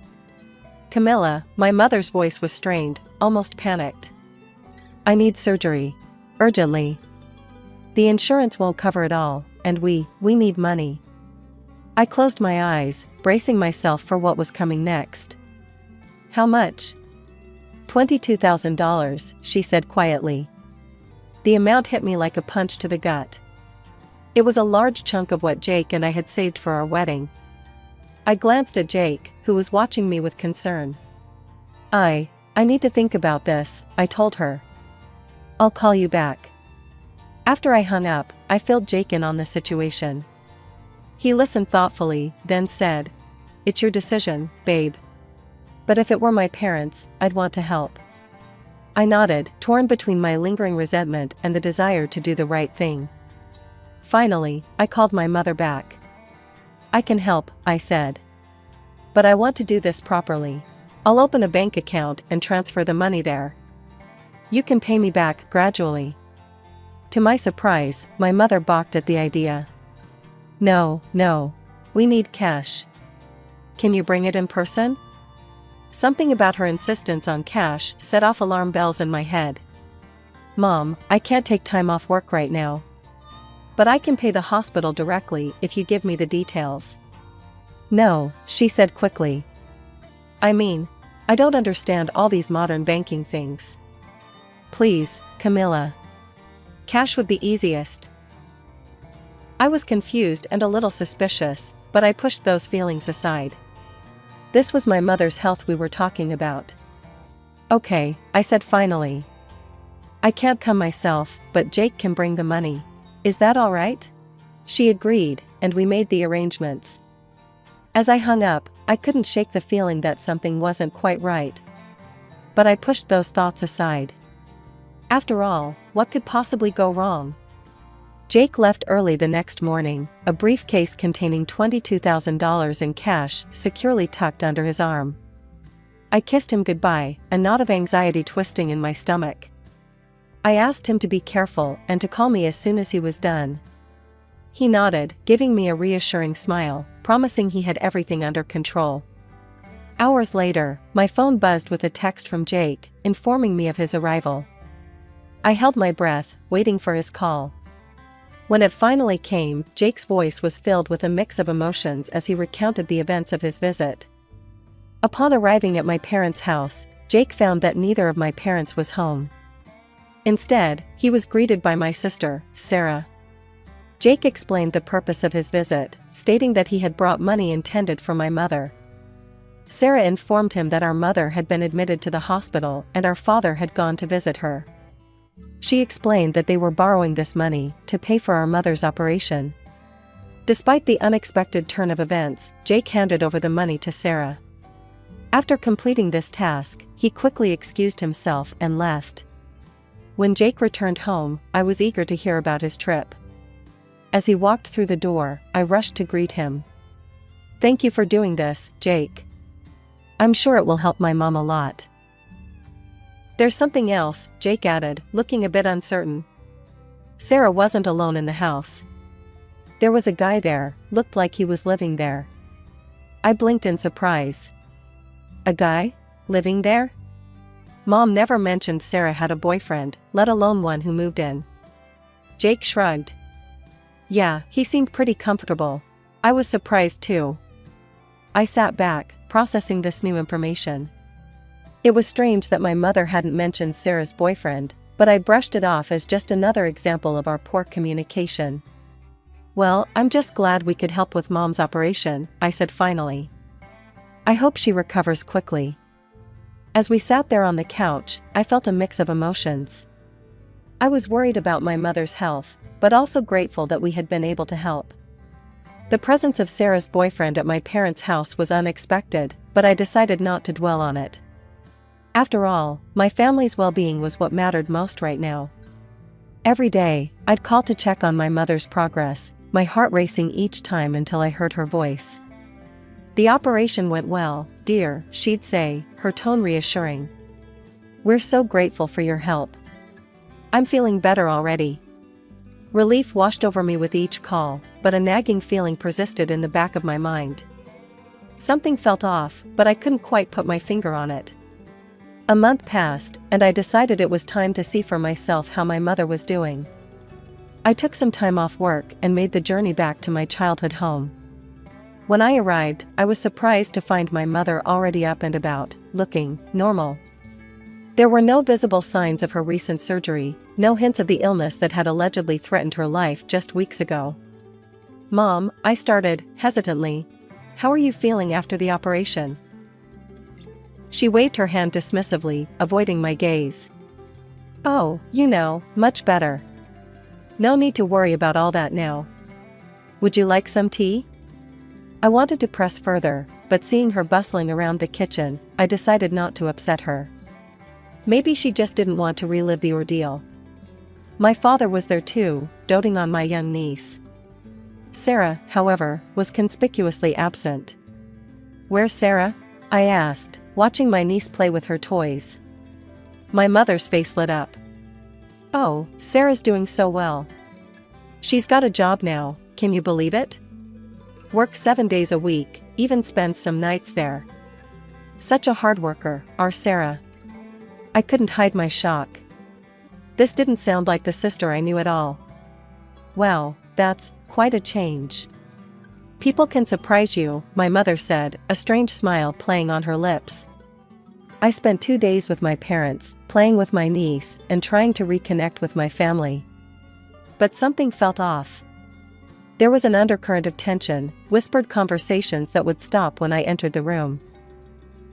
Camilla, my mother's voice was strained, almost panicked. I need surgery. Urgently. The insurance won't cover it all, and we need money. I closed my eyes, bracing myself for what was coming next. How much? $22,000, she said quietly. The amount hit me like a punch to the gut. It was a large chunk of what Jake and I had saved for our wedding. I glanced at Jake, who was watching me with concern. I need to think about this, I told her. I'll call you back. After I hung up, I filled Jake in on the situation. He listened thoughtfully, then said, It's your decision, babe. But if it were my parents, I'd want to help. I nodded, torn between my lingering resentment and the desire to do the right thing. Finally, I called my mother back. I can help, I said. But I want to do this properly. I'll open a bank account and transfer the money there. You can pay me back gradually. To my surprise, my mother balked at the idea. No, we need cash. Can you bring it in person? Something about her insistence on cash set off alarm bells in my head. Mom, I can't take time off work right now. But I can pay the hospital directly if you give me the details. No, she said quickly. I mean, I don't understand all these modern banking things. Please, Camilla. Cash would be easiest. I was confused and a little suspicious, but I pushed those feelings aside. This was my mother's health we were talking about. Okay, I said finally. I can't come myself, but Jake can bring the money. Is that all right? She agreed, and we made the arrangements. As I hung up, I couldn't shake the feeling that something wasn't quite right. But I pushed those thoughts aside. After all, what could possibly go wrong? Jake left early the next morning, a briefcase containing $22,000 in cash securely tucked under his arm. I kissed him goodbye, a knot of anxiety twisting in my stomach. I asked him to be careful and to call me as soon as he was done. He nodded, giving me a reassuring smile, promising he had everything under control. Hours later, my phone buzzed with a text from Jake, informing me of his arrival. I held my breath, waiting for his call. When it finally came, Jake's voice was filled with a mix of emotions as he recounted the events of his visit. Upon arriving at my parents' house, Jake found that neither of my parents was home. Instead, he was greeted by my sister, Sarah. Jake explained the purpose of his visit, stating that he had brought money intended for my mother. Sarah informed him that our mother had been admitted to the hospital and our father had gone to visit her. She explained that they were borrowing this money to pay for our mother's operation. Despite the unexpected turn of events, Jake handed over the money to Sarah. After completing this task, he quickly excused himself and left. When Jake returned home, I was eager to hear about his trip. As he walked through the door, I rushed to greet him. Thank you for doing this, Jake. I'm sure it will help my mom a lot. There's something else, Jake added, looking a bit uncertain. Sarah wasn't alone in the house. There was a guy there, looked like he was living there. I blinked in surprise. A guy? Living there? Mom never mentioned Sarah had a boyfriend, let alone one who moved in. Jake shrugged. Yeah, he seemed pretty comfortable. I was surprised too. I sat back, processing this new information. It was strange that my mother hadn't mentioned Sarah's boyfriend, but I brushed it off as just another example of our poor communication. Well, I'm just glad we could help with Mom's operation, I said finally. I hope she recovers quickly. As we sat there on the couch, I felt a mix of emotions. I was worried about my mother's health, but also grateful that we had been able to help. The presence of Sarah's boyfriend at my parents' house was unexpected, but I decided not to dwell on it. After all, my family's well-being was what mattered most right now. Every day, I'd call to check on my mother's progress, my heart racing each time until I heard her voice. The operation went well, dear, she'd say, her tone reassuring. We're so grateful for your help. I'm feeling better already. Relief washed over me with each call, but a nagging feeling persisted in the back of my mind. Something felt off, but I couldn't quite put my finger on it. A month passed, and I decided it was time to see for myself how my mother was doing. I took some time off work and made the journey back to my childhood home. When I arrived, I was surprised to find my mother already up and about, looking normal. There were no visible signs of her recent surgery, no hints of the illness that had allegedly threatened her life just weeks ago. Mom, I started, hesitantly. How are you feeling after the operation? She waved her hand dismissively, avoiding my gaze. Oh, much better. No need to worry about all that now. Would you like some tea? I wanted to press further, but seeing her bustling around the kitchen, I decided not to upset her. Maybe she just didn't want to relive the ordeal. My father was there too, doting on my young niece. Sarah, however, was conspicuously absent. "Where's Sarah?" I asked, watching my niece play with her toys. My mother's face lit up. "Oh, Sarah's doing so well. She's got a job now, can you believe it? Works 7 days a week, even spends some nights there. Such a hard worker, our Sarah." I couldn't hide my shock. This didn't sound like the sister I knew at all. "Wow, that's quite a change. People can surprise you," my mother said, a strange smile playing on her lips. "I spent 2 days with my parents, playing with my niece, and trying to reconnect with my family. But something felt off. There was an undercurrent of tension, whispered conversations that would stop when I entered the room.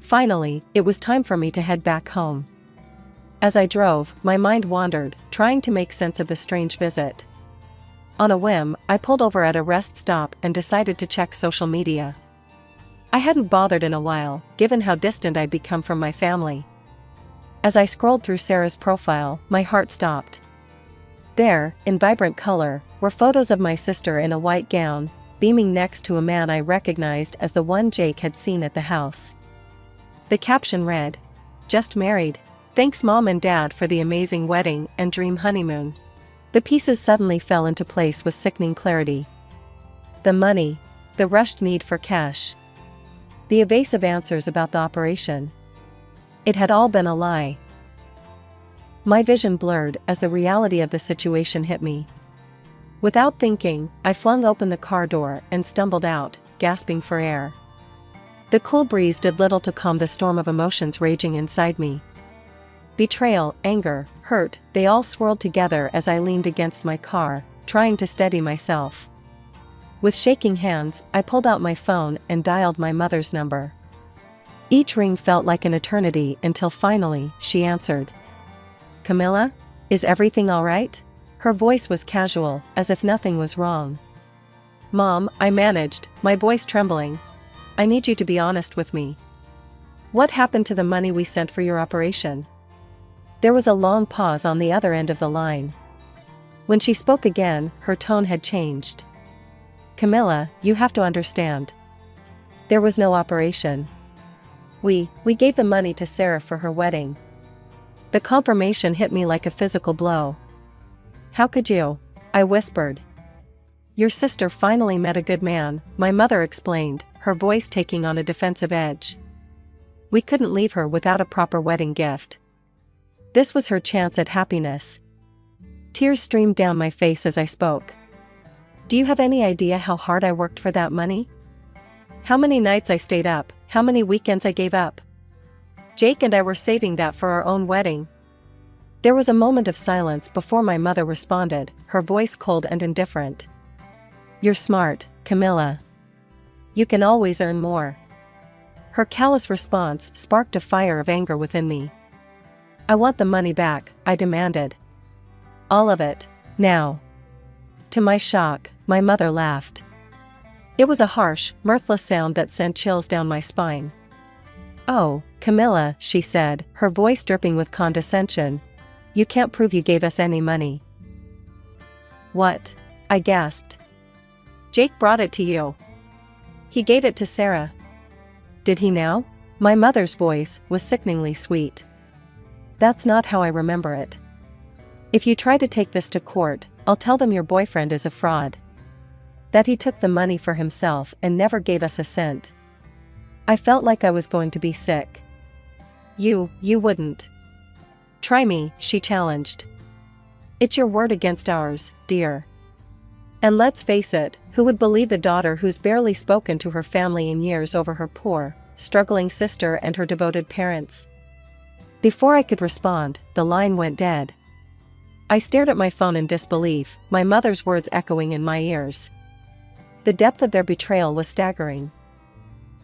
Finally, it was time for me to head back home. As I drove, my mind wandered, trying to make sense of the strange visit. On a whim, I pulled over at a rest stop and decided to check social media. I hadn't bothered in a while, given how distant I'd become from my family. As I scrolled through Sarah's profile, my heart stopped. There, in vibrant color, were photos of my sister in a white gown, beaming next to a man I recognized as the one Jake had seen at the house. The caption read, "Just married. Thanks Mom and Dad for the amazing wedding and dream honeymoon." The pieces suddenly fell into place with sickening clarity. The money, the rushed need for cash, the evasive answers about the operation. It had all been a lie. My vision blurred as the reality of the situation hit me. Without thinking, I flung open the car door and stumbled out, gasping for air. The cool breeze did little to calm the storm of emotions raging inside me. Betrayal, anger, hurt, they all swirled together as I leaned against my car, trying to steady myself. With shaking hands, I pulled out my phone and dialed my mother's number. Each ring felt like an eternity until finally, she answered. "Camilla? Is everything all right?" Her voice was casual, as if nothing was wrong. "Mom," I managed, my voice trembling. "I need you to be honest with me. What happened to the money we sent for your operation?" There was a long pause on the other end of the line. When she spoke again, her tone had changed. "Camilla, you have to understand. There was no operation. We gave the money to Sarah for her wedding." The confirmation hit me like a physical blow. "How could you?" I whispered. "Your sister finally met a good man," my mother explained, her voice taking on a defensive edge. "We couldn't leave her without a proper wedding gift. This was her chance at happiness." Tears streamed down my face as I spoke. "Do you have any idea how hard I worked for that money? How many nights I stayed up, how many weekends I gave up? Jake and I were saving that for our own wedding." There was a moment of silence before my mother responded, her voice cold and indifferent. "You're smart, Camilla. You can always earn more." Her callous response sparked a fire of anger within me. "I want the money back," I demanded. "All of it, now." To my shock, my mother laughed. It was a harsh, mirthless sound that sent chills down my spine. "Oh, Camilla," she said, her voice dripping with condescension. "You can't prove you gave us any money." "What?" I gasped. "Jake brought it to you. He gave it to Sarah." "Did he now?" My mother's voice was sickeningly sweet. "That's not how I remember it. If you try to take this to court, I'll tell them your boyfriend is a fraud. That he took the money for himself and never gave us a cent." I felt like I was going to be sick. You wouldn't." "Try me," she challenged. "It's your word against ours, dear. And let's face it, who would believe the daughter who's barely spoken to her family in years over her poor, struggling sister and her devoted parents?" Before I could respond, the line went dead. I stared at my phone in disbelief, my mother's words echoing in my ears. The depth of their betrayal was staggering.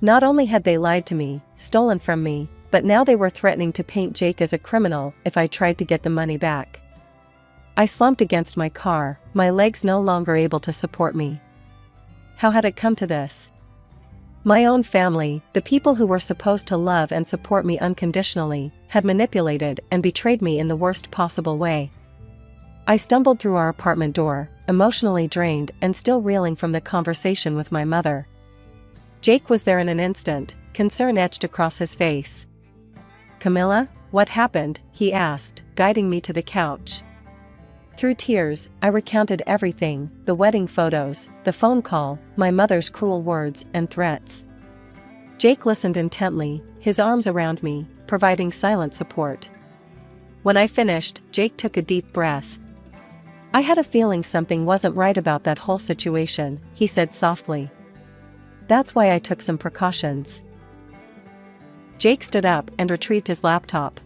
Not only had they lied to me, stolen from me, but now they were threatening to paint Jake as a criminal if I tried to get the money back. I slumped against my car, my legs no longer able to support me. How had it come to this? My own family, the people who were supposed to love and support me unconditionally, had manipulated and betrayed me in the worst possible way. I stumbled through our apartment door, emotionally drained and still reeling from the conversation with my mother. Jake was there in an instant, concern etched across his face. "Camilla, what happened?" he asked, guiding me to the couch. Through tears, I recounted everything: the wedding photos, the phone call, my mother's cruel words and threats. Jake listened intently, his arms around me, providing silent support. When I finished, Jake took a deep breath. "I had a feeling something wasn't right about that whole situation," he said softly. "That's why I took some precautions." Jake stood up and retrieved his laptop.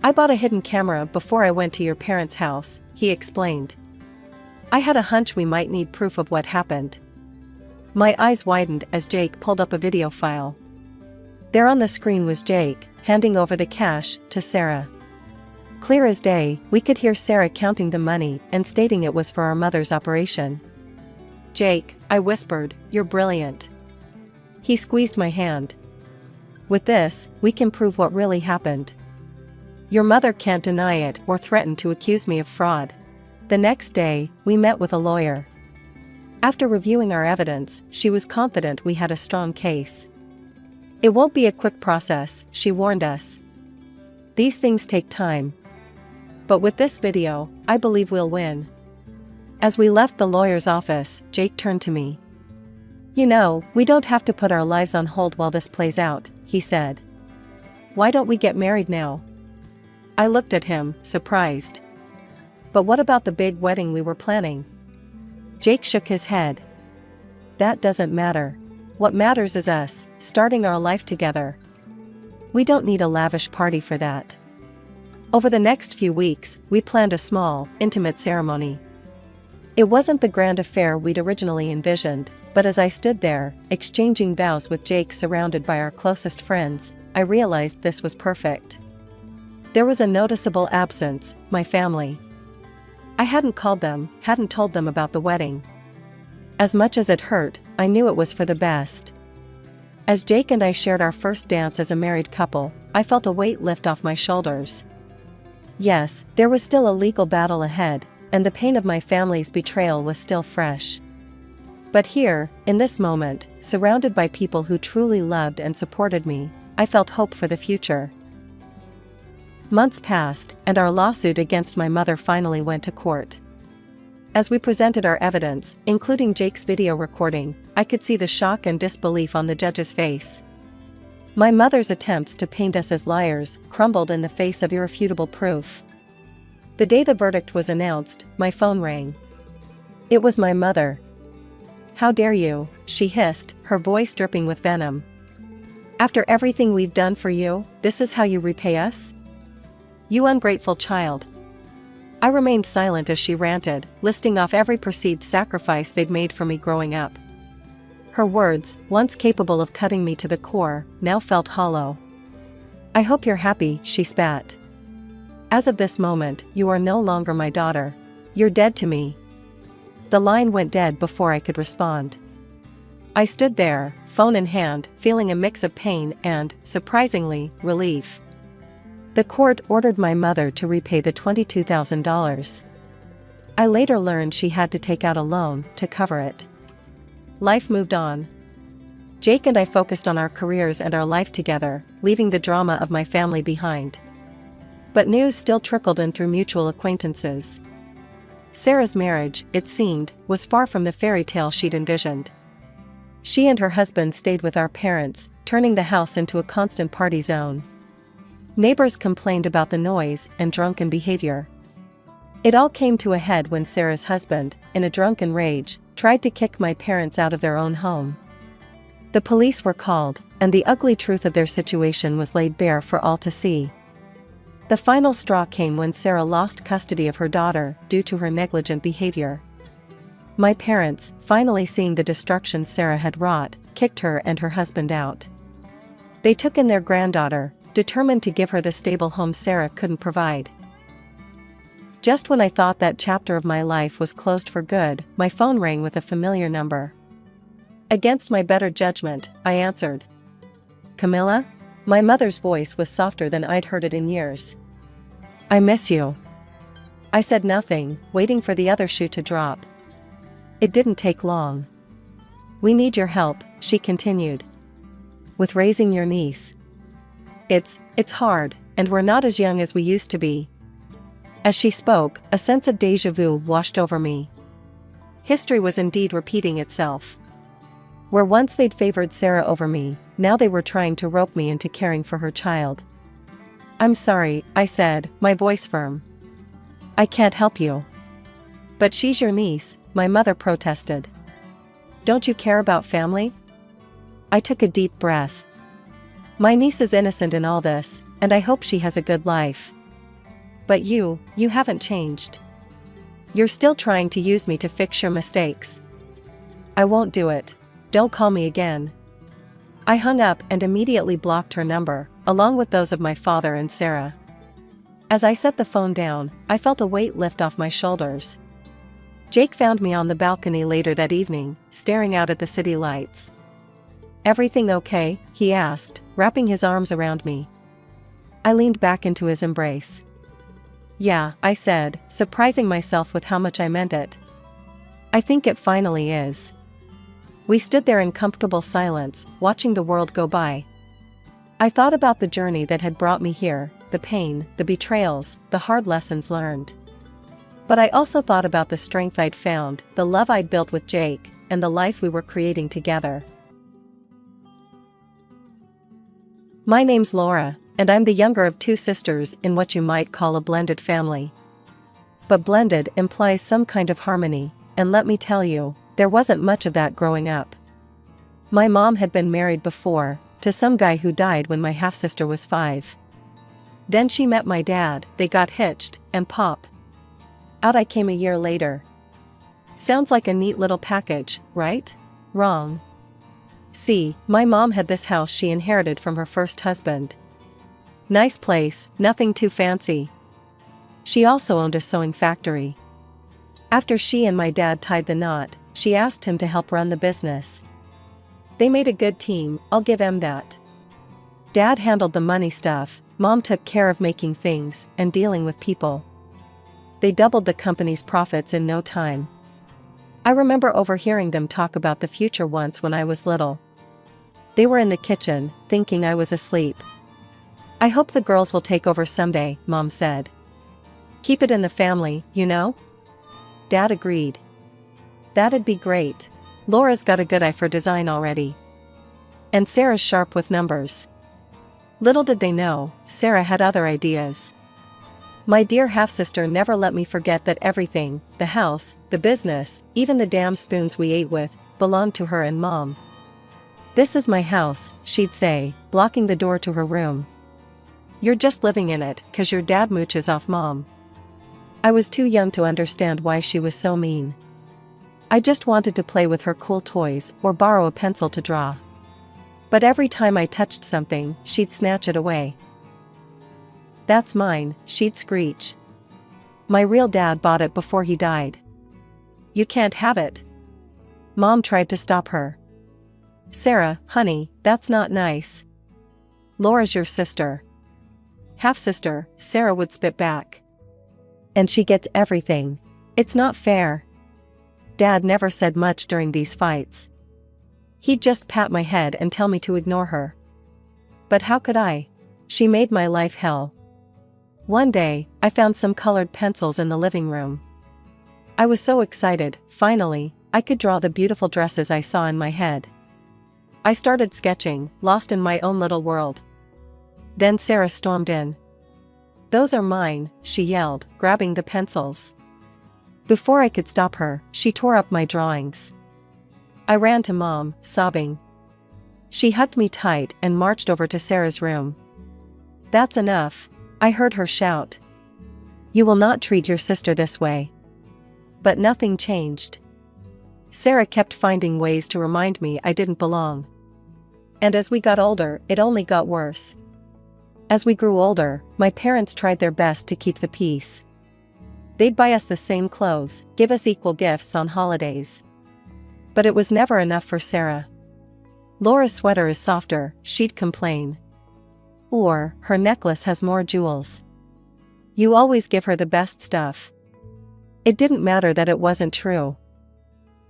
"I bought a hidden camera before I went to your parents' house," he explained. "I had a hunch we might need proof of what happened." My eyes widened as Jake pulled up a video file. There on the screen was Jake, handing over the cash to Sarah. Clear as day, we could hear Sarah counting the money and stating it was for our mother's operation. "Jake," I whispered, "you're brilliant." He squeezed my hand. "With this, we can prove what really happened. Your mother can't deny it or threaten to accuse me of fraud." The next day, we met with a lawyer. After reviewing our evidence, she was confident we had a strong case. "It won't be a quick process," she warned us. "These things take time. But with this video, I believe we'll win." As we left the lawyer's office, Jake turned to me. "You know, we don't have to put our lives on hold while this plays out," he said. "Why don't we get married now?" I looked at him, surprised. "But what about the big wedding we were planning?" Jake shook his head. "That doesn't matter. What matters is us, starting our life together. We don't need a lavish party for that." Over the next few weeks, we planned a small, intimate ceremony. It wasn't the grand affair we'd originally envisioned, but as I stood there, exchanging vows with Jake surrounded by our closest friends, I realized this was perfect. There was a noticeable absence: my family. I hadn't called them, hadn't told them about the wedding. As much as it hurt, I knew it was for the best. As Jake and I shared our first dance as a married couple, I felt a weight lift off my shoulders. Yes, there was still a legal battle ahead, and the pain of my family's betrayal was still fresh. But here, in this moment, surrounded by people who truly loved and supported me, I felt hope for the future. Months passed, and our lawsuit against my mother finally went to court. As we presented our evidence, including Jake's video recording, I could see the shock and disbelief on the judge's face. My mother's attempts to paint us as liars crumbled in the face of irrefutable proof. The day the verdict was announced, my phone rang. It was my mother. "How dare you?" she hissed, her voice dripping with venom. "After everything we've done for you, this is how you repay us? You ungrateful child." I remained silent as she ranted, listing off every perceived sacrifice they'd made for me growing up. Her words, once capable of cutting me to the core, now felt hollow. "I hope you're happy," she spat. "As of this moment, you are no longer my daughter. You're dead to me." The line went dead before I could respond. I stood there, phone in hand, feeling a mix of pain and, surprisingly, relief. The court ordered my mother to repay the $22,000. I later learned she had to take out a loan to cover it. Life moved on. Jake and I focused on our careers and our life together, leaving the drama of my family behind. But news still trickled in through mutual acquaintances. Sarah's marriage, it seemed, was far from the fairy tale she'd envisioned. She and her husband stayed with our parents, turning the house into a constant party zone. Neighbors complained about the noise and drunken behavior. It all came to a head when Sarah's husband, in a drunken rage, tried to kick my parents out of their own home. The police were called, and the ugly truth of their situation was laid bare for all to see. The final straw came when Sarah lost custody of her daughter due to her negligent behavior. My parents, finally seeing the destruction Sarah had wrought, kicked her and her husband out. They took in their granddaughter, determined to give her the stable home Sarah couldn't provide. Just when I thought that chapter of my life was closed for good, my phone rang with a familiar number. Against my better judgment, I answered. "Camilla?" My mother's voice was softer than I'd heard it in years. "I miss you." I said nothing, waiting for the other shoe to drop. It didn't take long. "We need your help," she continued. "With raising your niece. It's hard, and we're not as young as we used to be." As she spoke, a sense of déjà vu washed over me. History was indeed repeating itself. Where once they'd favored Sarah over me, now they were trying to rope me into caring for her child. "I'm sorry," I said, my voice firm. "I can't help you." "But she's your niece," my mother protested. "Don't you care about family?" I took a deep breath. "My niece is innocent in all this, and I hope she has a good life. But you haven't changed. You're still trying to use me to fix your mistakes." "I won't do it. Don't call me again." I hung up and immediately blocked her number, along with those of my father and Sarah. As I set the phone down, I felt a weight lift off my shoulders. Jake found me on the balcony later that evening, staring out at the city lights. "Everything okay?" he asked, wrapping his arms around me. I leaned back into his embrace. "Yeah," I said, surprising myself with how much I meant it. "I think it finally is." We stood there in comfortable silence, watching the world go by. I thought about the journey that had brought me here, the pain, the betrayals, the hard lessons learned. But I also thought about the strength I'd found, the love I'd built with Jake, and the life we were creating together. My name's Laura, and I'm the younger of two sisters in what you might call a blended family. But blended implies some kind of harmony, and let me tell you, there wasn't much of that growing up. My mom had been married before, to some guy who died when my half-sister was 5. Then she met my dad, they got hitched, and pop. Out I came a year later. Sounds like a neat little package, right? Wrong. See, my mom had this house she inherited from her first husband. Nice place, nothing too fancy. She also owned a sewing factory. After she and my dad tied the knot, she asked him to help run the business. They made a good team, I'll give him that. Dad handled the money stuff, Mom took care of making things and dealing with people. They doubled the company's profits in no time. I remember overhearing them talk about the future once when I was little. They were in the kitchen, thinking I was asleep. "I hope the girls will take over someday," Mom said. "Keep it in the family, you know?" Dad agreed. "That'd be great. Laura's got a good eye for design already. And Sarah's sharp with numbers." Little did they know, Sarah had other ideas. My dear half-sister never let me forget that everything, the house, the business, even the damn spoons we ate with, belonged to her and Mom. "This is my house," she'd say, blocking the door to her room. "You're just living in it, 'cause your dad mooches off Mom." I was too young to understand why she was so mean. I just wanted to play with her cool toys or borrow a pencil to draw. But every time I touched something, she'd snatch it away. "That's mine," she'd screech. "My real dad bought it before he died." "You can't have it." Mom tried to stop her. "Sarah, honey, that's not nice. Laura's your sister." "Half-sister," Sarah would spit back. "And she gets everything. It's not fair." Dad never said much during these fights. He'd just pat my head and tell me to ignore her. But how could I? She made my life hell. One day, I found some colored pencils in the living room. I was so excited, finally, I could draw the beautiful dresses I saw in my head. I started sketching, lost in my own little world. Then Sarah stormed in. "Those are mine," she yelled, grabbing the pencils. Before I could stop her, she tore up my drawings. I ran to Mom, sobbing. She hugged me tight and marched over to Sarah's room. "That's enough," I heard her shout. "You will not treat your sister this way." But nothing changed. Sarah kept finding ways to remind me I didn't belong. And as we got older, it only got worse. As we grew older, my parents tried their best to keep the peace. They'd buy us the same clothes, give us equal gifts on holidays. But it was never enough for Sarah. "Laura's sweater is softer," she'd complain. Or, "Her necklace has more jewels. You always give her the best stuff." It didn't matter that it wasn't true.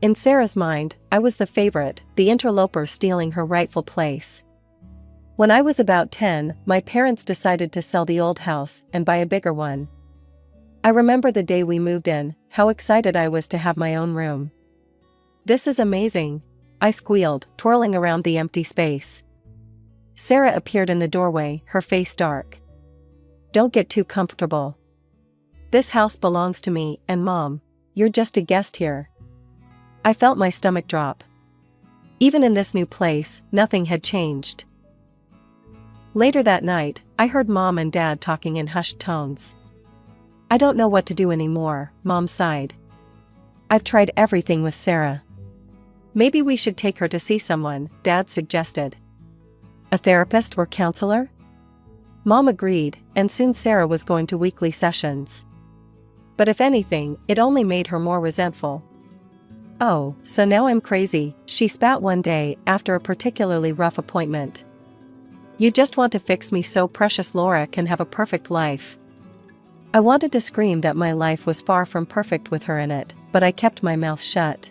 In Sarah's mind, I was the favorite, the interloper stealing her rightful place. When I was about 10, my parents decided to sell the old house and buy a bigger one. I remember the day we moved in, how excited I was to have my own room. "This is amazing," I squealed, twirling around the empty space. Sarah appeared in the doorway, her face dark. "Don't get too comfortable. This house belongs to me and Mom. You're just a guest here." I felt my stomach drop. Even in this new place, nothing had changed. Later that night, I heard Mom and Dad talking in hushed tones. "I don't know what to do anymore," Mom sighed. "I've tried everything with Sarah." "Maybe we should take her to see someone," Dad suggested. "A therapist or counselor?" Mom agreed, and soon Sarah was going to weekly sessions. But if anything, it only made her more resentful. "Oh, so now I'm crazy," she spat one day after a particularly rough appointment. "You just want to fix me so precious Laura can have a perfect life." I wanted to scream that my life was far from perfect with her in it, but I kept my mouth shut.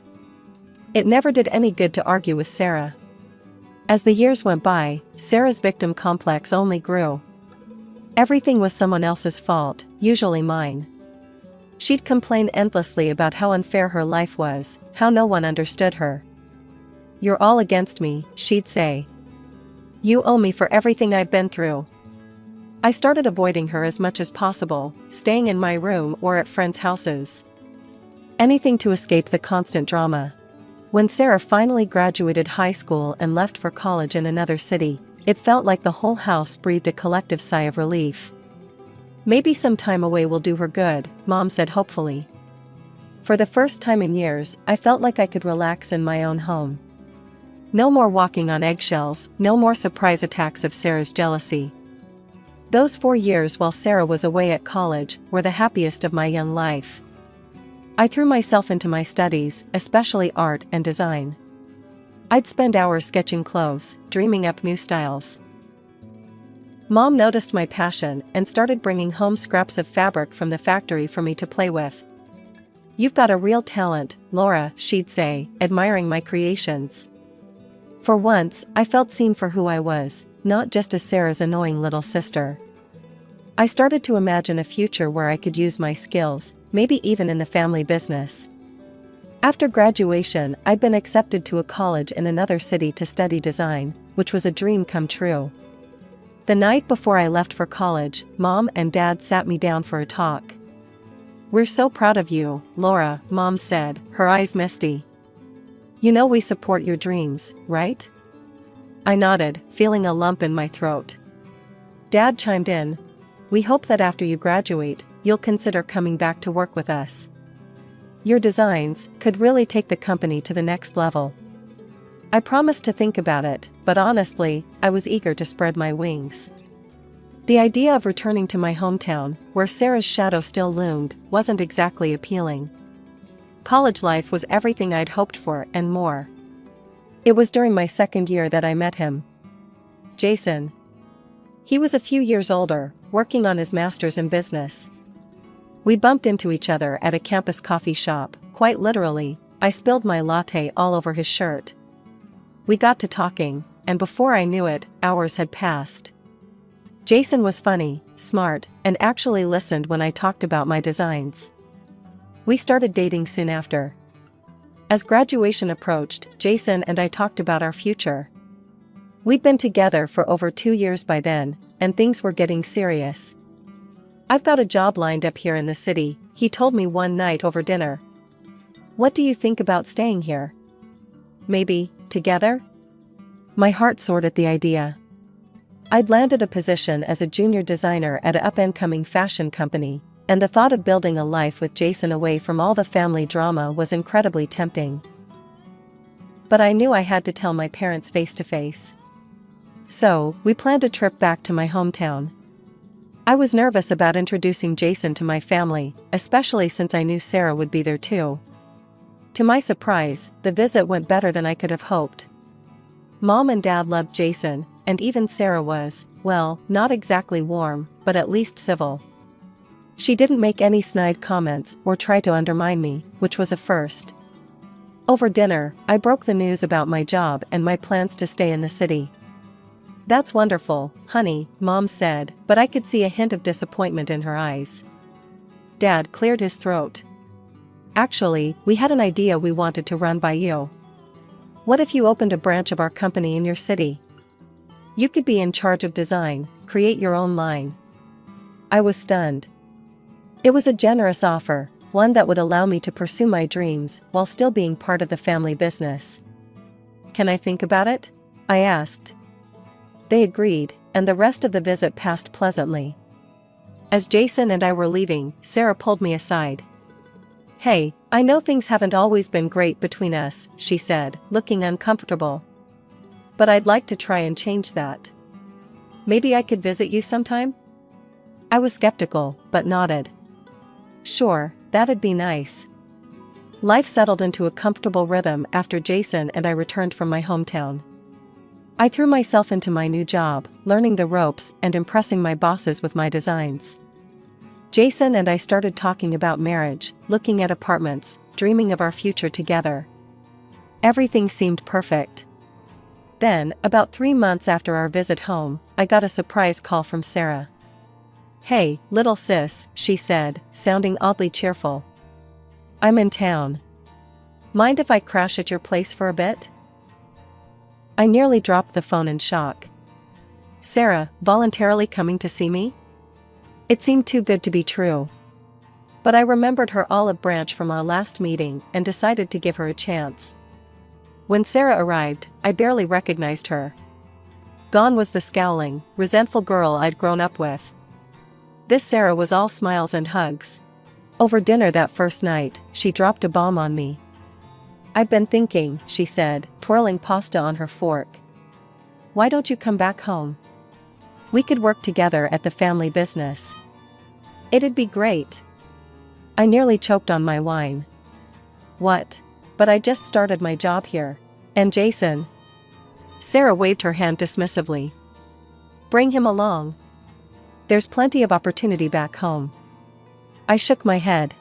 It never did any good to argue with Sarah. As the years went by, Sarah's victim complex only grew. Everything was someone else's fault, usually mine. She'd complain endlessly about how unfair her life was, how no one understood her. "You're all against me," she'd say. "You owe me for everything I've been through." I started avoiding her as much as possible, staying in my room or at friends' houses. Anything to escape the constant drama. When Sarah finally graduated high school and left for college in another city, it felt like the whole house breathed a collective sigh of relief. "Maybe some time away will do her good," Mom said hopefully. For the first time in years, I felt like I could relax in my own home. No more walking on eggshells, no more surprise attacks of Sarah's jealousy. Those 4 years while Sarah was away at college were the happiest of my young life. I threw myself into my studies, especially art and design. I'd spend hours sketching clothes, dreaming up new styles. Mom noticed my passion and started bringing home scraps of fabric from the factory for me to play with. "You've got a real talent, Laura," she'd say, admiring my creations. For once, I felt seen for who I was, not just as Sarah's annoying little sister. I started to imagine a future where I could use my skills, maybe even in the family business. After graduation, I'd been accepted to a college in another city to study design, which was a dream come true. The night before I left for college, Mom and Dad sat me down for a talk. "We're so proud of you, Laura," Mom said, her eyes misty. "You know we support your dreams, right?" I nodded, feeling a lump in my throat. Dad chimed in. "We hope that after you graduate, you'll consider coming back to work with us. Your designs could really take the company to the next level." I promised to think about it, but honestly, I was eager to spread my wings. The idea of returning to my hometown, where Sarah's shadow still loomed, wasn't exactly appealing. College life was everything I'd hoped for and more. It was during my second year that I met him. Jason. He was a few years older, working on his master's in business. We bumped into each other at a campus coffee shop, quite literally. I spilled my latte all over his shirt. We got to talking, and before I knew it, hours had passed. Jason was funny, smart, and actually listened when I talked about my designs. We started dating soon after. As graduation approached, Jason and I talked about our future. We'd been together for over 2 years by then, and things were getting serious. "I've got a job lined up here in the city," he told me one night over dinner. "What do you think about staying here? Maybe, together?" My heart soared at the idea. I'd landed a position as a junior designer at an up-and-coming fashion company, and the thought of building a life with Jason away from all the family drama was incredibly tempting. But I knew I had to tell my parents face to face. So, we planned a trip back to my hometown. I was nervous about introducing Jason to my family, especially since I knew Sarah would be there too. To my surprise, the visit went better than I could have hoped. Mom and Dad loved Jason, and even Sarah was, well, not exactly warm, but at least civil. She didn't make any snide comments or try to undermine me, which was a first. Over dinner, I broke the news about my job and my plans to stay in the city. "That's wonderful, honey," Mom said, but I could see a hint of disappointment in her eyes. Dad cleared his throat. "Actually, we had an idea we wanted to run by you. What if you opened a branch of our company in your city? You could be in charge of design, create your own line." I was stunned. It was a generous offer, one that would allow me to pursue my dreams while still being part of the family business. "Can I think about it?" I asked. They agreed, and the rest of the visit passed pleasantly. As Jason and I were leaving, Sarah pulled me aside. "Hey, I know things haven't always been great between us," she said, looking uncomfortable. "But I'd like to try and change that. Maybe I could visit you sometime?" I was skeptical, but nodded. "Sure, that'd be nice." Life settled into a comfortable rhythm after Jason and I returned from my hometown. I threw myself into my new job, learning the ropes and impressing my bosses with my designs. Jason and I started talking about marriage, looking at apartments, dreaming of our future together. Everything seemed perfect. Then, about 3 months after our visit home, I got a surprise call from Sarah. "Hey, little sis," she said, sounding oddly cheerful. "I'm in town. Mind if I crash at your place for a bit?" I nearly dropped the phone in shock. Sarah, voluntarily coming to see me? It seemed too good to be true. But I remembered her olive branch from our last meeting and decided to give her a chance. When Sarah arrived, I barely recognized her. Gone was the scowling, resentful girl I'd grown up with. This Sarah was all smiles and hugs. Over dinner that first night, she dropped a bomb on me. "I've been thinking," she said, twirling pasta on her fork. "Why don't you come back home? We could work together at the family business. It'd be great." I nearly choked on my wine. "What? But I just started my job here. And Jason?" Sarah waved her hand dismissively. "Bring him along. There's plenty of opportunity back home." I shook my head.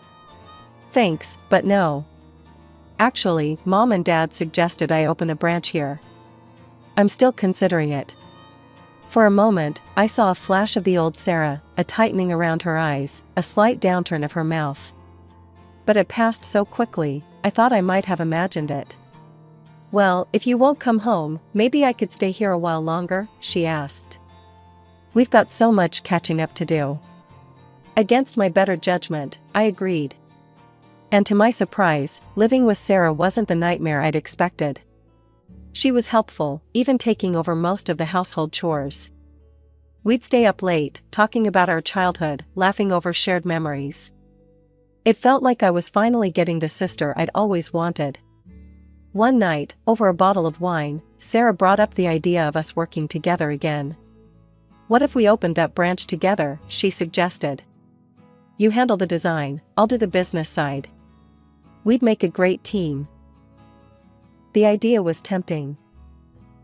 "Thanks, but no. Actually, Mom and Dad suggested I open a branch here. I'm still considering it." For a moment, I saw a flash of the old Sarah, a tightening around her eyes, a slight downturn of her mouth. But it passed so quickly, I thought I might have imagined it. "Well, if you won't come home, maybe I could stay here a while longer?" she asked. "We've got so much catching up to do." Against my better judgment, I agreed. And to my surprise, living with Sarah wasn't the nightmare I'd expected. She was helpful, even taking over most of the household chores. We'd stay up late, talking about our childhood, laughing over shared memories. It felt like I was finally getting the sister I'd always wanted. One night, over a bottle of wine, Sarah brought up the idea of us working together again. "What if we opened that branch together?" she suggested. "You handle the design, I'll do the business side. We'd make a great team." The idea was tempting.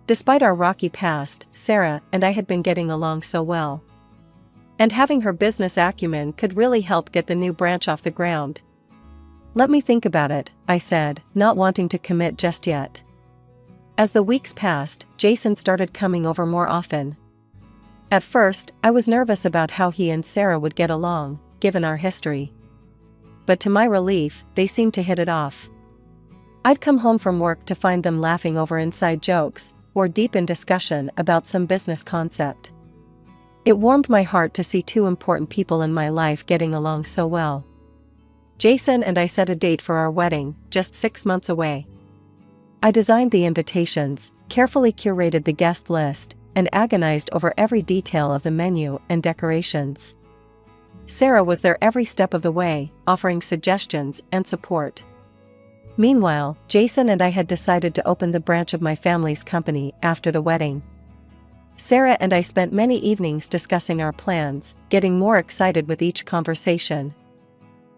Despite our rocky past, Sarah and I had been getting along so well. And having her business acumen could really help get the new branch off the ground. "Let me think about it," I said, not wanting to commit just yet. As the weeks passed, Jason started coming over more often. At first, I was nervous about how he and Sarah would get along, given our history. But to my relief, they seemed to hit it off. I'd come home from work to find them laughing over inside jokes, or deep in discussion about some business concept. It warmed my heart to see two important people in my life getting along so well. Jason and I set a date for our wedding, just 6 months away. I designed the invitations, carefully curated the guest list, and agonized over every detail of the menu and decorations. Sarah was there every step of the way, offering suggestions and support. Meanwhile, Jason and I had decided to open the branch of my family's company after the wedding. Sarah and I spent many evenings discussing our plans, getting more excited with each conversation.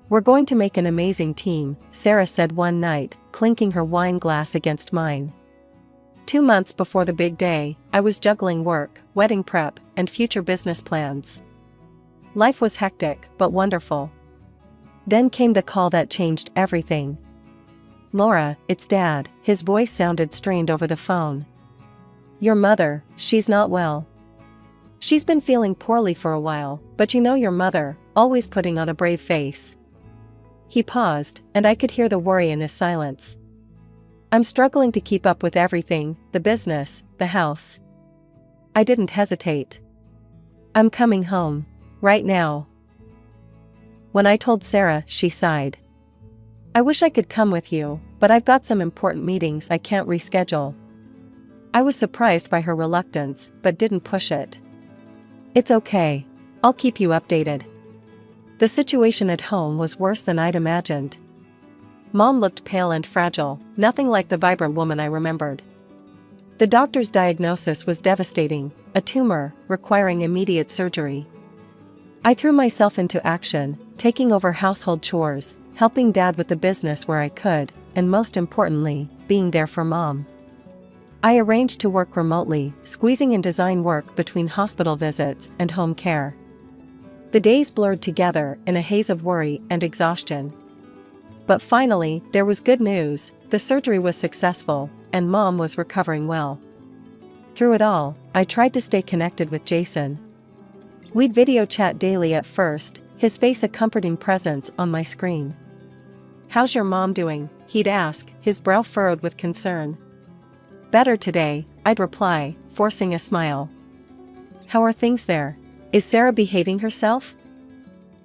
"We're going to make an amazing team," Sarah said one night, clinking her wine glass against mine. 2 months before the big day, I was juggling work, wedding prep, and future business plans. Life was hectic, but wonderful. Then came the call that changed everything. "Laura, it's Dad." His voice sounded strained over the phone. "Your mother, she's not well. She's been feeling poorly for a while, but you know your mother, always putting on a brave face." He paused, and I could hear the worry in his silence. "I'm struggling to keep up with everything, the business, the house." I didn't hesitate. "I'm coming home. Right now." When I told Sarah, she sighed. "I wish I could come with you, but I've got some important meetings I can't reschedule." I was surprised by her reluctance, but didn't push it. "It's okay. I'll keep you updated." The situation at home was worse than I'd imagined. Mom looked pale and fragile, nothing like the vibrant woman I remembered. The doctor's diagnosis was devastating, a tumor, requiring immediate surgery. I threw myself into action, taking over household chores, helping Dad with the business where I could, and most importantly, being there for Mom. I arranged to work remotely, squeezing in design work between hospital visits and home care. The days blurred together in a haze of worry and exhaustion. But finally, there was good news. The surgery was successful, and Mom was recovering well. Through it all, I tried to stay connected with Jason. We'd video chat daily at first, his face a comforting presence on my screen. "How's your mom doing?" he'd ask, his brow furrowed with concern. "Better today," I'd reply, forcing a smile. "How are things there? Is Sarah behaving herself?"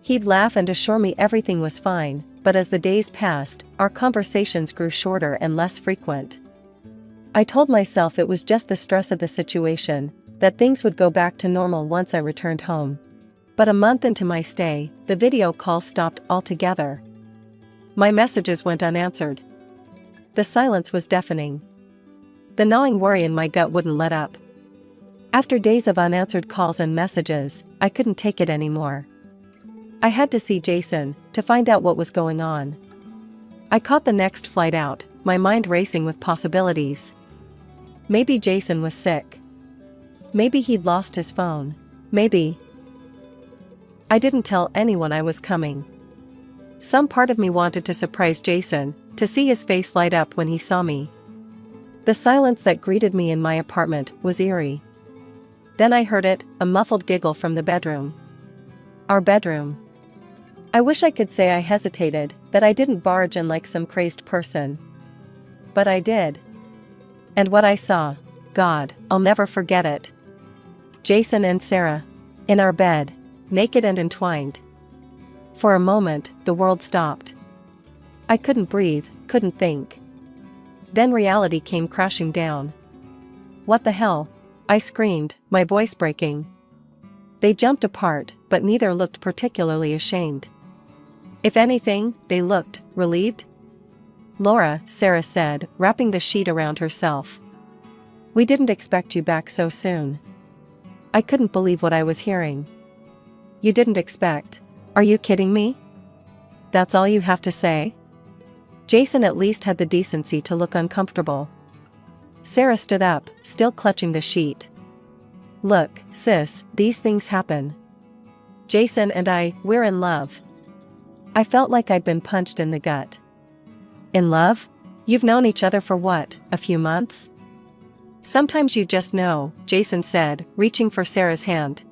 He'd laugh and assure me everything was fine, but as the days passed, our conversations grew shorter and less frequent. I told myself it was just the stress of the situation, that things would go back to normal once I returned home. But a month into my stay, the video calls stopped altogether. My messages went unanswered. The silence was deafening. The gnawing worry in my gut wouldn't let up. After days of unanswered calls and messages, I couldn't take it anymore. I had to see Jason, to find out what was going on. I caught the next flight out, my mind racing with possibilities. Maybe Jason was sick. Maybe he'd lost his phone. Maybe. I didn't tell anyone I was coming. Some part of me wanted to surprise Jason, to see his face light up when he saw me. The silence that greeted me in my apartment was eerie. Then I heard it, a muffled giggle from the bedroom. Our bedroom. I wish I could say I hesitated, that I didn't barge in like some crazed person. But I did. And what I saw, God, I'll never forget it. Jason and Sarah. In our bed, naked and entwined. For a moment, the world stopped. I couldn't breathe, couldn't think. Then reality came crashing down. "What the hell?" I screamed, my voice breaking. They jumped apart, but neither looked particularly ashamed. If anything, they looked relieved. "Laura," Sarah said, wrapping the sheet around herself. "We didn't expect you back so soon." I couldn't believe what I was hearing. "You didn't expect? Are you kidding me? That's all you have to say?" Jason at least had the decency to look uncomfortable. Sarah stood up, still clutching the sheet. "Look, sis, these things happen. Jason and we're in love." I felt like I'd been punched in the gut. "In love? You've known each other for what, a few months?" "Sometimes you just know," Jason said, reaching for Sarah's hand.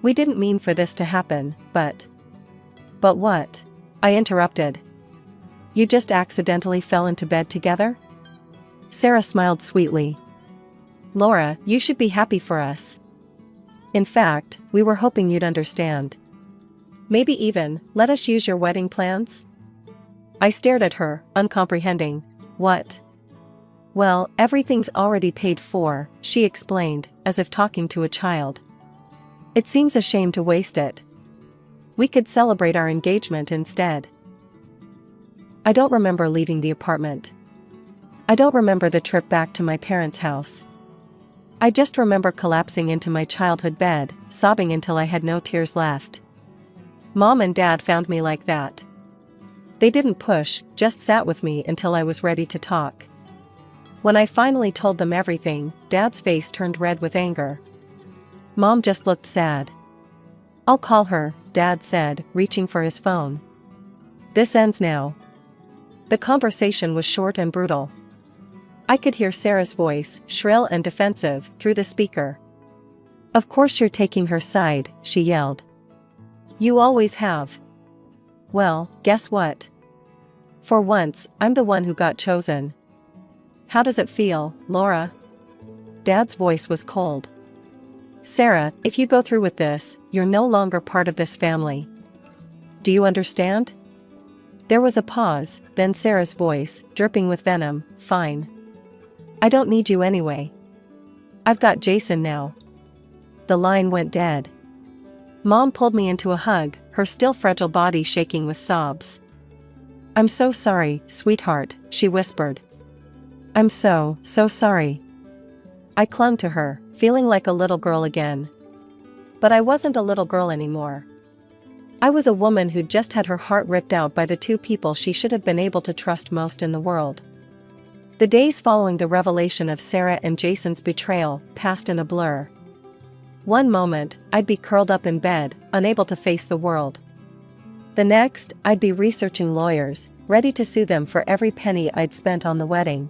"We didn't mean for this to happen, but..." "But what?" I interrupted. "You just accidentally fell into bed together?" Sarah smiled sweetly. "Laura, you should be happy for us. In fact, we were hoping you'd understand. Maybe even, let us use your wedding plans?" I stared at her, uncomprehending. "What?" "Well, everything's already paid for," she explained, as if talking to a child. "It seems a shame to waste it. We could celebrate our engagement instead." I don't remember leaving the apartment. I don't remember the trip back to my parents' house. I just remember collapsing into my childhood bed, sobbing until I had no tears left. Mom and Dad found me like that. They didn't push, just sat with me until I was ready to talk. When I finally told them everything, Dad's face turned red with anger. Mom just looked sad. I'll call her, Dad said, reaching for his phone. This ends now. The conversation was short and brutal. I could hear Sarah's voice, shrill and defensive, through the speaker. Of course you're taking her side, she yelled. You always have. Well, guess what? For once, I'm the one who got chosen. How does it feel, Laura? Dad's voice was cold. Sarah, if you go through with this, you're no longer part of this family. Do you understand? There was a pause, then Sarah's voice, dripping with venom, fine. I don't need you anyway. I've got Jason now. The line went dead. Mom pulled me into a hug, her still fragile body shaking with sobs. I'm so sorry, sweetheart, she whispered. I'm so sorry. I clung to her, feeling like a little girl again. But I wasn't a little girl anymore. I was a woman who'd just had her heart ripped out by the two people she should have been able to trust most in the world. The days following the revelation of Sarah and Jason's betrayal passed in a blur. One moment, I'd be curled up in bed, unable to face the world. The next, I'd be researching lawyers, ready to sue them for every penny I'd spent on the wedding.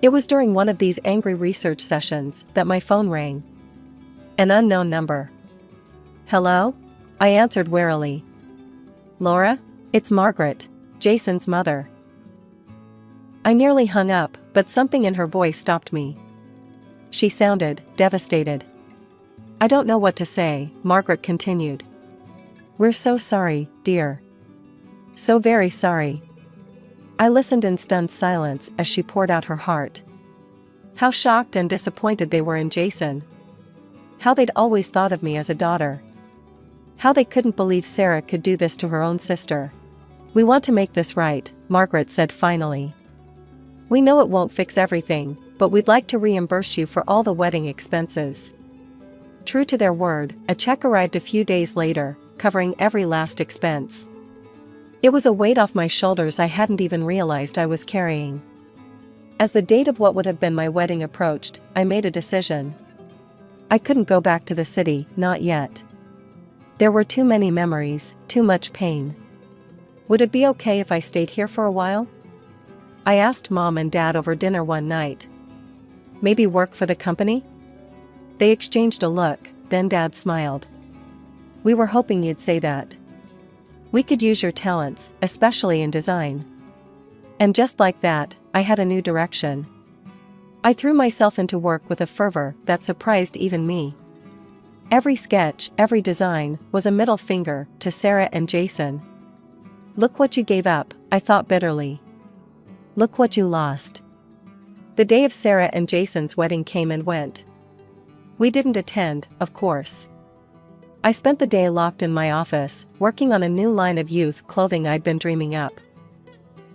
It was during one of these angry research sessions that my phone rang. An unknown number. Hello? I answered warily. Laura? It's Margaret, Jason's mother. I nearly hung up, but something in her voice stopped me. She sounded devastated. I don't know what to say, Margaret continued. We're so sorry, dear. So very sorry. I listened in stunned silence as she poured out her heart. How shocked and disappointed they were in Jason. How they'd always thought of me as a daughter. How they couldn't believe Sarah could do this to her own sister. We want to make this right, Margaret said finally. We know it won't fix everything, but we'd like to reimburse you for all the wedding expenses. True to their word, a check arrived a few days later, covering every last expense. It was a weight off my shoulders I hadn't even realized I was carrying. As the date of what would have been my wedding approached, I made a decision. I couldn't go back to the city, not yet. There were too many memories, too much pain. Would it be okay if I stayed here for a while? I asked Mom and Dad over dinner one night. Maybe work for the company? They exchanged a look, then Dad smiled. We were hoping you'd say that. We could use your talents, especially in design. And just like that, I had a new direction. I threw myself into work with a fervor that surprised even me. Every sketch, every design, was a middle finger to Sarah and Jason. Look what you gave up, I thought bitterly. Look what you lost. The day of Sarah and Jason's wedding came and went. We didn't attend, of course. I spent the day locked in my office, working on a new line of youth clothing I'd been dreaming up.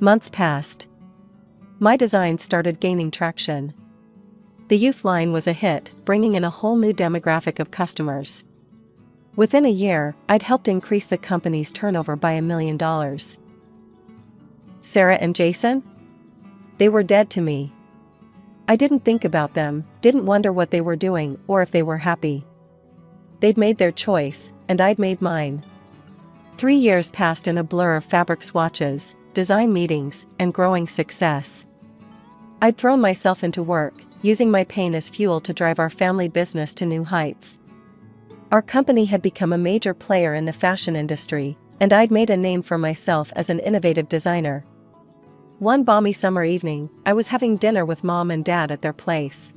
Months passed. My design started gaining traction. The youth line was a hit, bringing in a whole new demographic of customers. Within a year, I'd helped increase the company's turnover by $1 million. Sarah and Jason? They were dead to me. I didn't think about them, didn't wonder what they were doing or if they were happy. They'd made their choice, and I'd made mine. 3 years passed in a blur of fabric swatches, design meetings, and growing success. I'd thrown myself into work, using my pain as fuel to drive our family business to new heights. Our company had become a major player in the fashion industry, and I'd made a name for myself as an innovative designer. One balmy summer evening, I was having dinner with Mom and Dad at their place.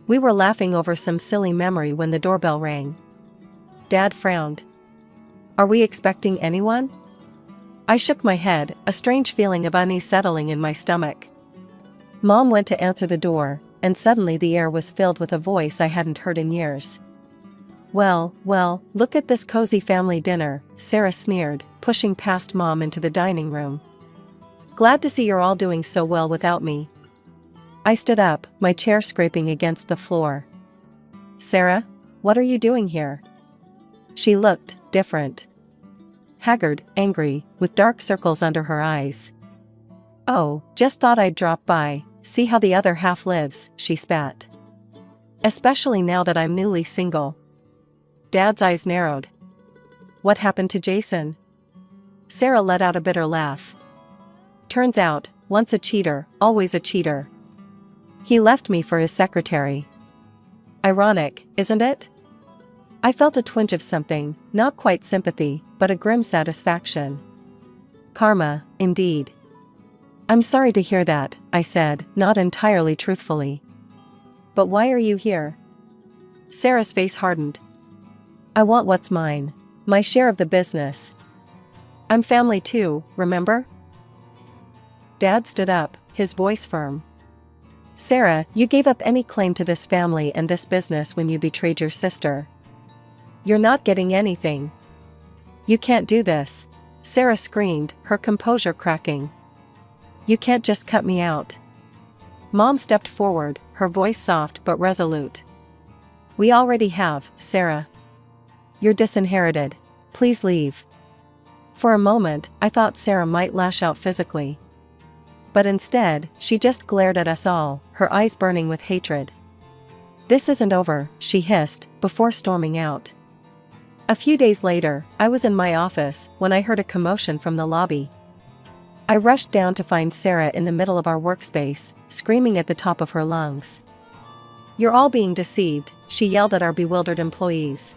We were laughing over some silly memory when the doorbell rang. Dad frowned. Are we expecting anyone? I shook my head, a strange feeling of unease settling in my stomach. Mom went to answer the door, and suddenly the air was filled with a voice I hadn't heard in years. Well, look at this cozy family dinner, Sarah sneered, pushing past Mom into the dining room. Glad to see you're all doing so well without me. I stood up, my chair scraping against the floor. Sarah, what are you doing here? She looked different. Haggard, angry, with dark circles under her eyes. Oh, just thought I'd drop by, see how the other half lives, she spat. Especially now that I'm newly single. Dad's eyes narrowed. what happened to Jason? Sarah let out a bitter laugh. Turns out, once a cheater, always a cheater. He left me for his secretary. Ironic, isn't it? I felt a twinge of something, not quite sympathy, but a grim satisfaction. Karma, indeed. I'm sorry to hear that, I said, not entirely truthfully. But why are you here? Sarah's face hardened. I want what's mine. My share of the business. I'm family too, remember? Dad stood up, his voice firm. Sarah, you gave up any claim to this family and this business when you betrayed your sister. You're not getting anything. You can't do this. Sarah screamed, her composure cracking. You can't just cut me out. Mom stepped forward, her voice soft but resolute. We already have, Sarah. You're disinherited. Please leave. For a moment, I thought Sarah might lash out physically. But instead, she just glared at us all, her eyes burning with hatred. This isn't over, she hissed, before storming out. A few days later, I was in my office when I heard a commotion from the lobby. I rushed down to find Sarah in the middle of our workspace, screaming at the top of her lungs. You're all being deceived, she yelled at our bewildered employees.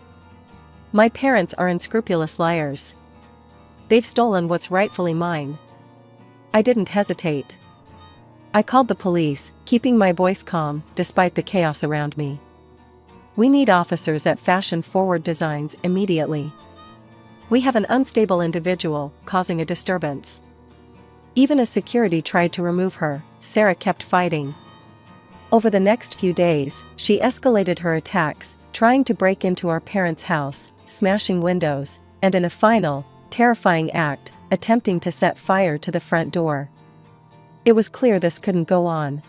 My parents are unscrupulous liars. They've stolen what's rightfully mine. I didn't hesitate. I called the police, keeping my voice calm despite the chaos around me. We need officers at Fashion Forward Designs immediately. We have an unstable individual causing a disturbance. Even as security tried to remove her, Sarah kept fighting. Over the next few days, she escalated her attacks, trying to break into our parents' house, smashing windows, and in a final, terrifying act, attempting to set fire to the front door. It was clear this couldn't go on.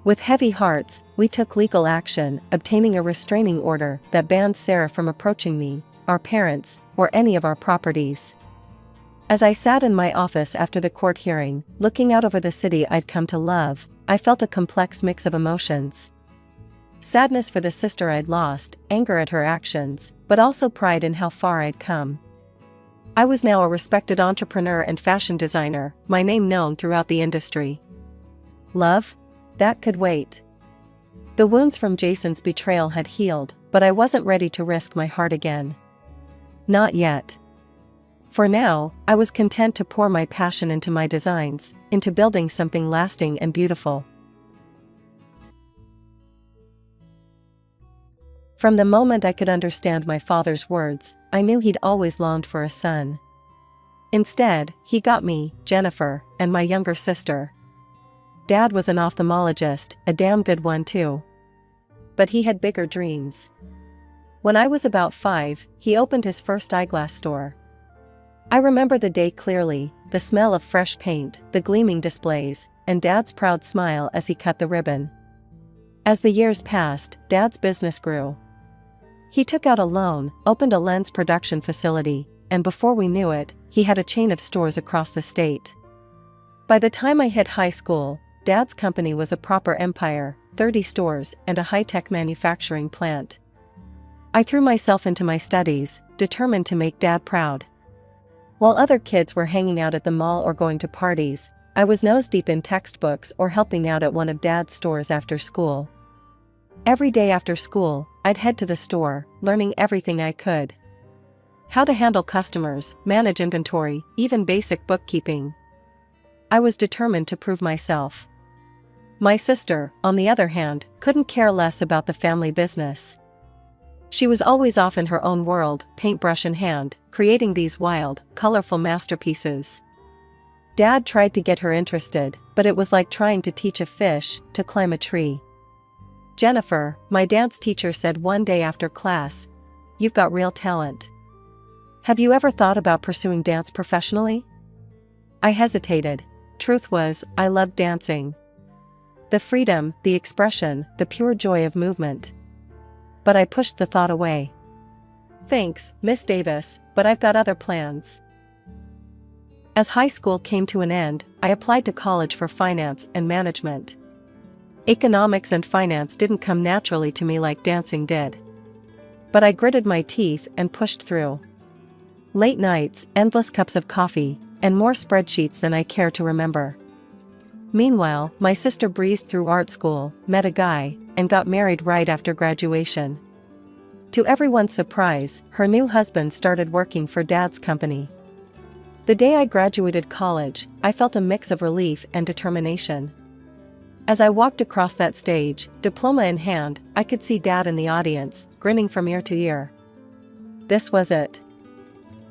With heavy hearts, we took legal action, obtaining a restraining order that banned Sarah from approaching me, our parents, or any of our properties. As I sat in my office after the court hearing, looking out over the city I'd come to love, I felt a complex mix of emotions. Sadness for the sister I'd lost, anger at her actions, but also pride in how far I'd come. I was now a respected entrepreneur and fashion designer, my name known throughout the industry. Love? That could wait. The wounds from Jason's betrayal had healed, but I wasn't ready to risk my heart again. Not yet. For now, I was content to pour my passion into my designs, into building something lasting and beautiful. From the moment I could understand my father's words, I knew he'd always longed for a son. Instead, he got me, Jennifer, and my younger sister. Dad was an ophthalmologist, a damn good one too. But he had bigger dreams. When I was about 5, he opened his first eyeglass store. I remember the day clearly, the smell of fresh paint, the gleaming displays, and Dad's proud smile as he cut the ribbon. As the years passed, Dad's business grew. He took out a loan, opened a lens production facility, and before we knew it, he had a chain of stores across the state. By the time I hit high school, Dad's company was a proper empire, 30 stores and a high-tech manufacturing plant. I threw myself into my studies, determined to make Dad proud. While other kids were hanging out at the mall or going to parties, I was nose-deep in textbooks or helping out at one of Dad's stores after school. Every day after school, I'd head to the store, learning everything I could. How to handle customers, manage inventory, even basic bookkeeping. I was determined to prove myself. My sister, on the other hand, couldn't care less about the family business. She was always off in her own world, paintbrush in hand, creating these wild, colorful masterpieces. Dad tried to get her interested, but it was like trying to teach a fish to climb a tree. Jennifer, my dance teacher, said one day after class, "You've got real talent. Have you ever thought about pursuing dance professionally?" I hesitated. Truth was, I loved dancing. The freedom, the expression, the pure joy of movement. But I pushed the thought away. "Thanks, Miss Davis, but I've got other plans." As high school came to an end, I applied to college for finance and management. Economics and finance didn't come naturally to me like dancing did. But I gritted my teeth and pushed through. Late nights, endless cups of coffee, and more spreadsheets than I care to remember. Meanwhile, my sister breezed through art school, met a guy, and got married right after graduation. To everyone's surprise, her new husband started working for Dad's company. The day I graduated college, I felt a mix of relief and determination. As I walked across that stage, diploma in hand, I could see Dad in the audience, grinning from ear to ear. This was it.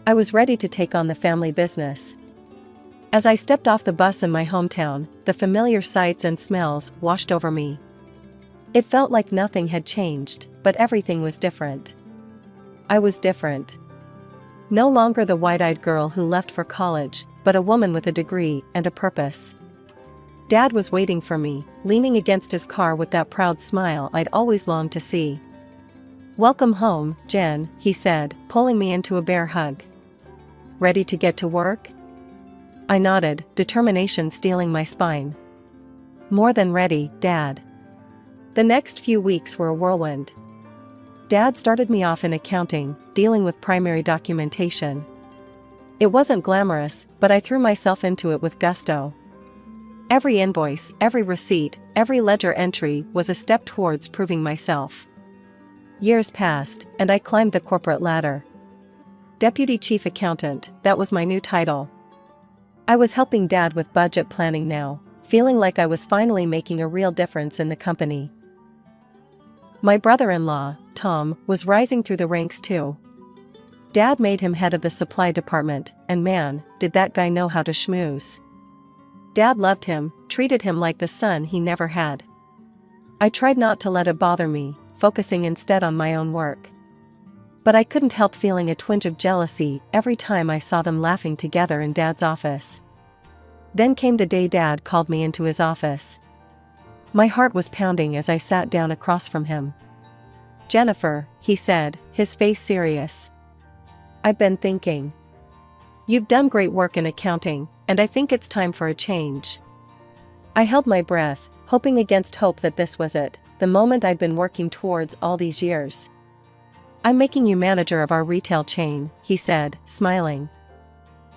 I was ready to take on the family business. As I stepped off the bus in my hometown, the familiar sights and smells washed over me. It felt like nothing had changed, but everything was different. I was different. No longer the wide-eyed girl who left for college, but a woman with a degree and a purpose. Dad was waiting for me, leaning against his car with that proud smile I'd always longed to see. "Welcome home, Jen," he said, pulling me into a bear hug. "Ready to get to work?" I nodded, determination stealing my spine. "More than ready, Dad." The next few weeks were a whirlwind. Dad started me off in accounting, dealing with primary documentation. It wasn't glamorous, but I threw myself into it with gusto. Every invoice, every receipt, every ledger entry was a step towards proving myself. Years passed, and I climbed the corporate ladder. Deputy Chief Accountant, that was my new title. I was helping Dad with budget planning now, feeling like I was finally making a real difference in the company. My brother-in-law, Tom, was rising through the ranks too. Dad made him head of the supply department, and man, did that guy know how to schmooze. Dad loved him, treated him like the son he never had. I tried not to let it bother me, focusing instead on my own work. But I couldn't help feeling a twinge of jealousy every time I saw them laughing together in Dad's office. Then came the day Dad called me into his office. My heart was pounding as I sat down across from him. "Jennifer," he said, his face serious. "I've been thinking. You've done great work in accounting, and I think it's time for a change." I held my breath, hoping against hope that this was it, the moment I'd been working towards all these years. "I'm making you manager of our retail chain," he said, smiling.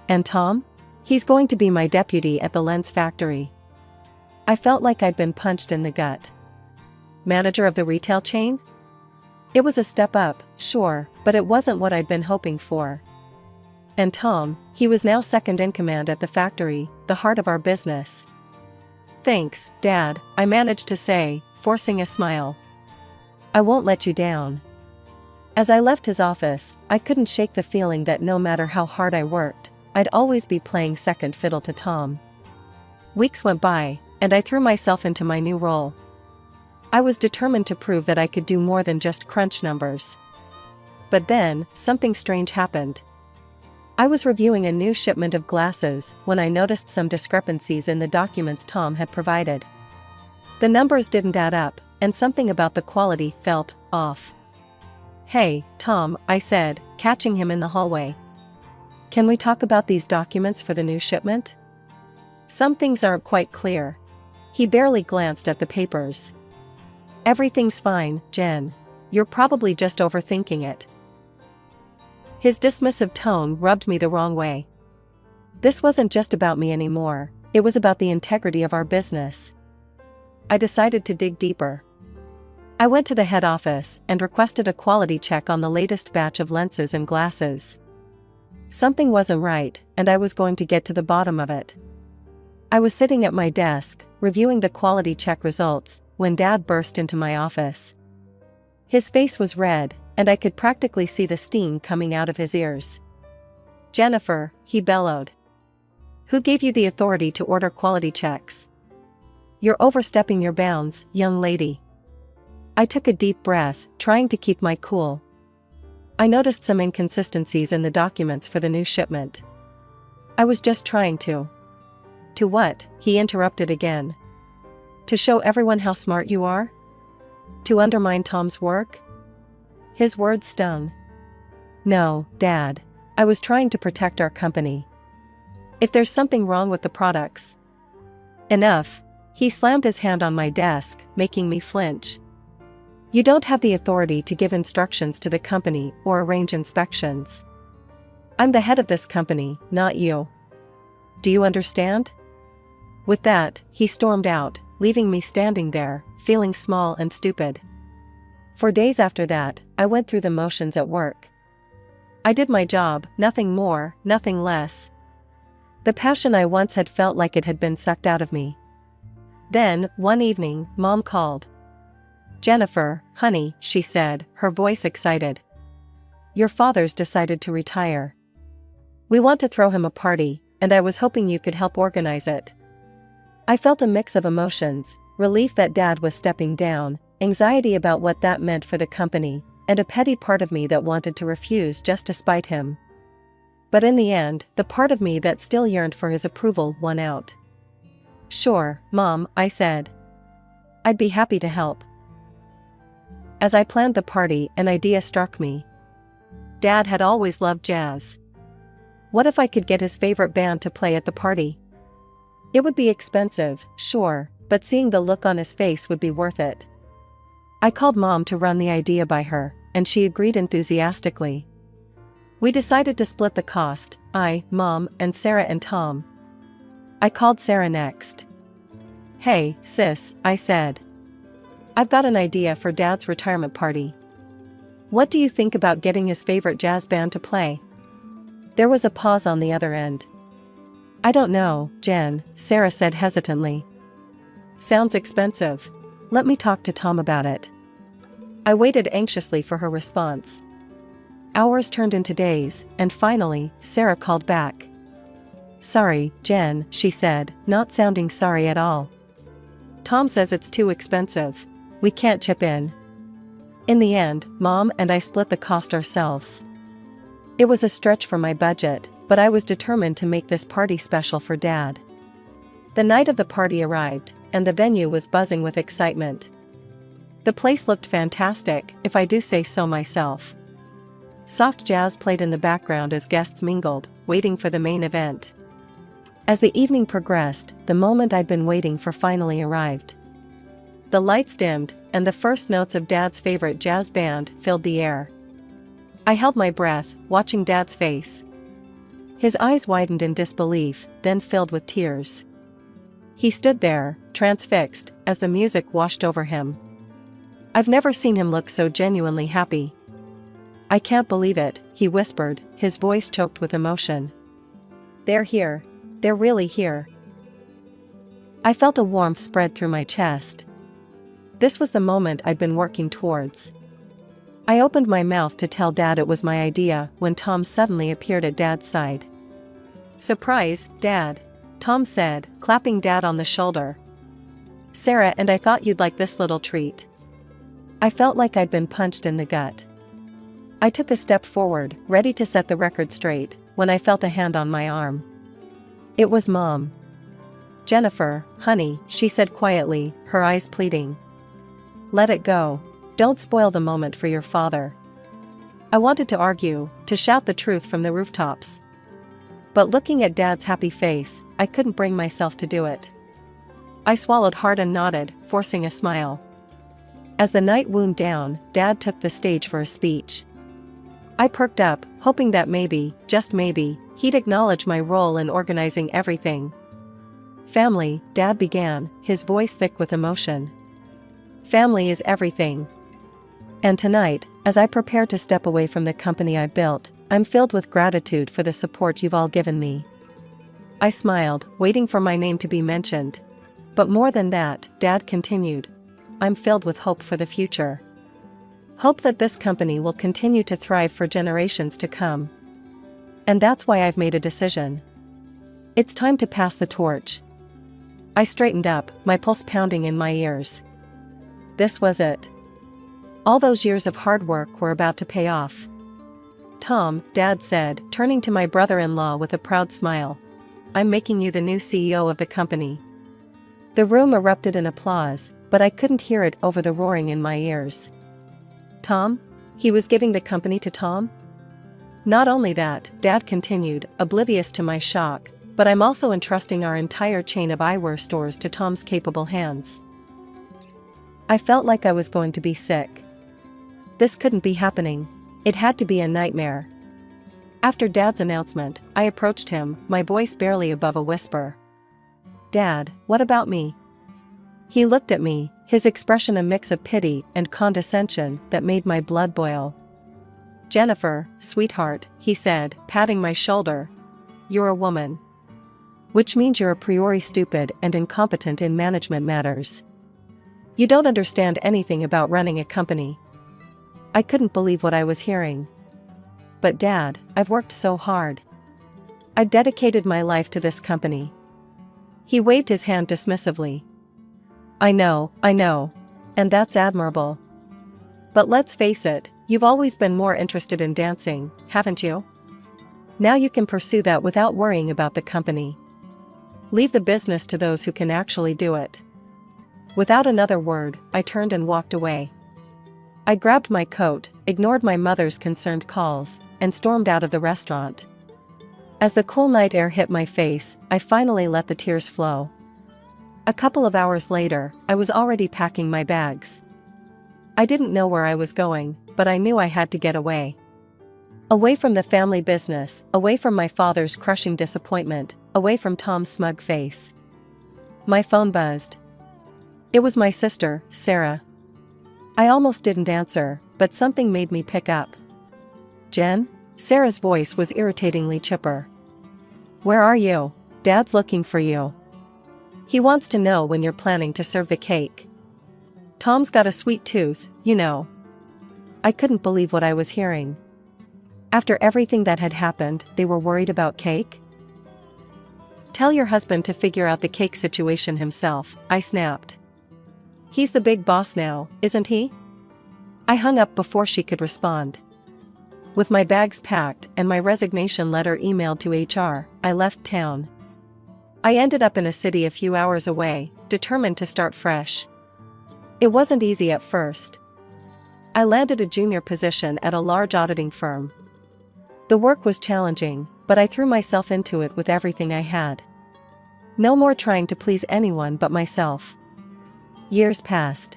"And Tom? He's going to be my deputy at the lens factory." I felt like I'd been punched in the gut. Manager of the retail chain? It was a step up, sure, but it wasn't what I'd been hoping for. And Tom, he was now second in command at the factory, the heart of our business. "Thanks, Dad," I managed to say, forcing a smile. "I won't let you down." As I left his office, I couldn't shake the feeling that no matter how hard I worked, I'd always be playing second fiddle to Tom. Weeks went by, and I threw myself into my new role. I was determined to prove that I could do more than just crunch numbers. But then, something strange happened. I was reviewing a new shipment of glasses when I noticed some discrepancies in the documents Tom had provided. The numbers didn't add up, and something about the quality felt off. "Hey, Tom," I said, catching him in the hallway. "Can we talk about these documents for the new shipment? Some things aren't quite clear." He barely glanced at the papers. "Everything's fine, Jen. You're probably just overthinking it." His dismissive tone rubbed me the wrong way. This wasn't just about me anymore, it was about the integrity of our business. I decided to dig deeper. I went to the head office and requested a quality check on the latest batch of lenses and glasses. Something wasn't right, and I was going to get to the bottom of it. I was sitting at my desk, reviewing the quality check results, when Dad burst into my office. His face was red, and I could practically see the steam coming out of his ears. "Jennifer," he bellowed. "Who gave you the authority to order quality checks? You're overstepping your bounds, young lady." I took a deep breath, trying to keep my cool. I noticed some inconsistencies in the documents for the new shipment. I was just trying to. "To what?" he interrupted again. "To show everyone how smart you are? To undermine Tom's work?" His words stung. "No, Dad. I was trying to protect our company. If there's something wrong with the products..." "Enough." He slammed his hand on my desk, making me flinch. "You don't have the authority to give instructions to the company or arrange inspections." I'm the head of this company, not you. Do you understand? With that, he stormed out, leaving me standing there, feeling small and stupid. For days after that, I went through the motions at work. I did my job, nothing more, nothing less. The passion I once had felt like it had been sucked out of me. Then, one evening, Mom called. "Jennifer, honey," she said, her voice excited. "Your father's decided to retire. We want to throw him a party, and I was hoping you could help organize it." I felt a mix of emotions, relief that Dad was stepping down, anxiety about what that meant for the company, and a petty part of me that wanted to refuse just to spite him. But in the end, the part of me that still yearned for his approval won out. "Sure, Mom," I said. "I'd be happy to help." As I planned the party, an idea struck me. Dad had always loved jazz. What if I could get his favorite band to play at the party? It would be expensive, sure, but seeing the look on his face would be worth it. I called Mom to run the idea by her, and she agreed enthusiastically. We decided to split the cost, I, Mom, and Sarah and Tom. I called Sarah next. "Hey, sis," I said. "I've got an idea for Dad's retirement party. What do you think about getting his favorite jazz band to play?" There was a pause on the other end. "I don't know, Jen," Sarah said hesitantly. "Sounds expensive. Let me talk to Tom about it." I waited anxiously for her response. Hours turned into days, and finally, Sarah called back. "Sorry, Jen," she said, not sounding sorry at all. "Tom says it's too expensive. We can't chip in." In the end, Mom and I split the cost ourselves. It was a stretch for my budget, but I was determined to make this party special for Dad. The night of the party arrived, and the venue was buzzing with excitement. The place looked fantastic, if I do say so myself. Soft jazz played in the background as guests mingled, waiting for the main event. As the evening progressed, the moment I'd been waiting for finally arrived. The lights dimmed, and the first notes of Dad's favorite jazz band filled the air. I held my breath, watching Dad's face. His eyes widened in disbelief, then filled with tears. He stood there, transfixed, as the music washed over him. I've never seen him look so genuinely happy. "I can't believe it," he whispered, his voice choked with emotion. "They're here. They're really here." I felt a warmth spread through my chest. This was the moment I'd been working towards. I opened my mouth to tell Dad it was my idea when Tom suddenly appeared at Dad's side. "Surprise, Dad," Tom said, clapping Dad on the shoulder. "Sarah and I thought you'd like this little treat." I felt like I'd been punched in the gut. I took a step forward, ready to set the record straight, when I felt a hand on my arm. It was Mom. "Jennifer, honey," she said quietly, her eyes pleading. "Let it go. Don't spoil the moment for your father." I wanted to argue, to shout the truth from the rooftops. But looking at Dad's happy face, I couldn't bring myself to do it. I swallowed hard and nodded, forcing a smile. As the night wound down, Dad took the stage for a speech. I perked up, hoping that maybe, just maybe, he'd acknowledge my role in organizing everything. "Family," Dad began, his voice thick with emotion. "Family is everything. And tonight, as I prepare to step away from the company I built, I'm filled with gratitude for the support you've all given me." I smiled, waiting for my name to be mentioned. "But more than that," Dad continued, "I'm filled with hope for the future. Hope that this company will continue to thrive for generations to come. And that's why I've made a decision. It's time to pass the torch." I straightened up, my pulse pounding in my ears. This was it. All those years of hard work were about to pay off. "Tom," Dad said, turning to my brother-in-law with a proud smile, "I'm making you the new CEO of the company." The room erupted in applause, but I couldn't hear it over the roaring in my ears. Tom? He was giving the company to Tom? "Not only that," Dad continued, oblivious to my shock, "but I'm also entrusting our entire chain of eyewear stores to Tom's capable hands." I felt like I was going to be sick. This couldn't be happening. It had to be a nightmare. After Dad's announcement, I approached him, my voice barely above a whisper. "Dad, what about me?" He looked at me, his expression a mix of pity and condescension that made my blood boil. "Jennifer, sweetheart," he said, patting my shoulder. "You're a woman. Which means you're a priori stupid and incompetent in management matters. You don't understand anything about running a company." I couldn't believe what I was hearing. "But Dad, I've worked so hard. I've dedicated my life to this company." He waved his hand dismissively. I know, and that's admirable. But let's face it, you've always been more interested in dancing, haven't you? Now you can pursue that without worrying about the company. Leave the business to those who can actually do it." Without another word, I turned and walked away. I grabbed my coat, ignored my mother's concerned calls, and stormed out of the restaurant. As the cool night air hit my face, I finally let the tears flow. A couple of hours later, I was already packing my bags. I didn't know where I was going, but I knew I had to get away. Away from the family business, away from my father's crushing disappointment, away from Tom's smug face. My phone buzzed. It was my sister, Sarah. I almost didn't answer, but something made me pick up. "Jen?" Sarah's voice was irritatingly chipper. "Where are you? Dad's looking for you. He wants to know when you're planning to serve the cake. Tom's got a sweet tooth, you know." I couldn't believe what I was hearing. After everything that had happened, they were worried about cake? "Tell your husband to figure out the cake situation himself," I snapped. "He's the big boss now, isn't he?" I hung up before she could respond. With my bags packed and my resignation letter emailed to HR, I left town. I ended up in a city a few hours away, determined to start fresh. It wasn't easy at first. I landed a junior position at a large auditing firm. The work was challenging, but I threw myself into it with everything I had. No more trying to please anyone but myself. Years passed.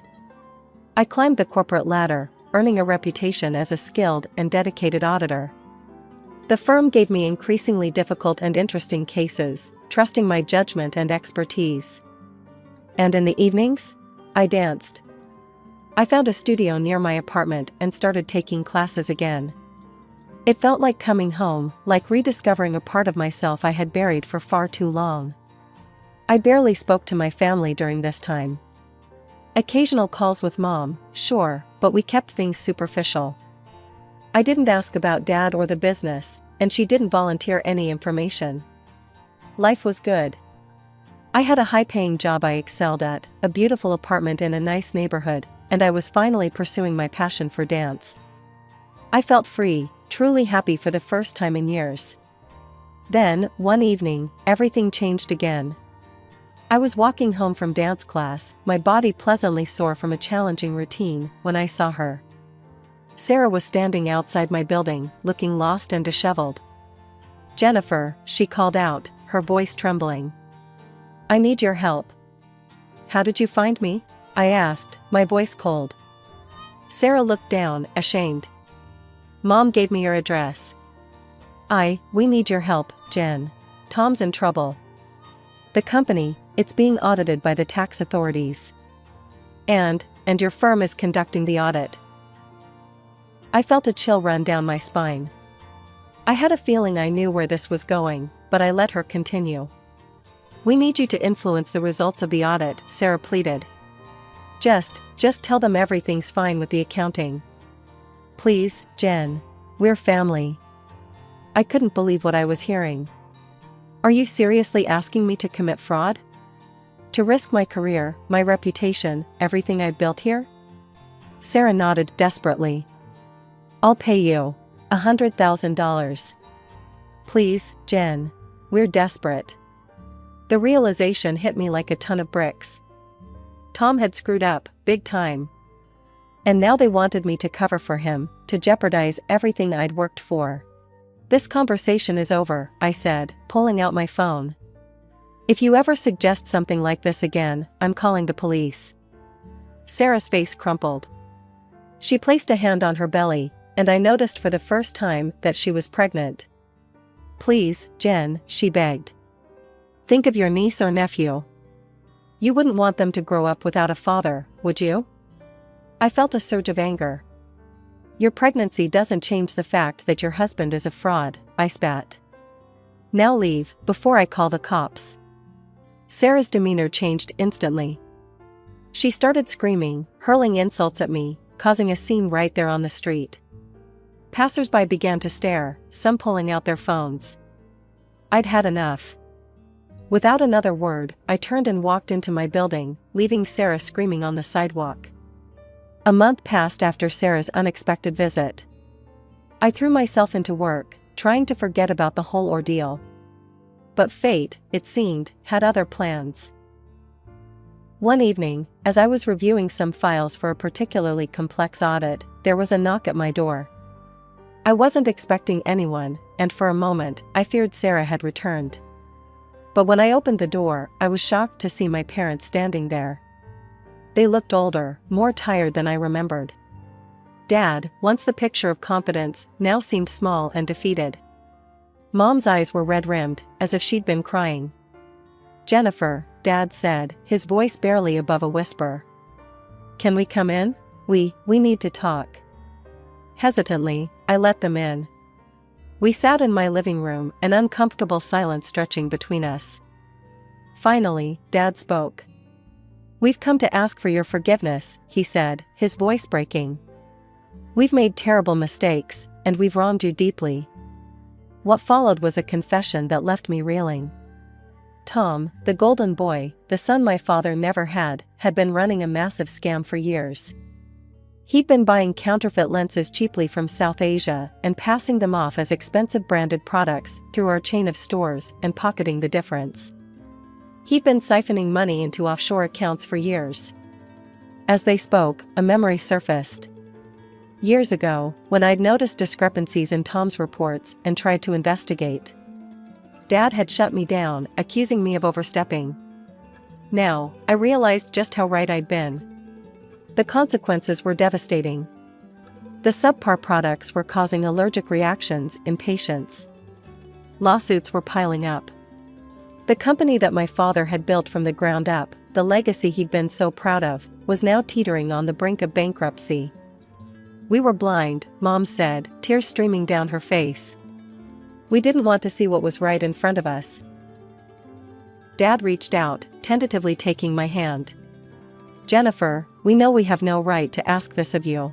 I climbed the corporate ladder, earning a reputation as a skilled and dedicated auditor. The firm gave me increasingly difficult and interesting cases, trusting my judgment and expertise. And in the evenings, I danced. I found a studio near my apartment and started taking classes again. It felt like coming home, like rediscovering a part of myself I had buried for far too long. I barely spoke to my family during this time. Occasional calls with Mom, sure, but we kept things superficial. I didn't ask about Dad or the business, and she didn't volunteer any information. Life was good. I had a high-paying job I excelled at, a beautiful apartment in a nice neighborhood, and I was finally pursuing my passion for dance. I felt free, truly happy for the first time in years. Then, one evening, everything changed again. I was walking home from dance class, my body pleasantly sore from a challenging routine, when I saw her. Sarah was standing outside my building, looking lost and disheveled. "Jennifer," she called out, her voice trembling. "I need your help." "How did you find me?" I asked, my voice cold. Sarah looked down, ashamed. "Mom gave me your address." We need your help, Jen. Tom's in trouble. The company, it's being audited by the tax authorities. And your firm is conducting the audit." I felt a chill run down my spine. I had a feeling I knew where this was going, but I let her continue. "We need you to influence the results of the audit," Sarah pleaded. Just tell them everything's fine with the accounting. "Please, Jen. We're family." I couldn't believe what I was hearing. "Are you seriously asking me to commit fraud? To risk my career, my reputation, everything I've built here?" Sarah nodded desperately. "I'll pay you $100,000. Please, Jen. We're desperate." The realization hit me like a ton of bricks. Tom had screwed up, big time. And now they wanted me to cover for him, to jeopardize everything I'd worked for. "This conversation is over," I said, pulling out my phone. "If you ever suggest something like this again, I'm calling the police." Sarah's face crumpled. She placed a hand on her belly, and I noticed for the first time that she was pregnant. Please, Jen, she begged. Think of your niece or nephew. You wouldn't want them to grow up without a father, would you? I felt a surge of anger. Your pregnancy doesn't change the fact that your husband is a fraud, I spat. Now leave, before I call the cops. Sarah's demeanor changed instantly. She started screaming, hurling insults at me, causing a scene right there on the street. Passers-by began to stare, some pulling out their phones. I'd had enough. Without another word, I turned and walked into my building, leaving Sarah screaming on the sidewalk. A month passed after Sarah's unexpected visit. I threw myself into work, trying to forget about the whole ordeal. But fate, it seemed, had other plans. One evening, as I was reviewing some files for a particularly complex audit, there was a knock at my door. I wasn't expecting anyone, and for a moment, I feared Sarah had returned. But when I opened the door, I was shocked to see my parents standing there. They looked older, more tired than I remembered. Dad, once the picture of confidence, now seemed small and defeated. Mom's eyes were red-rimmed, as if she'd been crying. Jennifer, Dad said, his voice barely above a whisper. Can we come in? We need to talk. Hesitantly, I let them in. We sat in my living room, an uncomfortable silence stretching between us. Finally, Dad spoke. We've come to ask for your forgiveness, he said, his voice breaking. We've made terrible mistakes, and we've wronged you deeply. What followed was a confession that left me reeling. Tom, the golden boy, the son my father never had been running a massive scam for years. He'd been buying counterfeit lenses cheaply from South Asia and passing them off as expensive branded products through our chain of stores and pocketing the difference. He'd been siphoning money into offshore accounts for years. As they spoke, a memory surfaced. Years ago, when I'd noticed discrepancies in Tom's reports and tried to investigate. Dad had shut me down, accusing me of overstepping. Now, I realized just how right I'd been. The consequences were devastating. The subpar products were causing allergic reactions in patients. Lawsuits were piling up. The company that my father had built from the ground up, the legacy he'd been so proud of, was now teetering on the brink of bankruptcy. We were blind, Mom said, tears streaming down her face. We didn't want to see what was right in front of us. Dad reached out, tentatively taking my hand. Jennifer, we know we have no right to ask this of you.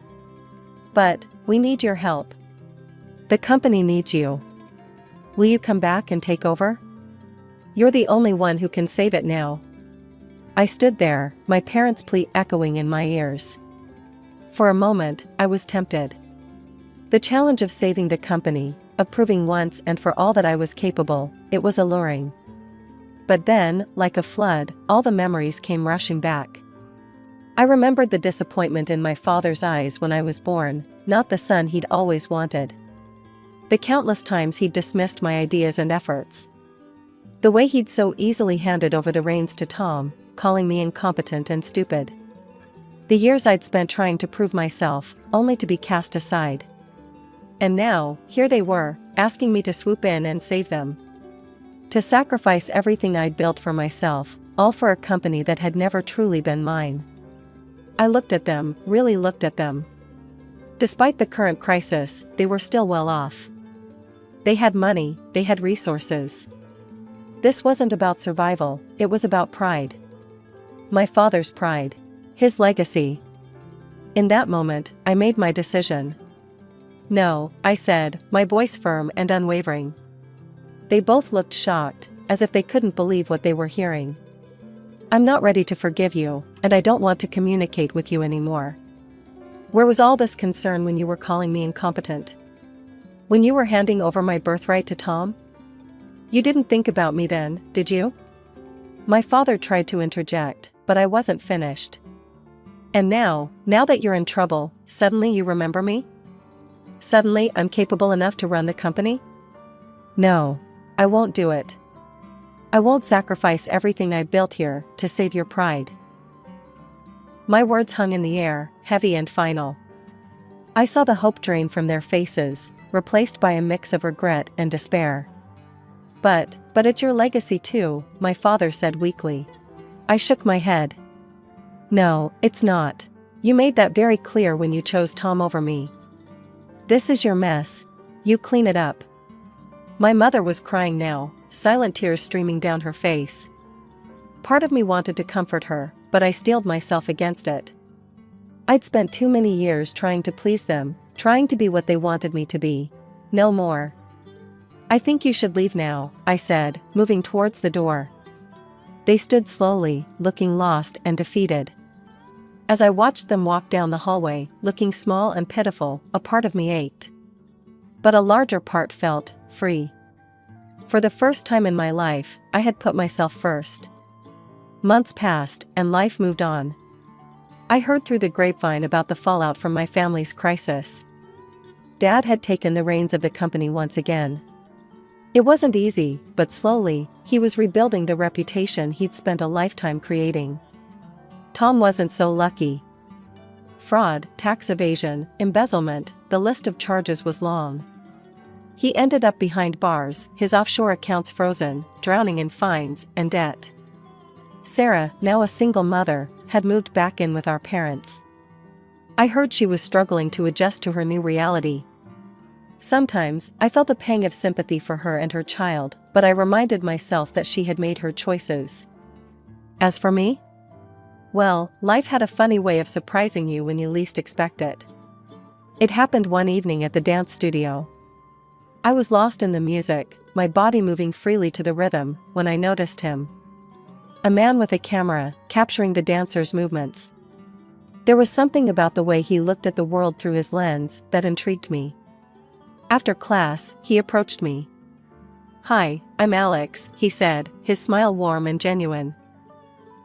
But, we need your help. The company needs you. Will you come back and take over? You're the only one who can save it now. I stood there, my parents' plea echoing in my ears. For a moment, I was tempted. The challenge of saving the company, of proving once and for all that I was capable, it was alluring. But then, like a flood, all the memories came rushing back. I remembered the disappointment in my father's eyes when I was born, not the son he'd always wanted. The countless times he'd dismissed my ideas and efforts. The way he'd so easily handed over the reins to Tom, calling me incompetent and stupid. The years I'd spent trying to prove myself, only to be cast aside. And now, here they were, asking me to swoop in and save them. To sacrifice everything I'd built for myself, all for a company that had never truly been mine. I looked at them, really looked at them. Despite the current crisis, they were still well off. They had money, they had resources. This wasn't about survival, it was about pride. My father's pride. His legacy. In that moment, I made my decision. No, I said, my voice firm and unwavering. They both looked shocked, as if they couldn't believe what they were hearing. I'm not ready to forgive you, and I don't want to communicate with you anymore. Where was all this concern when you were calling me incompetent? When you were handing over my birthright to Tom? You didn't think about me then, did you? My father tried to interject, but I wasn't finished. And now that you're in trouble, suddenly you remember me? Suddenly I'm capable enough to run the company? No, I won't do it. I won't sacrifice everything I built here to save your pride. My words hung in the air, heavy and final. I saw the hope drain from their faces, replaced by a mix of regret and despair. But it's your legacy too, my father said weakly. I shook my head. No, it's not. You made that very clear when you chose Tom over me. This is your mess. You clean it up. My mother was crying now, silent tears streaming down her face. Part of me wanted to comfort her, but I steeled myself against it. I'd spent too many years trying to please them, trying to be what they wanted me to be. No more. I think you should leave now, I said, moving towards the door. They stood slowly, looking lost and defeated. As I watched them walk down the hallway, looking small and pitiful, a part of me ached. But a larger part felt free. For the first time in my life, I had put myself first. Months passed, and life moved on. I heard through the grapevine about the fallout from my family's crisis. Dad had taken the reins of the company once again. It wasn't easy, but slowly, he was rebuilding the reputation he'd spent a lifetime creating. Tom wasn't so lucky. Fraud, tax evasion, embezzlement, the list of charges was long. He ended up behind bars, his offshore accounts frozen, drowning in fines and debt. Sarah, now a single mother, had moved back in with our parents. I heard she was struggling to adjust to her new reality. Sometimes, I felt a pang of sympathy for her and her child, but I reminded myself that she had made her choices. As for me? Well, life had a funny way of surprising you when you least expect it. It happened one evening at the dance studio. I was lost in the music, my body moving freely to the rhythm, when I noticed him. A man with a camera, capturing the dancers' movements. There was something about the way he looked at the world through his lens that intrigued me. After class, he approached me. Hi, I'm Alex, he said, his smile warm and genuine.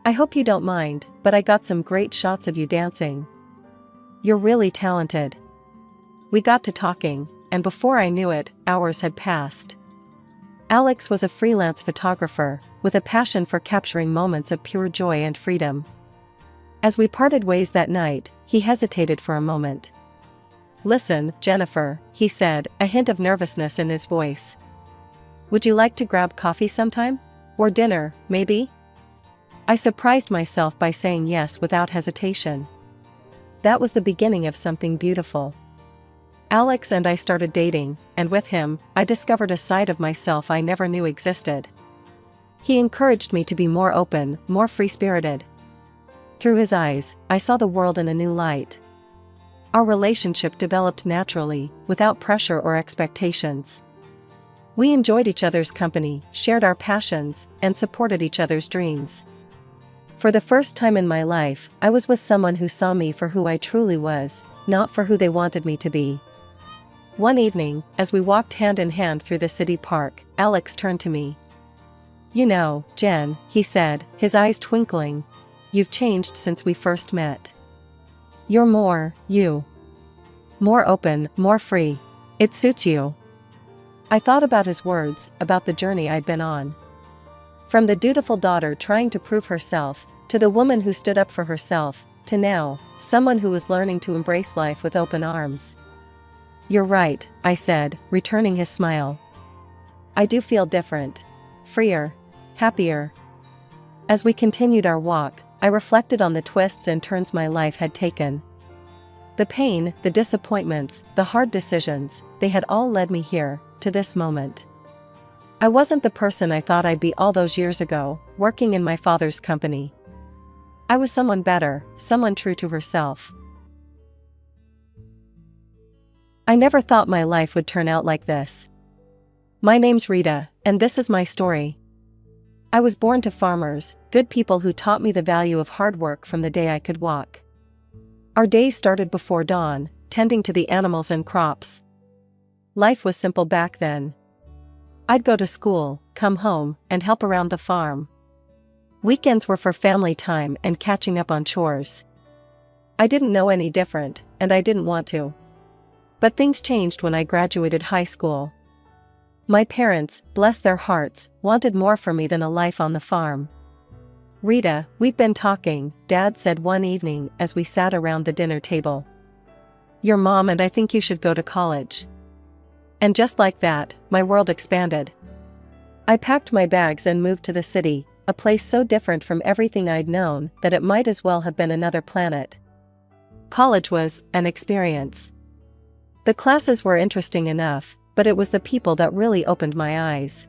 I hope you don't mind, but I got some great shots of you dancing. You're really talented. We got to talking, and before I knew it, hours had passed. Alex was a freelance photographer, with a passion for capturing moments of pure joy and freedom. As we parted ways that night, he hesitated for a moment. Listen, Jennifer, he said, a hint of nervousness in his voice. Would you like to grab coffee sometime? Or dinner, maybe? I surprised myself by saying yes without hesitation. That was the beginning of something beautiful. Alex and I started dating, and with him, I discovered a side of myself I never knew existed. He encouraged me to be more open, more free-spirited. Through his eyes, I saw the world in a new light. Our relationship developed naturally, without pressure or expectations. We enjoyed each other's company, shared our passions, and supported each other's dreams. For the first time in my life, I was with someone who saw me for who I truly was, not for who they wanted me to be. One evening, as we walked hand in hand through the city park, Alex turned to me. You know, Jen, he said, his eyes twinkling, you've changed since we first met. You're more, you. More open, more free. It suits you. I thought about his words, about the journey I'd been on. From the dutiful daughter trying to prove herself, to the woman who stood up for herself, to now, someone who was learning to embrace life with open arms. You're right, I said, returning his smile. I do feel different. Freer. Happier. As we continued our walk, I reflected on the twists and turns my life had taken. The pain, the disappointments, the hard decisions, they had all led me here, to this moment. I wasn't the person I thought I'd be all those years ago, working in my father's company. I was someone better, someone true to herself. I never thought my life would turn out like this. My name's Rita, and this is my story. I was born to farmers, good people who taught me the value of hard work from the day I could walk. Our days started before dawn, tending to the animals and crops. Life was simple back then. I'd go to school, come home, and help around the farm. Weekends were for family time and catching up on chores. I didn't know any different, and I didn't want to. But things changed when I graduated high school. My parents, bless their hearts, wanted more for me than a life on the farm. Rita, we've been talking, Dad said one evening as we sat around the dinner table. Your mom and I think you should go to college. And just like that, my world expanded. I packed my bags and moved to the city, a place so different from everything I'd known that it might as well have been another planet. College was an experience. The classes were interesting enough, but it was the people that really opened my eyes.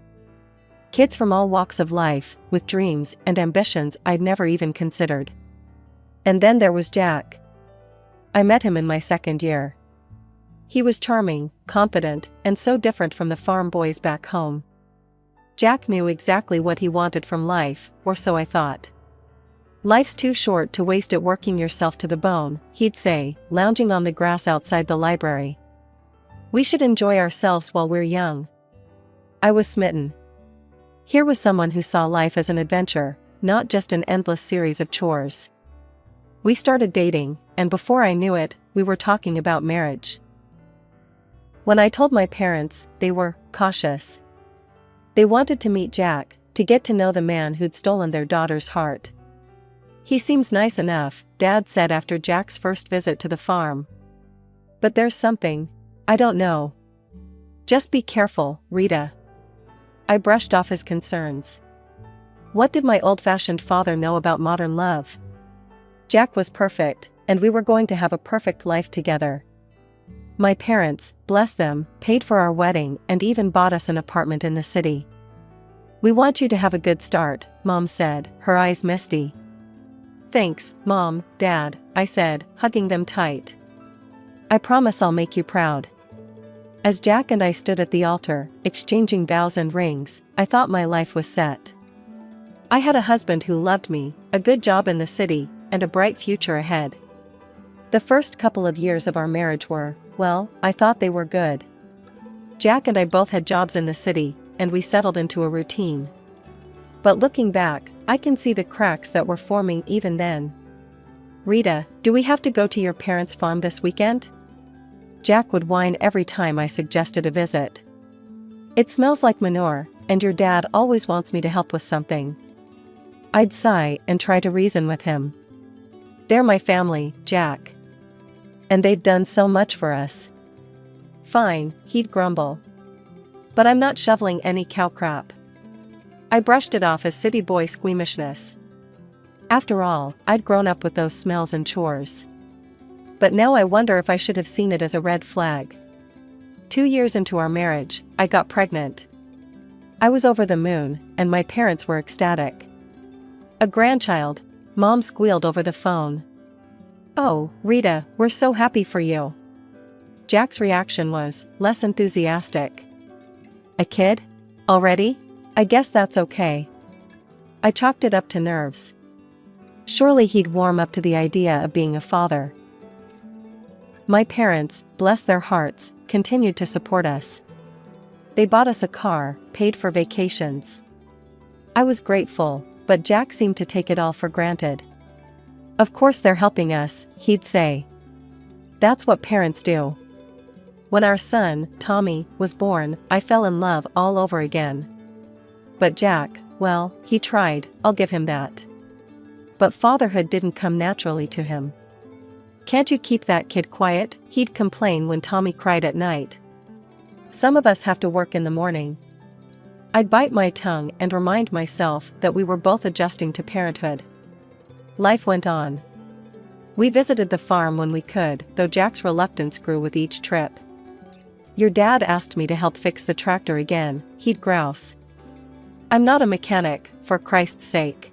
Kids from all walks of life, with dreams and ambitions I'd never even considered. And then there was Jack. I met him in my second year. He was charming, confident, and so different from the farm boys back home. Jack knew exactly what he wanted from life, or so I thought. Life's too short to waste it working yourself to the bone, he'd say, lounging on the grass outside the library. We should enjoy ourselves while we're young. I was smitten. Here was someone who saw life as an adventure, not just an endless series of chores. We started dating, and before I knew it, we were talking about marriage. When I told my parents, they were cautious. They wanted to meet Jack, to get to know the man who'd stolen their daughter's heart. He seems nice enough, Dad said after Jack's first visit to the farm. But there's something, I don't know. Just be careful, Rita. I brushed off his concerns. What did my old-fashioned father know about modern love? Jack was perfect, and we were going to have a perfect life together. My parents, bless them, paid for our wedding and even bought us an apartment in the city. We want you to have a good start, Mom said, her eyes misty. Thanks, Mom, Dad, I said, hugging them tight. I promise I'll make you proud. As Jack and I stood at the altar, exchanging vows and rings, I thought my life was set. I had a husband who loved me, a good job in the city, and a bright future ahead. The first couple of years of our marriage were, well, I thought they were good. Jack and I both had jobs in the city, and we settled into a routine. But looking back, I can see the cracks that were forming even then. Rita, do we have to go to your parents' farm this weekend? Jack would whine every time I suggested a visit. It smells like manure, and your dad always wants me to help with something. I'd sigh and try to reason with him. They're my family, Jack. And they've done so much for us. Fine, he'd grumble. But I'm not shoveling any cow crap. I brushed it off as city boy squeamishness. After all, I'd grown up with those smells and chores. But now I wonder if I should have seen it as a red flag. 2 years into our marriage, I got pregnant. I was over the moon, and my parents were ecstatic. A grandchild, Mom squealed over the phone. Oh, Rita, we're so happy for you. Jack's reaction was less enthusiastic. A kid? Already? I guess that's okay. I chalked it up to nerves. Surely he'd warm up to the idea of being a father. My parents, bless their hearts, continued to support us. They bought us a car, paid for vacations. I was grateful, but Jack seemed to take it all for granted. Of course they're helping us, he'd say. That's what parents do. When our son, Tommy, was born, I fell in love all over again. But Jack, well, he tried, I'll give him that. But fatherhood didn't come naturally to him. Can't you keep that kid quiet? He'd complain when Tommy cried at night. Some of us have to work in the morning. I'd bite my tongue and remind myself that we were both adjusting to parenthood. Life went on. We visited the farm when we could, though Jack's reluctance grew with each trip. Your dad asked me to help fix the tractor again, he'd grouse. I'm not a mechanic, for Christ's sake.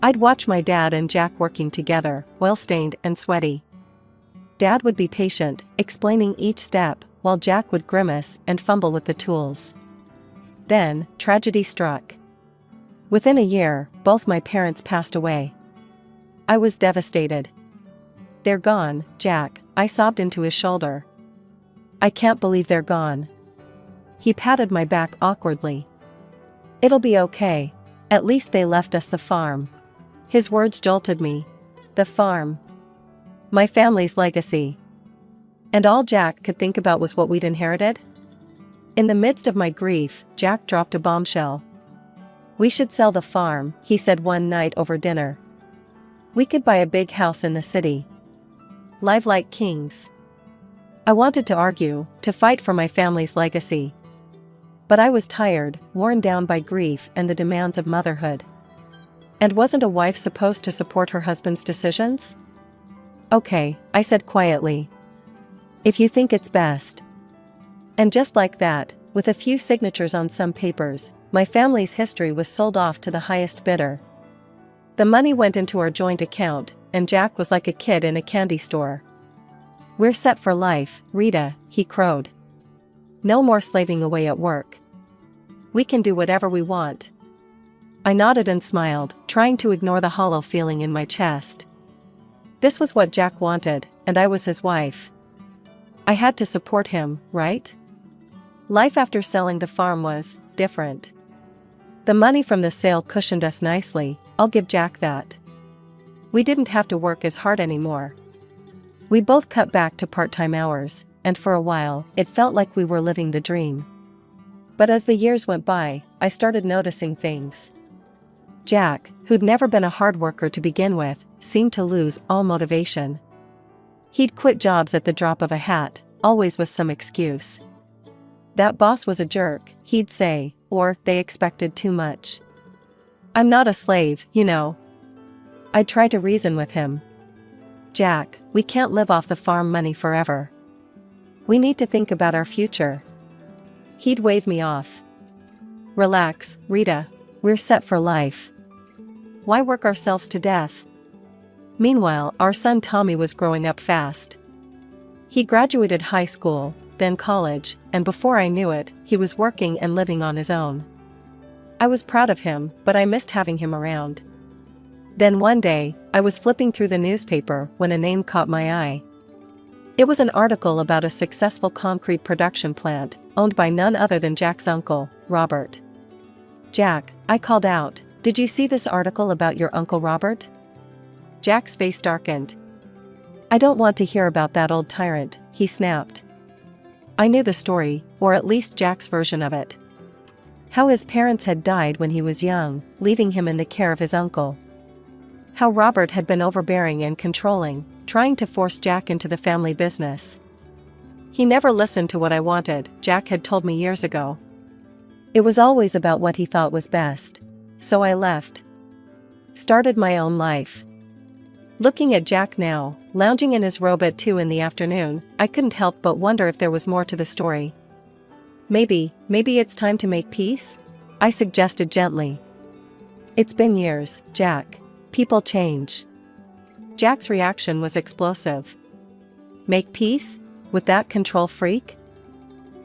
I'd watch my dad and Jack working together, oil-stained and sweaty. Dad would be patient, explaining each step, while Jack would grimace and fumble with the tools. Then, tragedy struck. Within a year, both my parents passed away. I was devastated. They're gone, Jack, I sobbed into his shoulder. I can't believe they're gone. He patted my back awkwardly. It'll be okay. At least they left us the farm. His words jolted me. The farm. My family's legacy. And all Jack could think about was what we'd inherited? In the midst of my grief, Jack dropped a bombshell. We should sell the farm, he said one night over dinner. We could buy a big house in the city. Live like kings. I wanted to argue, to fight for my family's legacy. But I was tired, worn down by grief and the demands of motherhood. And wasn't a wife supposed to support her husband's decisions? Okay, I said quietly. If you think it's best. And just like that, with a few signatures on some papers, my family's history was sold off to the highest bidder. The money went into our joint account, and Jack was like a kid in a candy store. We're set for life, Rita, he crowed. No more slaving away at work. We can do whatever we want. I nodded and smiled, trying to ignore the hollow feeling in my chest. This was what Jack wanted, and I was his wife. I had to support him, right? Life after selling the farm was different. The money from the sale cushioned us nicely, I'll give Jack that. We didn't have to work as hard anymore. We both cut back to part-time hours, and for a while, it felt like we were living the dream. But as the years went by, I started noticing things. Jack, who'd never been a hard worker to begin with, seemed to lose all motivation. He'd quit jobs at the drop of a hat, always with some excuse. That boss was a jerk, he'd say, or they expected too much. I'm not a slave, you know. I'd try to reason with him. Jack, we can't live off the farm money forever. We need to think about our future. He'd wave me off. Relax, Rita. We're set for life. Why work ourselves to death? Meanwhile, our son Tommy was growing up fast. He graduated high school, then college, and before I knew it, he was working and living on his own. I was proud of him, but I missed having him around. Then one day, I was flipping through the newspaper when a name caught my eye. It was an article about a successful concrete production plant, owned by none other than Jack's uncle, Robert. Jack, I called out, did you see this article about your Uncle Robert? Jack's face darkened. I don't want to hear about that old tyrant, he snapped. I knew the story, or at least Jack's version of it. How his parents had died when he was young, leaving him in the care of his uncle. How Robert had been overbearing and controlling, trying to force Jack into the family business. He never listened to what I wanted, Jack had told me years ago. It was always about what he thought was best. So I left. Started my own life. Looking at Jack now, lounging in his robe at 2 in the afternoon, I couldn't help but wonder if there was more to the story. Maybe it's time to make peace? I suggested gently. It's been years, Jack. People change. Jack's reaction was explosive. Make peace? With that control freak?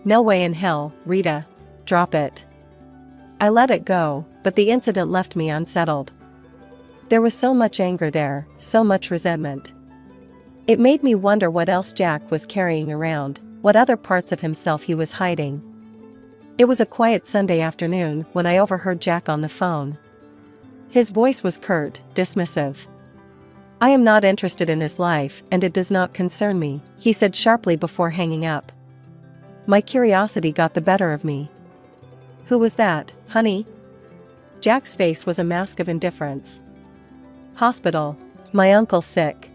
No way in hell, Rita. Drop it. I let it go, but the incident left me unsettled. There was so much anger there, so much resentment. It made me wonder what else Jack was carrying around, what other parts of himself he was hiding. It was a quiet Sunday afternoon when I overheard Jack on the phone. His voice was curt, dismissive. I am not interested in his life and it does not concern me, he said sharply before hanging up. My curiosity got the better of me. Who was that, honey? Jack's face was a mask of indifference. Hospital. My uncle's sick.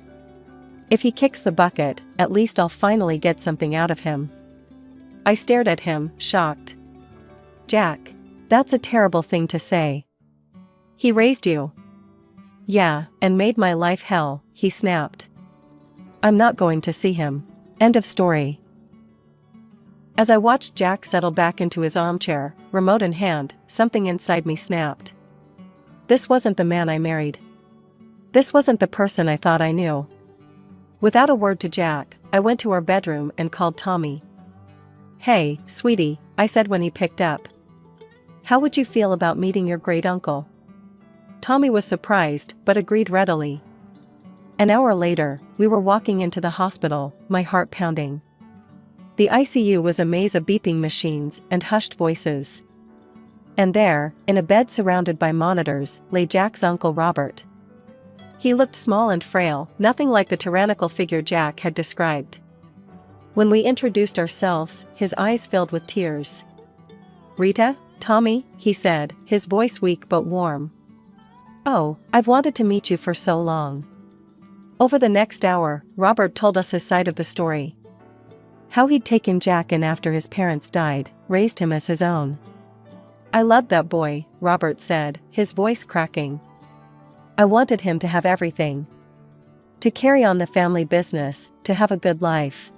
If he kicks the bucket, at least I'll finally get something out of him. I stared at him, shocked. Jack, that's a terrible thing to say. He raised you. Yeah, and made my life hell, he snapped. I'm not going to see him. End of story. As I watched Jack settle back into his armchair, remote in hand, something inside me snapped. This wasn't the man I married. This wasn't the person I thought I knew. Without a word to Jack, I went to our bedroom and called Tommy. Hey, sweetie, I said when he picked up. How would you feel about meeting your great-uncle? Tommy was surprised, but agreed readily. An hour later, we were walking into the hospital, my heart pounding. The ICU was a maze of beeping machines and hushed voices. And there, in a bed surrounded by monitors, lay Jack's Uncle Robert. He looked small and frail, nothing like the tyrannical figure Jack had described. When we introduced ourselves, his eyes filled with tears. Rita, Tommy, he said, his voice weak but warm. Oh, I've wanted to meet you for so long. Over the next hour, Robert told us his side of the story. How he'd taken Jack in after his parents died, raised him as his own. "I loved that boy," Robert said, his voice cracking. "I wanted him to have everything. To carry on the family business, to have a good life.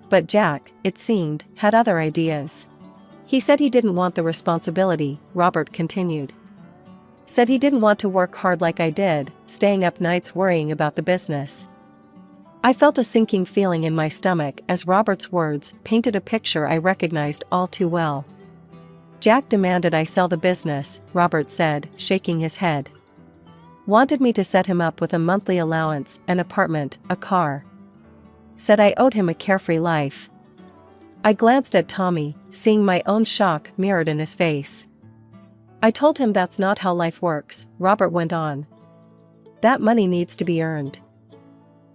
But Jack, it seemed, had other ideas. He said he didn't want the responsibility," Robert continued. "Said he didn't want to work hard like I did, staying up nights worrying about the business." I felt a sinking feeling in my stomach as Robert's words painted a picture I recognized all too well. "Jack demanded I sell the business," Robert said, shaking his head. "Wanted me to set him up with a monthly allowance, an apartment, a car. Said I owed him a carefree life." I glanced at Tommy, seeing my own shock mirrored in his face. "I told him that's not how life works," Robert went on. "That money needs to be earned.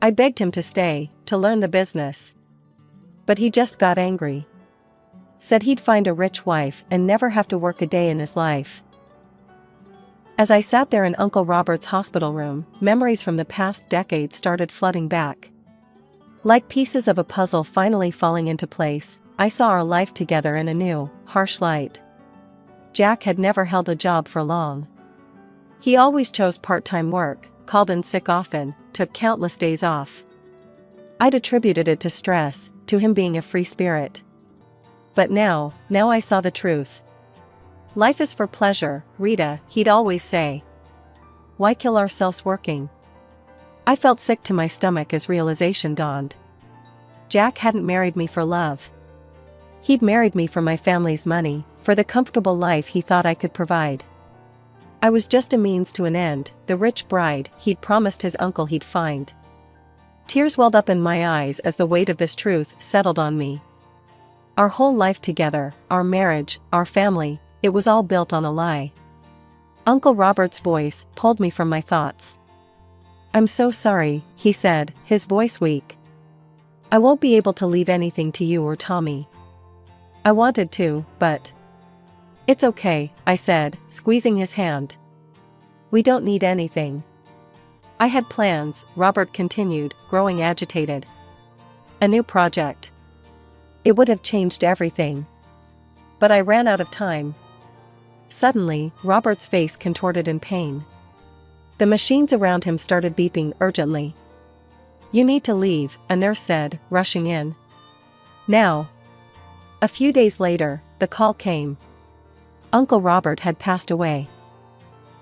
I begged him to stay, to learn the business. But he just got angry. Said he'd find a rich wife and never have to work a day in his life." As I sat there in Uncle Robert's hospital room, memories from the past decade started flooding back. Like pieces of a puzzle finally falling into place, I saw our life together in a new, harsh light. Jack had never held a job for long. He always chose part-time work, called in sick often, took countless days off. I'd attributed it to stress, to him being a free spirit. But now I saw the truth. "Life is for pleasure, Rita," he'd always say. "Why kill ourselves working?" I felt sick to my stomach as realization dawned. Jack hadn't married me for love. He'd married me for my family's money, for the comfortable life he thought I could provide. I was just a means to an end, the rich bride he'd promised his uncle he'd find. Tears welled up in my eyes as the weight of this truth settled on me. Our whole life together, our marriage, our family, it was all built on a lie. Uncle Robert's voice pulled me from my thoughts. "I'm so sorry," he said, his voice weak. "I won't be able to leave anything to you or Tommy. I wanted to, but..." "It's okay," I said, squeezing his hand. "We don't need anything." "I had plans," Robert continued, growing agitated. "A new project. It would have changed everything. But I ran out of time." Suddenly, Robert's face contorted in pain. The machines around him started beeping urgently. "You need to leave," a nurse said, rushing in. "Now." A few days later, the call came. Uncle Robert had passed away.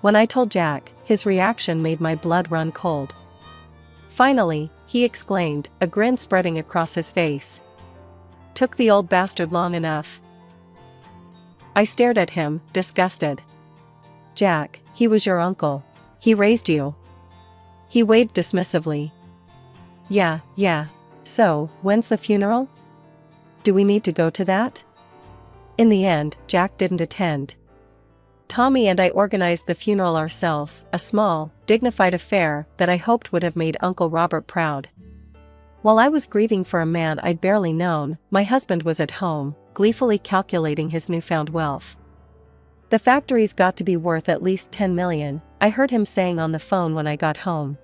When I told Jack, his reaction made my blood run cold. "Finally," he exclaimed, a grin spreading across his face. "Took the old bastard long enough." I stared at him, disgusted. "Jack, he was your uncle. He raised you." He waved dismissively. Yeah. So, when's the funeral? Do we need to go to that?" In the end, Jack didn't attend. Tommy and I organized the funeral ourselves, a small, dignified affair that I hoped would have made Uncle Robert proud. While I was grieving for a man I'd barely known, my husband was at home, gleefully calculating his newfound wealth. "The factory's got to be worth at least 10 million, I heard him saying on the phone when I got home.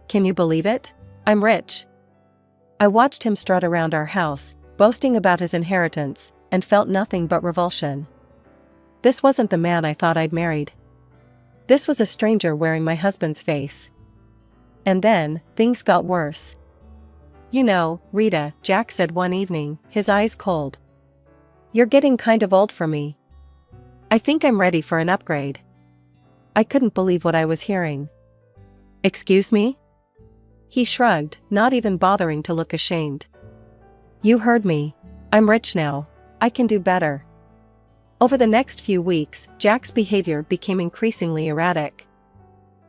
"Can you believe it? I'm rich." I watched him strut around our house, boasting about his inheritance, and felt nothing but revulsion. This wasn't the man I thought I'd married. This was a stranger wearing my husband's face. And then, things got worse. "You know, Rita," Jack said one evening, his eyes cold. "You're getting kind of old for me. I think I'm ready for an upgrade." I couldn't believe what I was hearing. "Excuse me?" He shrugged, not even bothering to look ashamed. "You heard me. I'm rich now. I can do better." Over the next few weeks, Jack's behavior became increasingly erratic.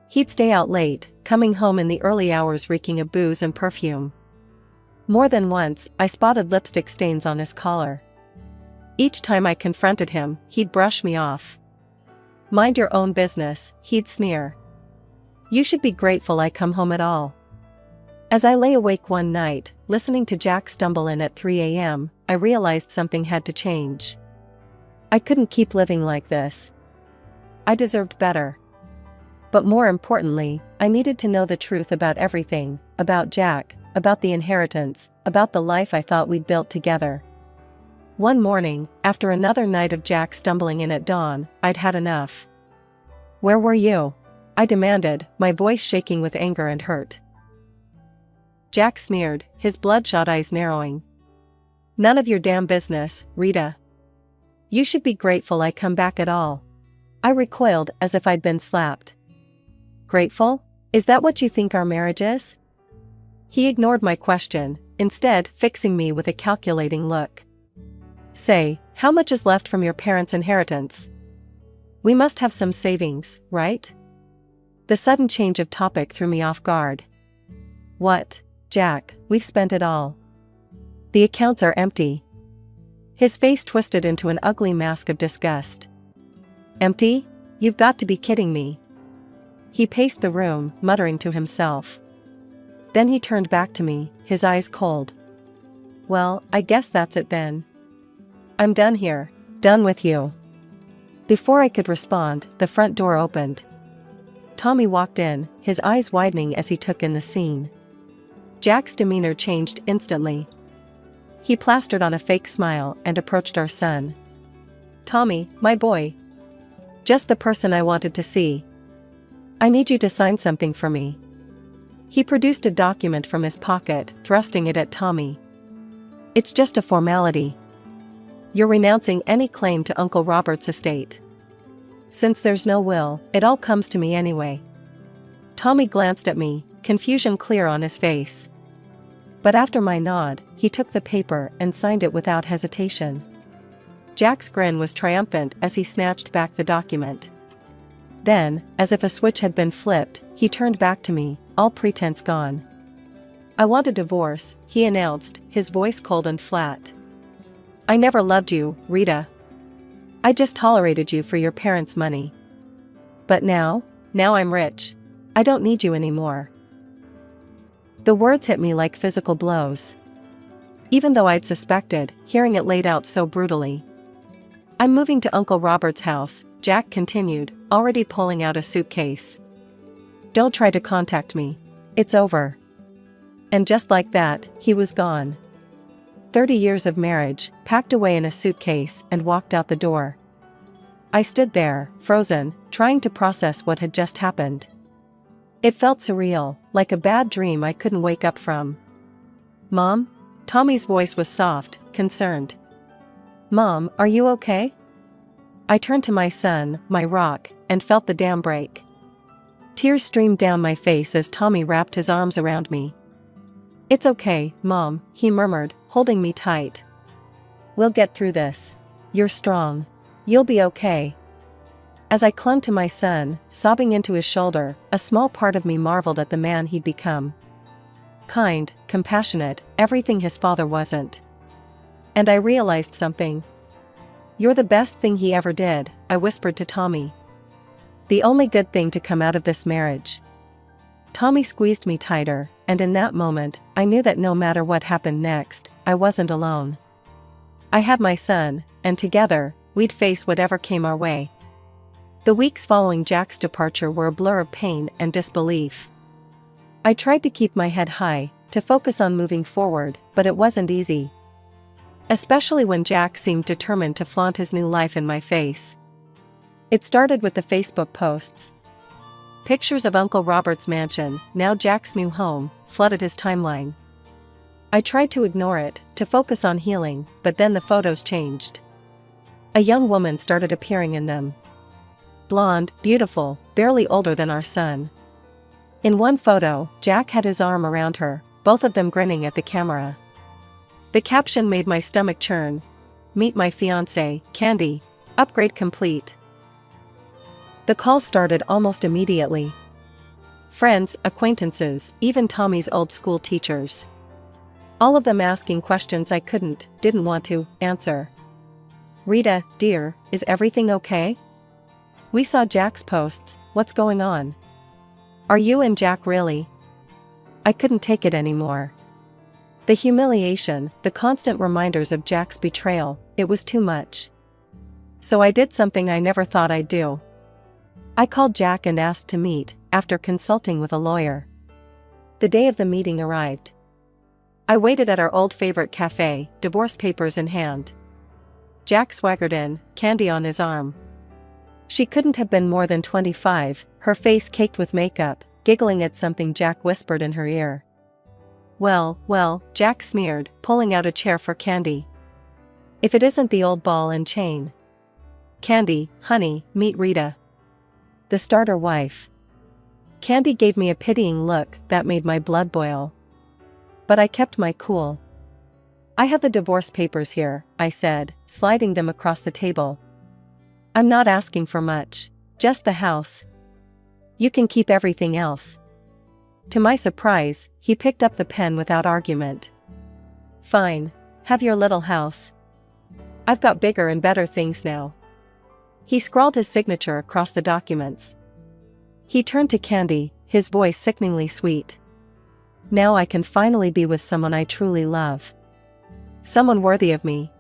He'd stay out late, coming home in the early hours reeking of booze and perfume. More than once, I spotted lipstick stains on his collar. Each time I confronted him, he'd brush me off. "Mind your own business," he'd sneer. "You should be grateful I come home at all." As I lay awake one night, listening to Jack stumble in at 3 a.m., I realized something had to change. I couldn't keep living like this. I deserved better. But more importantly, I needed to know the truth about everything, about Jack, about the inheritance, about the life I thought we'd built together. One morning, after another night of Jack stumbling in at dawn, I'd had enough. "Where were you?" I demanded, my voice shaking with anger and hurt. Jack sneered, his bloodshot eyes narrowing. "None of your damn business, Rita. You should be grateful I come back at all." I recoiled as if I'd been slapped. "Grateful? Is that what you think our marriage is?" He ignored my question, instead fixing me with a calculating look. "Say, how much is left from your parents' inheritance? We must have some savings, right?" The sudden change of topic threw me off guard. "What, Jack, we've spent it all. The accounts are empty." His face twisted into an ugly mask of disgust. "Empty? You've got to be kidding me." He paced the room, muttering to himself. Then he turned back to me, his eyes cold. "Well, I guess that's it then. I'm done here, done with you." Before I could respond, the front door opened. Tommy walked in, his eyes widening as he took in the scene. Jack's demeanor changed instantly. He plastered on a fake smile and approached our son. "Tommy, my boy. Just the person I wanted to see. I need you to sign something for me." He produced a document from his pocket, thrusting it at Tommy. "It's just a formality. You're renouncing any claim to Uncle Robert's estate. Since there's no will, it all comes to me anyway." Tommy glanced at me, confusion clear on his face. But after my nod, he took the paper and signed it without hesitation. Jack's grin was triumphant as he snatched back the document. Then, as if a switch had been flipped, he turned back to me, all pretense gone. "I want a divorce," he announced, his voice cold and flat. "I never loved you, Rita. I just tolerated you for your parents' money. But now I'm rich. I don't need you anymore." The words hit me like physical blows. Even though I'd suspected, hearing it laid out so brutally. "I'm moving to Uncle Robert's house," Jack continued, already pulling out a suitcase. "Don't try to contact me. It's over." And just like that, he was gone. 30 years of marriage, packed away in a suitcase, and walked out the door. I stood there, frozen, trying to process what had just happened. It felt surreal, like a bad dream I couldn't wake up from. "Mom?" Tommy's voice was soft, concerned. "Mom, are you okay?" I turned to my son, my rock, and felt the dam break. Tears streamed down my face as Tommy wrapped his arms around me. "It's okay, Mom," he murmured, holding me tight. "We'll get through this. You're strong. You'll be okay." As I clung to my son, sobbing into his shoulder, a small part of me marveled at the man he'd become. Kind, compassionate, everything his father wasn't. And I realized something. "You're the best thing he ever did," I whispered to Tommy. "The only good thing to come out of this marriage." Tommy squeezed me tighter, and in that moment, I knew that no matter what happened next, I wasn't alone. I had my son, and together, we'd face whatever came our way. The weeks following Jack's departure were a blur of pain and disbelief. I tried to keep my head high, to focus on moving forward, but it wasn't easy. Especially when Jack seemed determined to flaunt his new life in my face. It started with the Facebook posts. Pictures of Uncle Robert's mansion, now Jack's new home, flooded his timeline. I tried to ignore it, to focus on healing, but then the photos changed. A young woman started appearing in them. Blonde, beautiful, barely older than our son. In one photo, Jack had his arm around her, both of them grinning at the camera. The caption made my stomach churn. "Meet my fiancé, Candy. Upgrade complete." The call started almost immediately. Friends, acquaintances, even Tommy's old school teachers. All of them asking questions I didn't want to, answer. "Rita, dear, is everything okay? We saw Jack's posts, what's going on? Are you and Jack really?" I couldn't take it anymore. The humiliation, the constant reminders of Jack's betrayal, it was too much. So I did something I never thought I'd do. I called Jack and asked to meet, after consulting with a lawyer. The day of the meeting arrived. I waited at our old favorite cafe, divorce papers in hand. Jack swaggered in, candy on his arm. She couldn't have been more than 25, her face caked with makeup, giggling at something Jack whispered in her ear. Well, Jack sneered, pulling out a chair for Candy. If it isn't the old ball and chain. Candy, honey, meet Rita. The starter wife. Candy gave me a pitying look that made my blood boil. But I kept my cool. I have the divorce papers here, I said, sliding them across the table. I'm not asking for much, just the house. You can keep everything else. To my surprise, he picked up the pen without argument. Fine, have your little house. I've got bigger and better things now. He scrawled his signature across the documents. He turned to Candy, his voice sickeningly sweet. Now I can finally be with someone I truly love. Someone worthy of me.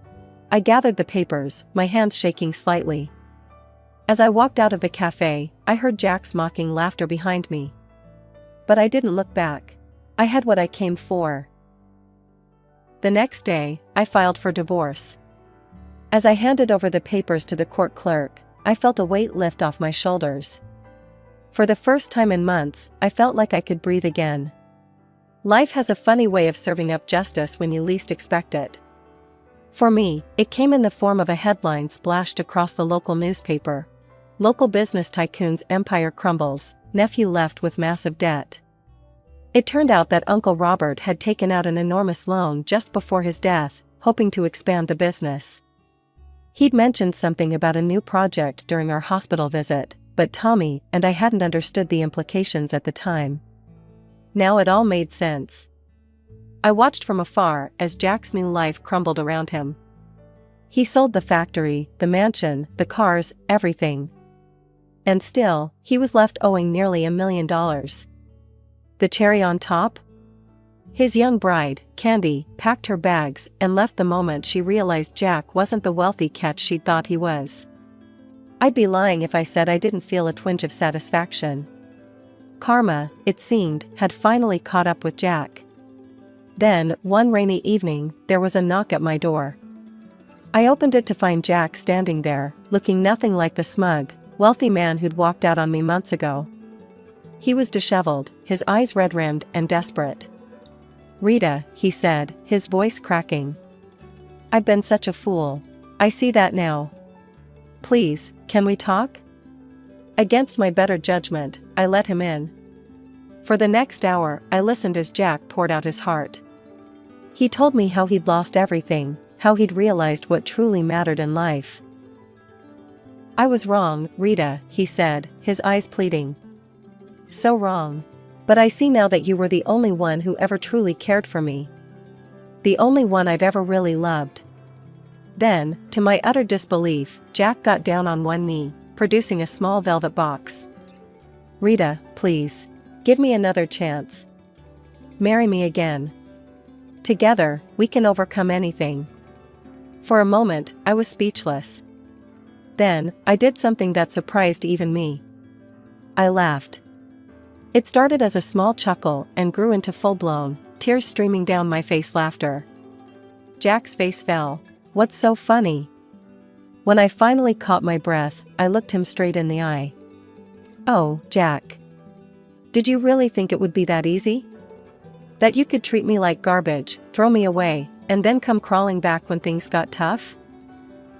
I gathered the papers, my hands shaking slightly. As I walked out of the cafe, I heard Jack's mocking laughter behind me. But I didn't look back. I had what I came for. The next day, I filed for divorce. As I handed over the papers to the court clerk, I felt a weight lift off my shoulders. For the first time in months, I felt like I could breathe again. Life has a funny way of serving up justice when you least expect it. For me, it came in the form of a headline splashed across the local newspaper. Local business tycoon's empire crumbles, nephew left with massive debt. It turned out that Uncle Robert had taken out an enormous loan just before his death, hoping to expand the business. He'd mentioned something about a new project during our hospital visit, but Tommy and I hadn't understood the implications at the time. Now it all made sense. I watched from afar as Jack's new life crumbled around him. He sold the factory, the mansion, the cars, everything. And still, he was left owing nearly $1 million. The cherry on top? His young bride, Candy, packed her bags and left the moment she realized Jack wasn't the wealthy catch she'd thought he was. I'd be lying if I said I didn't feel a twinge of satisfaction. Karma, it seemed, had finally caught up with Jack. Then, one rainy evening, there was a knock at my door. I opened it to find Jack standing there, looking nothing like the smug, wealthy man who'd walked out on me months ago. He was disheveled, his eyes red-rimmed and desperate. Rita, he said, his voice cracking. I've been such a fool. I see that now. Please, can we talk? Against my better judgment, I let him in. For the next hour, I listened as Jack poured out his heart. He told me how he'd lost everything, how he'd realized what truly mattered in life. I was wrong, Rita, he said, his eyes pleading. So wrong. But I see now that you were the only one who ever truly cared for me. The only one I've ever really loved. Then, to my utter disbelief, Jack got down on one knee, producing a small velvet box. Rita, please. Give me another chance. Marry me again. Together, we can overcome anything. For a moment, I was speechless. Then, I did something that surprised even me. I laughed. It started as a small chuckle and grew into full-blown, tears streaming down my face laughter. Jack's face fell. What's so funny? When I finally caught my breath, I looked him straight in the eye. Oh, Jack. Did you really think it would be that easy? That you could treat me like garbage, throw me away, and then come crawling back when things got tough?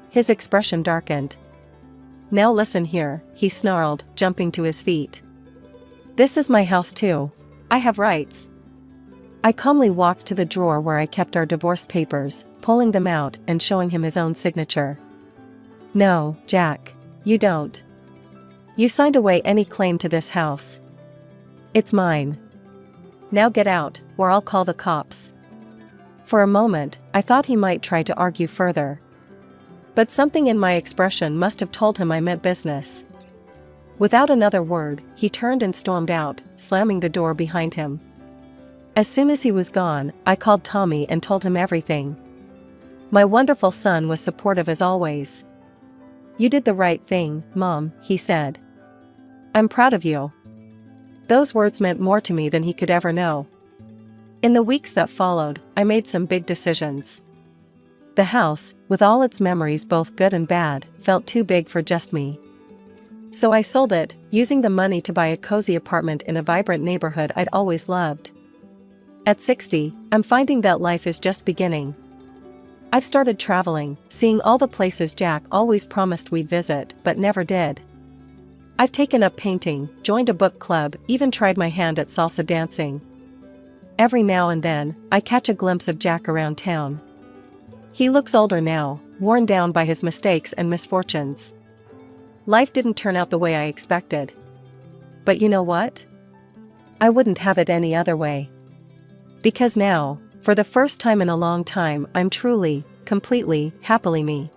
His expression darkened. Now listen here, he snarled, jumping to his feet. This is my house too. I have rights. I calmly walked to the drawer where I kept our divorce papers, pulling them out and showing him his own signature. No, Jack, you don't. You signed away any claim to this house. It's mine. Now get out, or I'll call the cops. For a moment, I thought he might try to argue further. But something in my expression must have told him I meant business. Without another word, he turned and stormed out, slamming the door behind him. As soon as he was gone, I called Tommy and told him everything. My wonderful son was supportive as always. You did the right thing, Mom, he said. I'm proud of you. Those words meant more to me than he could ever know. In the weeks that followed, I made some big decisions. The house, with all its memories both good and bad, felt too big for just me. So I sold it, using the money to buy a cozy apartment in a vibrant neighborhood I'd always loved. At 60, I'm finding that life is just beginning. I've started traveling, seeing all the places Jack always promised we'd visit but never did. I've taken up painting, joined a book club, even tried my hand at salsa dancing. Every now and then, I catch a glimpse of Jack around town. He looks older now, worn down by his mistakes and misfortunes. Life didn't turn out the way I expected. But you know what? I wouldn't have it any other way. Because now, for the first time in a long time, I'm truly, completely, happily me.